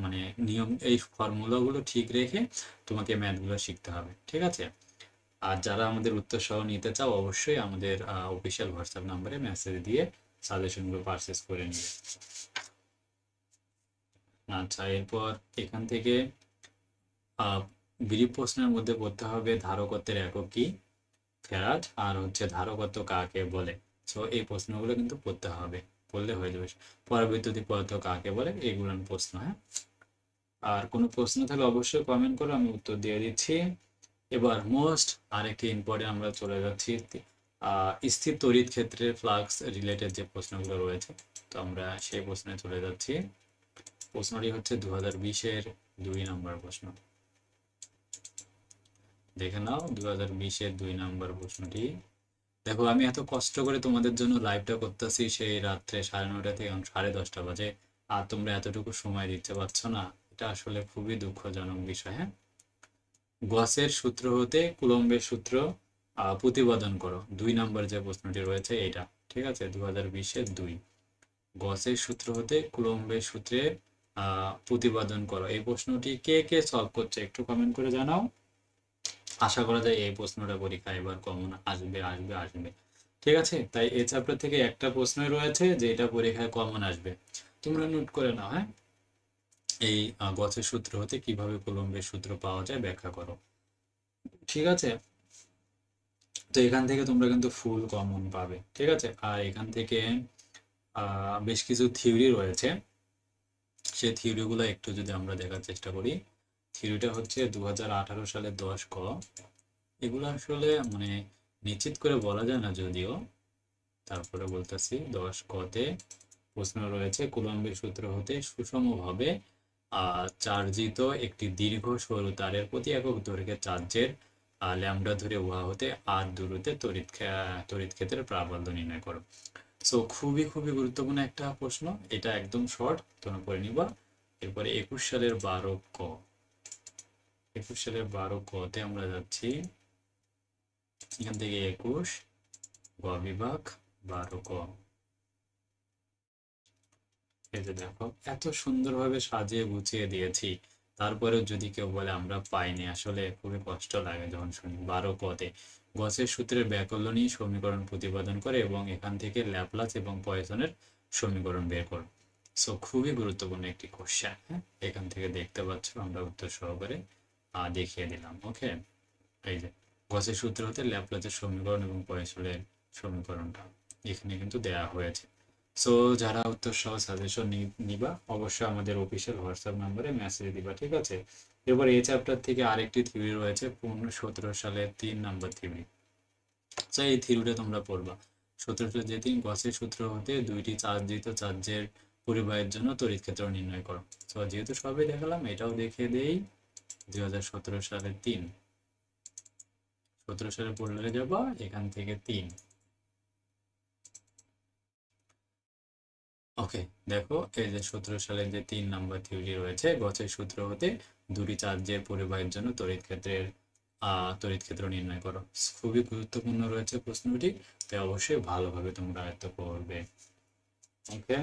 মানে নিয়ম, এই ফর্মুলাগুলো ঠিক রেখে তোমাকে ম্যাথগুলো শিখতে হবে, ঠিক আছে? আর যারা আমাদের উত্তর সহ নিতে চাও অবশ্যই আমাদের অফিসিয়াল হোয়াটসঅ্যাপ নাম্বারে মেসেজ দিয়ে সাজেশনগুলো পারচেস করে নিবে। আচ্ছা, এরপর এখান থেকে বিরিপ প্রশ্নের মধ্যে পড়তে হবে ধারকত্বের একক কি, ফ্যারাড, আর হচ্ছে ধারকত্ব কাকে বলে। সো এই প্রশ্নগুলো কিন্তু পড়তে হবে, পড়লে হয়ে যাবে। পরাবৈদ্যুতিক পদার্থ কাকে বলে, এইগুলো প্রশ্ন। হ্যাঁ, আর কোনো প্রশ্ন থাকলে অবশ্যই কমেন্ট করো, আমি উত্তর দিয়ে দিচ্ছি। এবার মোস্ট আরেকটি ইম্পর্টেন্ট, আমরা চলে যাচ্ছি স্থির তড়িৎ ক্ষেত্রের ফ্লাক্স রিলেটেড যে প্রশ্নগুলো রয়েছে, তো আমরা সেই প্রশ্নে চলে যাচ্ছি। প্রশ্নটি হচ্ছে 2020-এর 2 নম্বর প্রশ্ন। দেখে নাও 2020-এর 2 নম্বর প্রশ্নটি। দেখো আমি এত কষ্ট করে তোমাদের জন্য লাইভটা করতেছি, সেই রাত্রে 9:30 থেকে 10:30 বাজে, আর তোমরা এতটুকু সময় দিতে পারছো না, এটা আসলে খুবই দুঃখজনক বিষয়। হ্যাঁ, গসের সূত্র হতে কুলম্বের সূত্র প্রতিপাদন করো, 2 নম্বর যে প্রশ্নটি রয়েছে এটা, ঠিক আছে? 2020-এর 2, গসের সূত্র হতে কুলম্বের সূত্রে প্রতিপাদন করো। এই প্রশ্নটি কে কে সলভ করছে একটু কমেন্ট করে জানাও। আশা করা যায় এই প্রশ্নটা পরীক্ষায় এবার কমন আসবে আসবে আসবে, ঠিক আছে? তাই এই চ্যাপ্টার থেকে একটা প্রশ্নই রয়েছে যে এটা পরীক্ষায় কমন আসবে, তোমরা নোট করে নাও। হ্যাঁ, এই গসের সূত্র হতে কিভাবে কুলম্বের সূত্র পাওয়া যায় ব্যাখ্যা করো, ঠিক আছে? তো এখান থেকে তোমরা কিন্তু ফুল কমন পাবে, ঠিক আছে? আর এখান থেকে বেশ কিছু থিওরি রয়েছে, সেই থিওরিগুলো একটু যদি আমরা দেখার চেষ্টা করি। থিওরিটা হচ্ছে 2018 সালের 10 ক, এগুলো আসলে মানে নিশ্চিত করে বলা যায় না যদিও, তারপরে বলতেছি 10 কতে প্রশ্ন রয়েছে কুলম্বের সূত্র হতে সুষমভাবে চার্জিত একটি দীর্ঘ সরু তারের প্রতি একক দৈর্ঘ্যের চার্জের ল্যামডা ধরে উহা হতে আর দূরত্বে তড়িৎ ক্ষেত্রের প্রাবল্য নির্ণয় করো। সো খুবই খুবই গুরুত্বপূর্ণ একটা প্রশ্ন, এটা একদম শর্ট, তোমরা পড়ে নিবা। এরপরে 21 সালের 12 ক, 21 সালের 12 কতে আমরা যাচ্ছি। এখান থেকে 21 গ বিভাগ 12 ক, এই যে দেখো এত সুন্দরভাবে সাজিয়ে গুছিয়ে দিয়েছি, তারপরেও যদি কেউ বলে আমরা পাইনি, আসলে খুবই কষ্ট লাগে যখন শুনি। 12 পদে গসের সূত্রের ব্যাকলনীয় সমীকরণ প্রতিপাদন করে এবং এখান থেকে ল্যাপ্লাস এবং পয়সনের সমীকরণ বের করো। সো খুবই গুরুত্বপূর্ণ একটি কোশ্চেন। হ্যাঁ, এখান থেকে দেখতে পাচ্ছ আমরা উত্তর সহকারে দেখিয়ে দিলাম। ওকে, এই যে গসের সূত্র হতে ল্যাপ্লাসের সমীকরণ এবং পয়সনের সমীকরণটা এখানে কিন্তু দেয়া হয়েছে। সো যারা উত্তর সহ সাজেশন নিবা অবশ্যই আমাদের অফিসিয়াল হোয়াটসঅ্যাপ নাম্বারে মেসেজ দিবা, ঠিক আছে? এবার এই চ্যাপ্টার থেকে আরেকটি থিওরি রয়েছে 17 সালের 3 নম্বর থিওরি। সো এই থিওরিটা তোমরা পড়বা। 17 সালের যে 3, গসের সূত্র হতে দুইটি চার্জিত চার্জের পরিবাহের জন্য তড়িৎ ক্ষেত্র নির্ণয় করো। সো যেহেতু সবই দেখালাম এটাও দেখিয়ে দেই। 2017 সালের 3, 17 সালে পড়লে যাবা এখান থেকে 3। ওকে, দেখো এই যে 17 সালের যে 3 নাম্বার থিওরি রয়েছে, গসের সূত্র হতে দুটি চার্জের পরিবাহের জন্য তড়িৎ ক্ষেত্র নির্ণয় করো। খুবই গুরুত্বপূর্ণ রয়েছে প্রশ্নটি, তাই অবশ্যই ভালোভাবে তোমরা আয়ত্ত করবে। ওকে,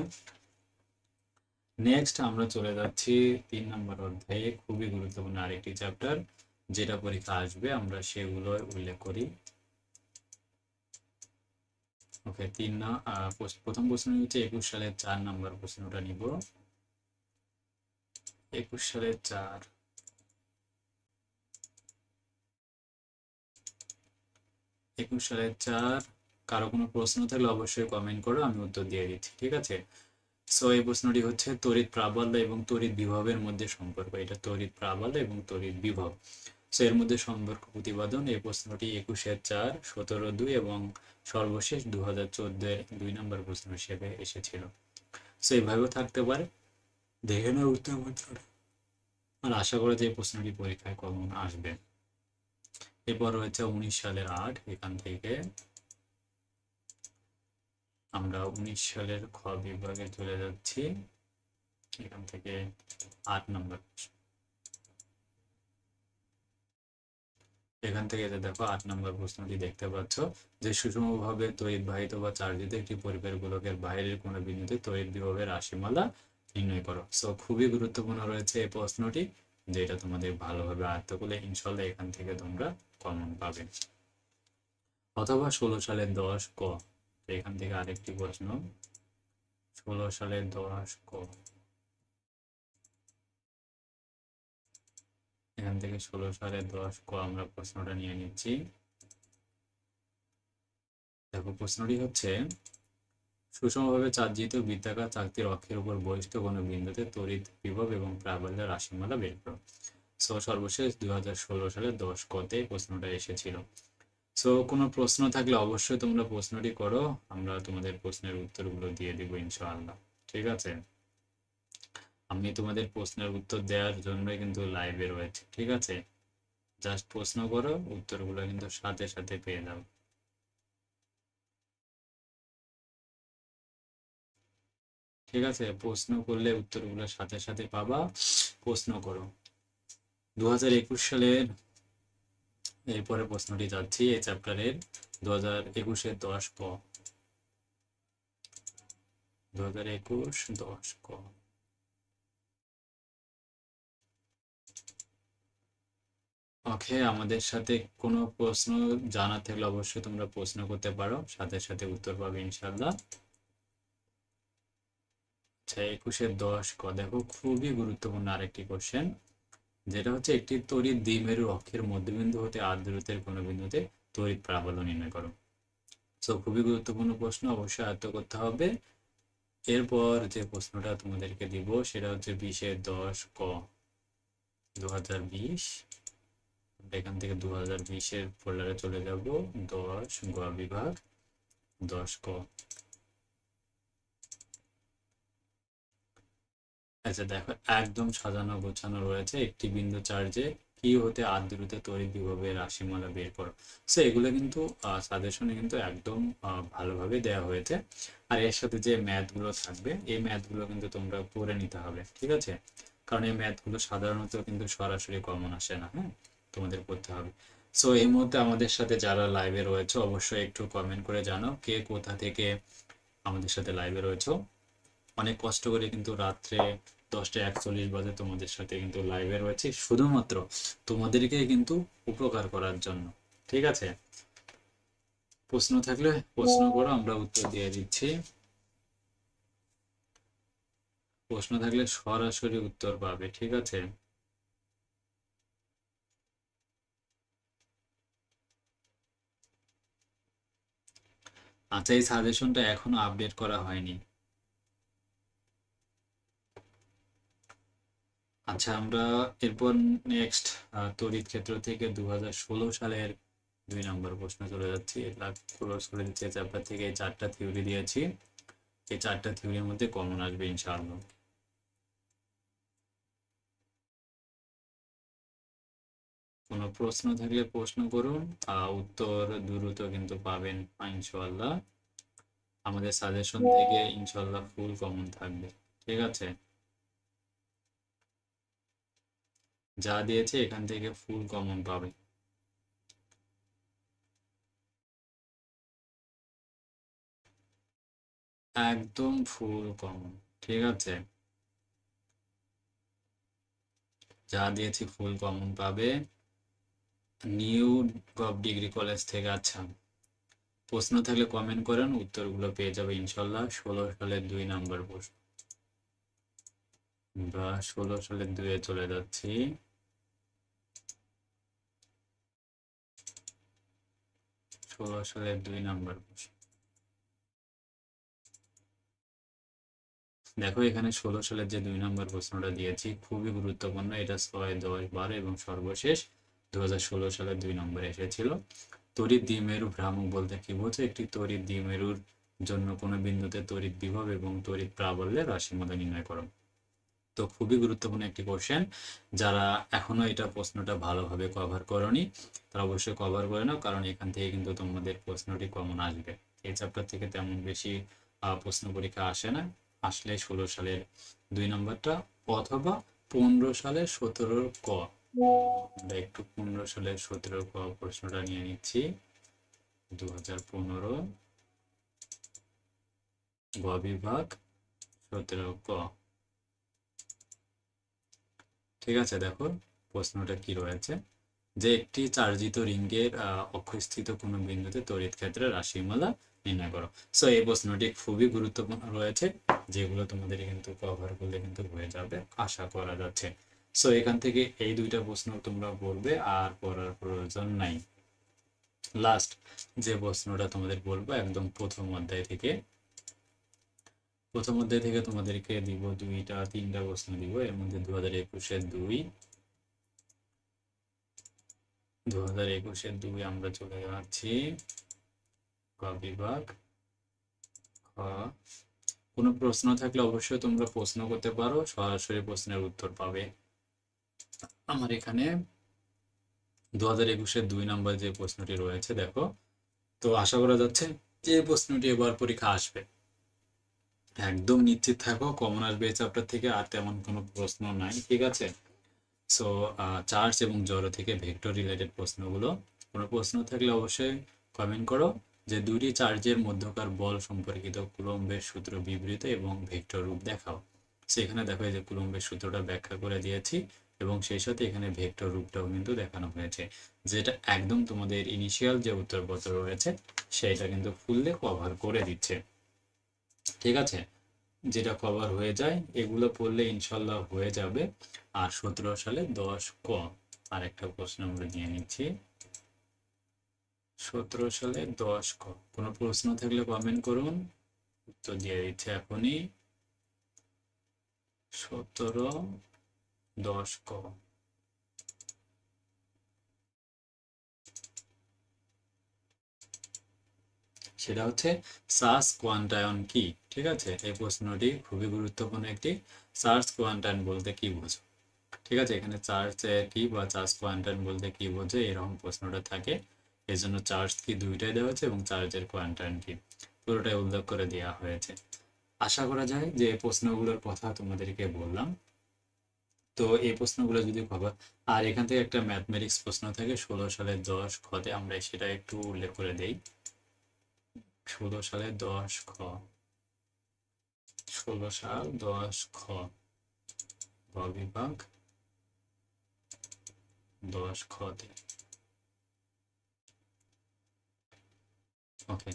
নেক্সট আমরা চলে যাচ্ছি 3 নম্বর অধ্যায়ে, খুবই গুরুত্বপূর্ণ আরেকটি চ্যাপ্টার যেটা পরীক্ষা আসবে, আমরা সেগুলো উল্লেখ করি। ওকে, প্রথম প্রশ্ন হচ্ছে 21 সালের 4 নম্বর প্রশ্নটা নিব। 21 সালের 4, 21 সালের 4। কারো কোনো প্রশ্ন থাকলে অবশ্যই কমেন্ট করো, আমি উত্তর দিয়ে দিচ্ছি, ঠিক আছে। সো এই প্রশ্নটি হচ্ছে তড়িৎ প্রাবল্য এবং তড়িৎ বিভবের মধ্যে সম্পর্ক। এটা তড়িৎ প্রাবল্য এবং তড়িৎ বিভব, সো এর মধ্যে সম্পর্ক প্রতিপাদন। এই প্রশ্নটি 21-এর 4, 17-2 এবং সর্বশেষ 2014-এর 2 নম্বর প্রশ্ন হিসেবে এসেছিল। সো এইভাবেও থাকতে পারে, দেখে না উত্তর পত্রটা। আর আশা করি যে এই প্রশ্নটি পরীক্ষায় কমন আসবে। এরপর রয়েছে 19 সালের 8। এখান থেকে আমরা 19 সালের খ বিভাগে চলে যাচ্ছি। এখান থেকে 8 নম্বর। এখান থেকে যে দেখো 8 নম্বর প্রশ্নটি দেখতে পাচ্ছ, যে সুষমভাবে তড়িৎবাহিত বা চার্জিত একটি পরিবাহী গোলকের বাইরের কোনো বিন্দুতে তড়িৎ বিভবের রাশিমালা নির্ণয় করো। সো খুবই গুরুত্বপূর্ণ রয়েছে এই প্রশ্নটি, যেটা তোমাদের ভালোভাবে আয়ত্ত করলে ইনশাল্লাহ এখান থেকে তোমরা কমন পাবে। অথবা 16 সালের 10 ক। এখান থেকে আরেকটি প্রশ্ন, 16 সালের 10 ক। এখান থেকে 16 সালের 10 ক আমরা প্রশ্নটা নিয়ে নিচ্ছি। দেখো প্রশ্নটি হচ্ছে, সুষমভাবে চার্জিত বৃত্তাকার চাকতির অক্ষের উপর বহিষ্ঠ কোনো বিন্দুতে তড়িৎ বিভব এবং প্রাবল্যের রাশিমালা বের করো। সো সর্বশেষ 2016 সালের 10 কতে প্রশ্নটা এসেছিল। সো কোনো প্রশ্ন থাকলে অবশ্যই তোমরা প্রশ্নটি করো, আমরা তোমাদের প্রশ্নের উত্তরগুলো দিয়ে দিব ইনশাআল্লাহ, ঠিক আছে। আমি তোমাদের প্রশ্নের উত্তর দেওয়ার জন্যই কিন্তু লাইভে রয়েছে, ঠিক আছে। জাস্ট প্রশ্ন করো, উত্তরগুলো কিন্তু সাথে সাথে পেয়ে যাও। ঠিক আছে, প্রশ্ন করলে উত্তরগুলো সাথে সাথে পাবা, প্রশ্ন করো। 2021 সালের এরপরে প্রশ্নটি যাচ্ছি এই চ্যাপ্টারের 2021-এর 10 ক। 2021 10 ক। ওকে, আমাদের সাথে কোনো প্রশ্ন জানা থাকলে অবশ্যই তোমরা প্রশ্ন করতে পারো, সাথে সাথে উত্তর পাবে ইনশাআল্লাহ। আচ্ছা, 21-এর 10 ক দেখো, খুবই গুরুত্বপূর্ণ আরেকটি কোশ্চেন, যেটা হচ্ছে একটি তড়িৎ দ্বিমেরুর অক্ষের মধ্যবিন্দু হতে r দূরত্বের কোনো বিন্দুতে তড়িৎ প্রাবল্য নির্ণয় করো। সো খুবই গুরুত্বপূর্ণ প্রশ্ন, অবশ্যই আয়ত্ত করতে হবে। এরপর যে প্রশ্নটা তোমাদেরকে দিব সেটা হচ্ছে 20-এর 10 ক। 2020, এখান থেকে 2020-এর ফোল্ডারে চলে যাব, 10 গ বিভাগ, 10 ক। আচ্ছা দেখো, একদম সাজানো গোছানো রয়েছে, একটি বিন্দু চার্জে কি হতে r দূরত্বে তড়িৎ বিভবের রাশিমালা বের করো। সো এগুলো কিন্তু সাজেশনে কিন্তু একদম ভালোভাবে দেওয়া হয়েছে। আর এর সাথে যে ম্যাথগুলো থাকবে, এই ম্যাথগুলো কিন্তু তোমরা করে নিতে হবে, ঠিক আছে। কারণ এই ম্যাথগুলো সাধারণত কিন্তু সরাসরি কমন আসে না, হ্যাঁ, তোমাদের করতে হবে। সো এই মুহূর্তে আমাদের সাথে যারা লাইভে রয়েছে অবশ্যই একটু কমেন্ট করে জানাও কে কোথা থেকে আমাদের সাথে লাইভে রয়েছে। অনেক কষ্ট করে কিন্তু রাত্রে 10টা 41 বাজে তোমাদের সাথে কিন্তু লাইভে রয়েছে, শুধুমাত্র তোমাদেরকে কিন্তু উপকার করার জন্য, ঠিক আছে। প্রশ্ন থাকলে প্রশ্ন করো, আমরা উত্তর দিয়ে দিচ্ছি। প্রশ্ন থাকলে সরাসরি উত্তর পাবে, ঠিক আছে। আচ্ছা, এই সাজেশনটা এখনো আপডেট করা হয়নি। আচ্ছা, আমরা এরপর নেক্সট তড়িৎ ক্ষেত্র থেকে 2016 সালের 2 নম্বর প্রশ্ন চলে যাচ্ছি। এটা ক্লোজ করে দিচ্ছি। চ্যাপ্টার থেকে এই 4টা থিওরি দিয়েছি, এই 4টা থিওরির মধ্যে কমন আসবে ইনশাআল্লাহ। কোনো প্রশ্ন থাকলে প্রশ্ন করুন, উত্তর দ্রুত কিন্তু পাবেন ইনশাআল্লাহ। আমাদের সাজেশন থেকে ইনশাআল্লাহ ফুল কমন থাকবে, ঠিক আছে। যা দিয়েছে এখান থেকে ফুল কমন পাবে। একদম ফুল কমন, ঠিক আছে। যা দিয়েছি ফুল কমন পাবে। নিউ গভ ডিগ্রি কলেজ থেকে। আচ্ছা, প্রশ্ন থাকলে কমেন্ট করেন, উত্তরগুলো পেয়ে যাবে ইনশাল্লাহ। 16 সালের 2 নম্বর প্রশ্ন, বা 16 সালের 2-এ চলে যাচ্ছি। 16 সালের 2 নম্বর প্রশ্ন। দেখো এখানে 16 সালের যে 2 নম্বর প্রশ্নটা দিয়েছি খুবই গুরুত্বপূর্ণ। এটা 6, 10, 12 এবং সর্বশেষ 2016 সালের 2 নম্বরে এসেছিল। তড়িৎ দ্বিমেরু ভ্রামক বলতে কি বোঝো? একটি তড়িৎ দ্বিমেরুর জন্য কোনো বিন্দুতে তড়িৎ বিভব এবং তড়িৎ প্রাবল্যের রাশিমালা নির্ণয় করো। তো খুবই গুরুত্বপূর্ণ একটি কোশ্চেন। যারা এখনো এটা প্রশ্নটা ভালোভাবে কভার করনি তারা অবশ্যই কভার করে নাও, কারণ এখান থেকে কিন্তু তোমাদের প্রশ্নটি কমন আসবে। এই চ্যাপ্টার থেকে তেমন বেশি প্রশ্ন পরীক্ষা আসে না, আসলে 16 সালের 2 নম্বরটা অথবা 15 সালের 17 ক। আমরা একটু 15 সালের 17 ক প্রশ্নটা নিয়ে নিচ্ছি। 2015 গ বিভাগ 17 ক। ঠিক আছে, দেখো প্রশ্নটা কি রয়েছে, যে একটি চার্জিত রিঙ্গের অক্ষস্থিত কোনো বিন্দুতে তড়িৎ ক্ষেত্রের রাশিমালা নির্ণয় করো। সো এই প্রশ্নটি খুবই গুরুত্বপূর্ণ রয়েছে, যেগুলো তোমাদের কিন্তু কভার করলে কিন্তু হয়ে যাবে আশা করা যাচ্ছে। সো এখান থেকে এই দুইটা প্রশ্ন তোমরা বলবে, আর পড়ার প্রয়োজন নাই। লাস্ট যে প্রশ্নটা তোমাদের বলবো একদম প্রথম অধ্যায় থেকে তোমাদেরকে দিব 2-3টা প্রশ্ন দিব। এর মধ্যে 2021-এর 2, 2021-এর 2 আমরা চলে যাচ্ছি ক বিভাগ খ। কোনো প্রশ্ন থাকলে অবশ্যই তোমরা প্রশ্ন করতে পারো, সরাসরি প্রশ্নের উত্তর পাবে। আমার এখানে 2021-এর 2 নম্বর যে প্রশ্নটি রয়েছে দেখো, তো আশা করা যাচ্ছে যে প্রশ্নটি এবার পরীক্ষা আসবে। একদম নিশ্চিত থাকো কমন আসবে এই চ্যাপ্টার থেকে, আর তেমন কোনো প্রশ্ন নাই। ঠিক আছে, সো চার্জ এবং জড় থেকে ভেক্টর রিলেটেড প্রশ্নগুলো, কোনো প্রশ্ন থাকলে অবশ্যই কমেন্ট করো। যে দুটি চার্জের মধ্যকার বল সম্পর্কিত কুলম্বের সূত্র বিবৃত এবং ভেক্টর রূপ দেখাও। সেখানে দেখো এই যে কুলম্বের সূত্রটা ব্যাখ্যা করে দিয়েছি, এবং সেই সাথে এখানে ভেক্টর রূপটাও কিন্তু দেখানো হয়েছে, যেটা একদম তোমাদের ইনিশিয়াল যে উত্তরপত্র রয়েছে সেটা কিন্তু ফুললে কভার করে দিচ্ছে। ঠিক আছে, যেটা কভার হয়ে যায় এগুলো পড়লে ইনশাল্লাহ হয়ে যাবে। আর 17 সালে 10 ক আর একটা প্রশ্ন আমরা নিয়ে নিচ্ছি। 17 সালে 10 ক কোনো প্রশ্ন থাকলে কমেন্ট করুন, উত্তর দিয়ে দিচ্ছে এখনই। 17-10 ক। সেটা হচ্ছে চার্জ কোয়ান্টায়ন কি। ঠিক আছে, এই প্রশ্নটি খুবই গুরুত্বপূর্ণ একটি। চার্জ কোয়ান্টায়ন বলতে কি বোঝো? ঠিক আছে, এখানে চার্জ কি বা চার্জ কোয়ান্টায়ন বলতে কি বোঝো এরকম প্রশ্নটা থাকে। এই জন্য চার্জ কি দুইটাই দেওয়া হয়েছে এবং চার্জের কোয়ান্টায়ন কি পুরোটাই উল্লেখ করে দেওয়া হয়েছে। আশা করা যায় যে এই প্রশ্নগুলোর কথা তোমাদেরকে বললাম। তো এই প্রশ্নগুলো যদি কভার, আর এখান থেকে একটা ম্যাথমেটিক্স প্রশ্ন থাকে 16 সালের 10 খতে, আমরা সেটা একটু উল্লেখ করে দেই। 16 সালের 10 খ, 16 সাল 10 খ গ বিভাগ 10 খতে। ওকে,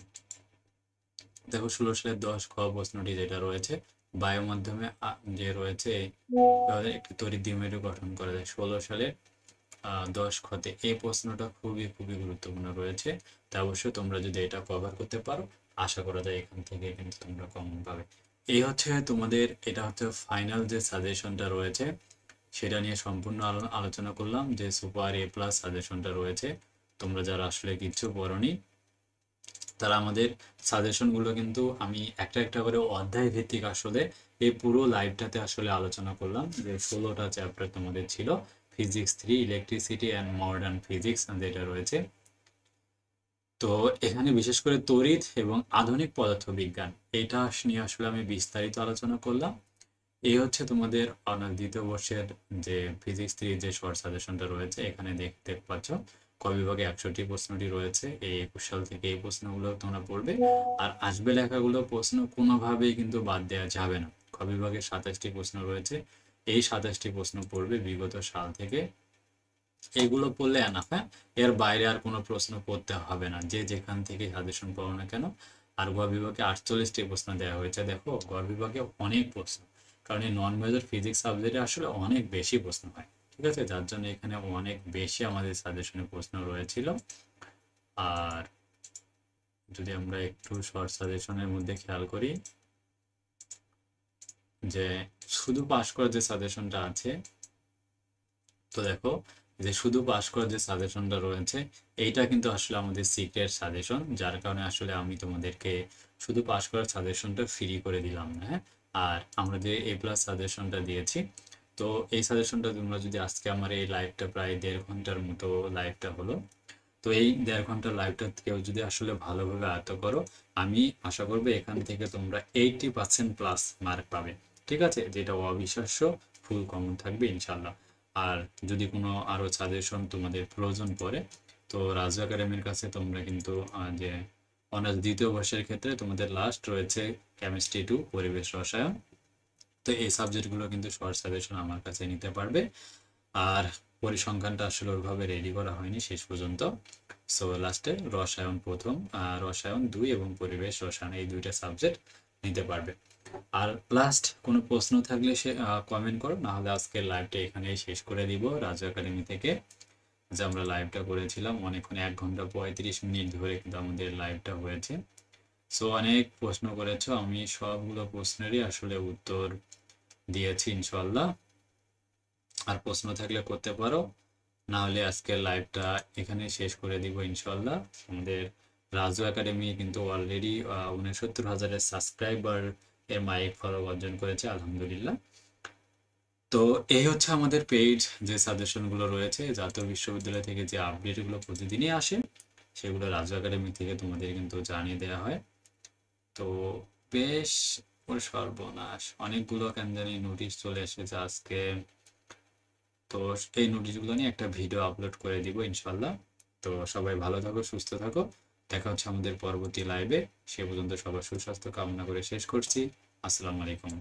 দেখো 16 সালের 10 খ প্রশ্নটি যেটা রয়েছে, বায়ু মাধ্যমে যে রয়েছে একটি তড়িৎ দ্বিমেরু গঠন করা যায়। 16 সালের 10 খতে এই প্রশ্নটা খুবই খুবই গুরুত্বপূর্ণ রয়েছে। তা অবশ্যই তোমরা যদি এটা কভার করতে পারো আশা করা যায় এখান থেকে কিন্তু তোমরা কমন পাবে। এই হচ্ছে তোমাদের, এটা হচ্ছে ফাইনাল যে সাজেশনটা রয়েছে সেটা নিয়ে সম্পূর্ণ আলোচনা করলাম। যে সুপার এ প্লাস সাজেশনটা রয়েছে, তোমরা যারা আসলে কিচ্ছু পড়োনি তারা আমাদের সাজেশনগুলো কিন্তু আমি একটা একটা করে অধ্যায় ভিত্তিক আসলে এই পুরো লাইভটাতে আসলে আলোচনা করলাম। যে 16টা চ্যাপ্টার তোমাদের ছিল, physics 3, electricity and modern physics যেটা রয়েছে। তো এখানে বিশেষ করে তড়িৎ এবং আধুনিক পদার্থবিজ্ঞান এটা নিয়ে আসলে আমি বিস্তারিত আলোচনা করলাম। এই হচ্ছে তোমাদের অনার্স দ্বিতীয় বর্ষের যে ফিজিক্স 3 যে শর্ট সাজেশনটা রয়েছে, এখানে দেখতে পাচ্ছ ক বিভাগে 100টি প্রশ্নটি রয়েছে। এই 21 সাল থেকে এই প্রশ্নগুলো তোমরা পড়বে, আর আসবে লেখাগুলো প্রশ্ন কোনোভাবেই কিন্তু বাদ দেওয়া যাবে না। ক বিভাগে 27টি প্রশ্ন রয়েছে, এই 27টি প্রশ্ন পড়বে বিগত সাল থেকে, এগুলো পড়লে এনাফ। হ্যাঁ, এর বাইরে আর কোনো প্রশ্ন পড়তে হবে না, যে যেখান থেকে সাজেশন পাও না কেন। আর গ বিভাগে 48টি প্রশ্ন দেওয়া হয়েছে। দেখো গ বিভাগে অনেক প্রশ্ন, কারণ এই নন মেজর ফিজিক্স সাবজেক্টে আসলে অনেক বেশি প্রশ্ন হয়। ঠিক আছে, যার জন্য এখানে অনেক বেশি আমাদের সাজেশনে প্রশ্ন রয়েছিল। আর যদি আমরা একটু শর্ট সাজেশনের মধ্যে খেয়াল করি, যে শুধু পাস করার যে সাজেশনটা আছে, তো দেখো যে শুধু পাস করার যে সাজেশনটা রয়েছে, এইটা কিন্তু আসলে আমাদের সিক্রেট সাজেশন, যার কারণে আসলে আমি তোমাদেরকে শুধু পাস করার সাজেশনটা ফ্রি করে দিলাম না। হ্যাঁ, আর আমরা যে এ প্লাস সাজেশনটা দিয়েছি, তো এই সাজেশনটা তোমরা যদি আজকে আমার এই লাইভটা প্রায় 1.5 ঘন্টার মতো লাইভটা হলো, তো এই 1.5 ঘন্টার লাইভটা কেউ যদি আসলে ভালোভাবে আয়ত্ত করো, আমি আশা করবো এখান থেকে তোমরা 80% প্লাস মার্ক পাবে। ঠিক আছে, যেটা অবিশ্বাস্য ফুল কমন থাকবে ইনশাল্লাহ। আর যদি কোনো আরো সাজেশন তোমাদের প্রয়োজন পড়ে, তো রাজু একাডেমির কাছে তোমরা কিন্তু যে অনার্স দ্বিতীয় বর্ষের ক্ষেত্রে তোমাদের লাস্ট রয়েছে কেমিস্ট্রি 2 পরিবেশ রসায়ন, তো এই সাবজেক্টগুলো কিন্তু শর্ট সাজেশন আমার কাছে নিতে পারবে। আর পরিসংখ্যানটা আসলে ওইভাবে রেডি করা হয়নি শেষ পর্যন্ত, সো লাস্টে রসায়ন প্রথম, রসায়ন 2 এবং পরিবেশ রসায়ন এই দুইটা সাবজেক্ট নিতে পারবে। আর লাস্ট কোনো প্রশ্ন থাকলে সে কমেন্ট করো, না হলে আজকের লাইভটা এখানেই শেষ করে দিব রাজু একাডেমি থেকে। যে আমরা লাইভটা করেছিলাম অনেকক্ষণ, 1 ঘন্টা 35 মিনিট ধরে কিন্তু আমাদের লাইভটা হয়েছে। সো অনেক প্রশ্ন করেছো, আমি সবগুলো প্রশ্নেরই আসলে উত্তর দিয়েছি ইনশাল্লাহ। আর প্রশ্ন থাকলে করতে পারো, না হলে আজকের লাইভটা এখানে শেষ করে দিব ইনশাল্লাহ। আমাদের রাজু একাডেমি কিন্তু অলরেডি 69,000 সাবস্ক্রাইবার এর মাইক ফলো অর্জন করেছে আলহামদুলিল্লাহ। তো এই হচ্ছে আমাদের পেইড যে সাজেশনগুলো রয়েছে, জাতীয় বিশ্ববিদ্যালয় থেকে যে আপডেটগুলো প্রতিদিনই আসে, সেগুলো রাজু একাডেমি থেকে তোমাদের কিন্তু জানিয়ে দেওয়া হয়। তো বেশ, ওর সর্বনাশ, অনেকগুলো কেন জানি নোটিশ চলে এসেছে আজকে। তো এই নোটিশগুলো নিয়ে একটা ভিডিও আপলোড করে দিব ইনশাল্লাহ। তো সবাই ভালো থাকো, সুস্থ থাকো, দেখা হচ্ছে আমাদের পরবর্তী লাইভে। সে পর্যন্ত সবার সুস্বাস্থ্য কামনা করে শেষ করছি। আসসালামু আলাইকুম।